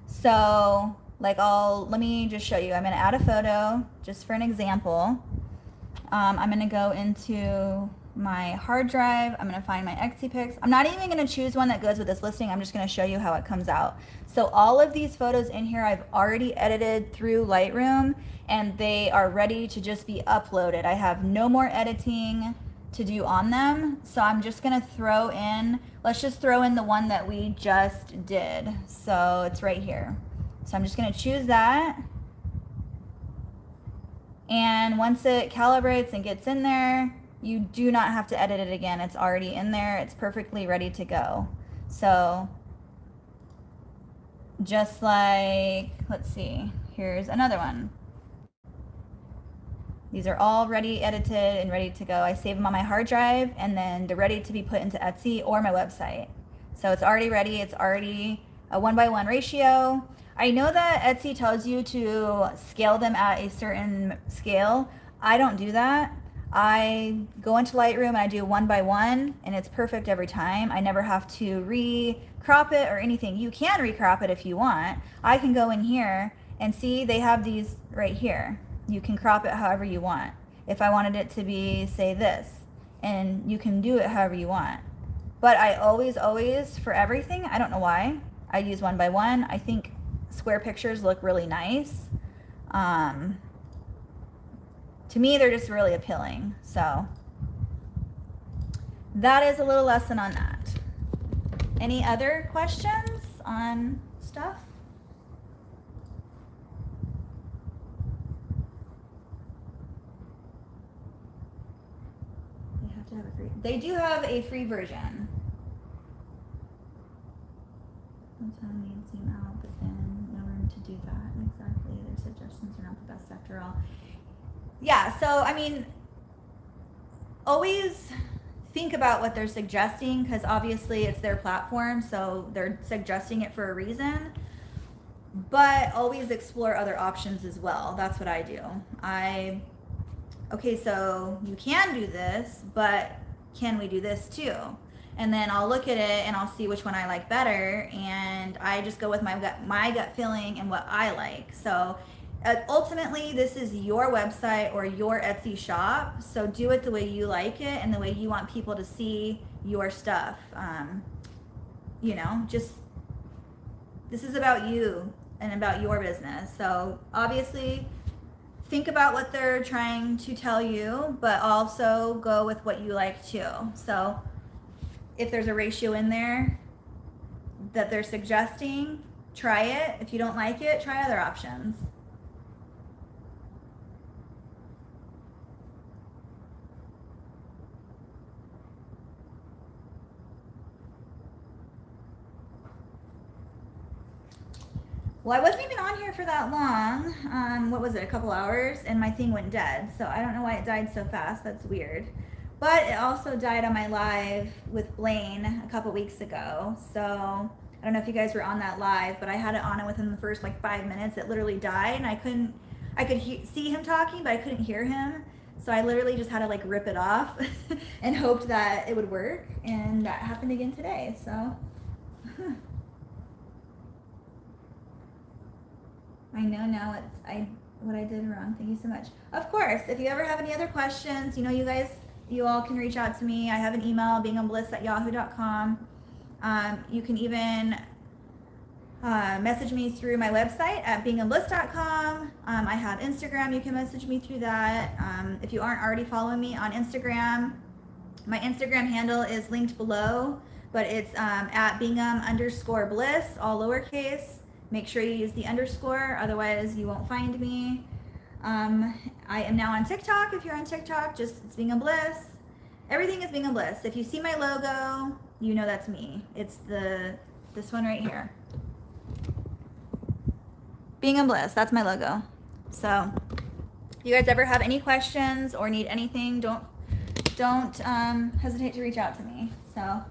So like let me just show you. I'm gonna add a photo just for an example. I'm gonna go into my hard drive. I'm gonna find my Etsy pics. I'm not even gonna choose one that goes with this listing. I'm just gonna show you how it comes out. So all of these photos in here I've already edited through Lightroom and they are ready to just be uploaded. I have no more editing to do on them. So I'm just gonna throw in, let's just throw in the one that we just did. So it's right here. So I'm just gonna choose that. And once it calibrates and gets in there, you do not have to edit it again. It's already in there. It's perfectly ready to go. So just like, let's see, here's another one. These are all ready, edited, and ready to go. I save them on my hard drive, and then they're ready to be put into Etsy or my website. So it's already ready. It's already a 1:1 ratio. I know that Etsy tells you to scale them at a certain scale. I don't do that. I go into Lightroom and I do 1:1, and it's perfect every time. I never have to re-crop it or anything. You can re-crop it if you want. I can go in here and see they have these right here. You can crop it however you want. If I wanted it to be, say, this, and you can do it however you want. But I always, for everything, I don't know why, I use 1:1. I think square pictures look really nice. To me, they're just really appealing. So that is a little lesson on that. Any other questions on stuff? They do have a free version. I'm telling you to zoom out, but then no room to do that. Exactly. Their suggestions are not the best after all. Yeah, so I mean, always think about what they're suggesting, because obviously it's their platform, so they're suggesting it for a reason. But always explore other options as well. That's what I do. Okay, so you can do this, but can we do this too? And then I'll look at it and I'll see which one I like better, and I just go with my gut feeling and what I like. So ultimately, this is your website or your Etsy shop, so do it the way you like it and the way you want people to see your stuff. You know, just, this is about you and about your business. So obviously, think about what they're trying to tell you, but also go with what you like too. So if there's a ratio in there that they're suggesting, try it. If you don't like it, try other options. Well, I wasn't even on here for that long. What was it, a couple hours? And my thing went dead. So I don't know why it died so fast. That's weird. But it also died on my live with Blaine a couple weeks ago. So I don't know if you guys were on that live, but I had it on, and within the first like 5 minutes, it literally died. And I could see him talking, but I couldn't hear him. So I literally just had to like rip it off and hoped that it would work. And that happened again today, so. I know now what I did wrong. Thank you so much. Of course, if you ever have any other questions, you know, you all can reach out to me. I have an email, beingabliss@yahoo.com. You can even message me through my website at beingabliss.com. I have Instagram. You can message me through that. If you aren't already following me on Instagram, my Instagram handle is linked below, but it's at bingham_bliss, all lowercase. Make sure you use the underscore, otherwise you won't find me. I am now on TikTok. If you're on TikTok, just it's Bingham Bliss. Everything is Bingham Bliss. If you see my logo, you know that's me. It's this one right here. Bingham Bliss, that's my logo. So if you guys ever have any questions or need anything, don't hesitate to reach out to me. So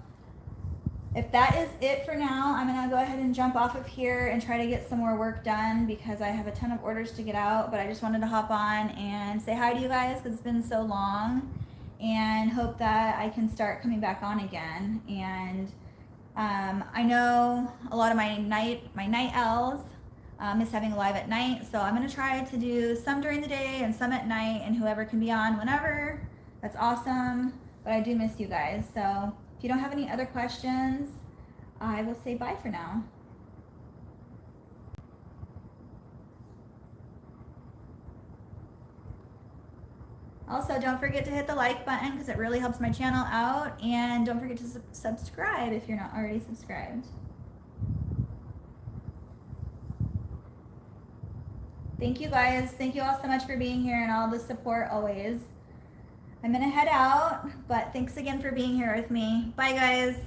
if that is it for now, I'm gonna go ahead and jump off of here and try to get some more work done because I have a ton of orders to get out, but I just wanted to hop on and say hi to you guys because it's been so long, and hope that I can start coming back on again. And I know a lot of my night owls miss having a live at night, so I'm gonna try to do some during the day and some at night, and whoever can be on whenever, that's awesome. But I do miss you guys, so if you don't have any other questions, I will say bye for now. Also, don't forget to hit the like button because it really helps my channel out, and don't forget to subscribe if you're not already subscribed. Thank you guys. Thank you all so much for being here and all the support always. I'm gonna head out, but thanks again for being here with me. Bye guys.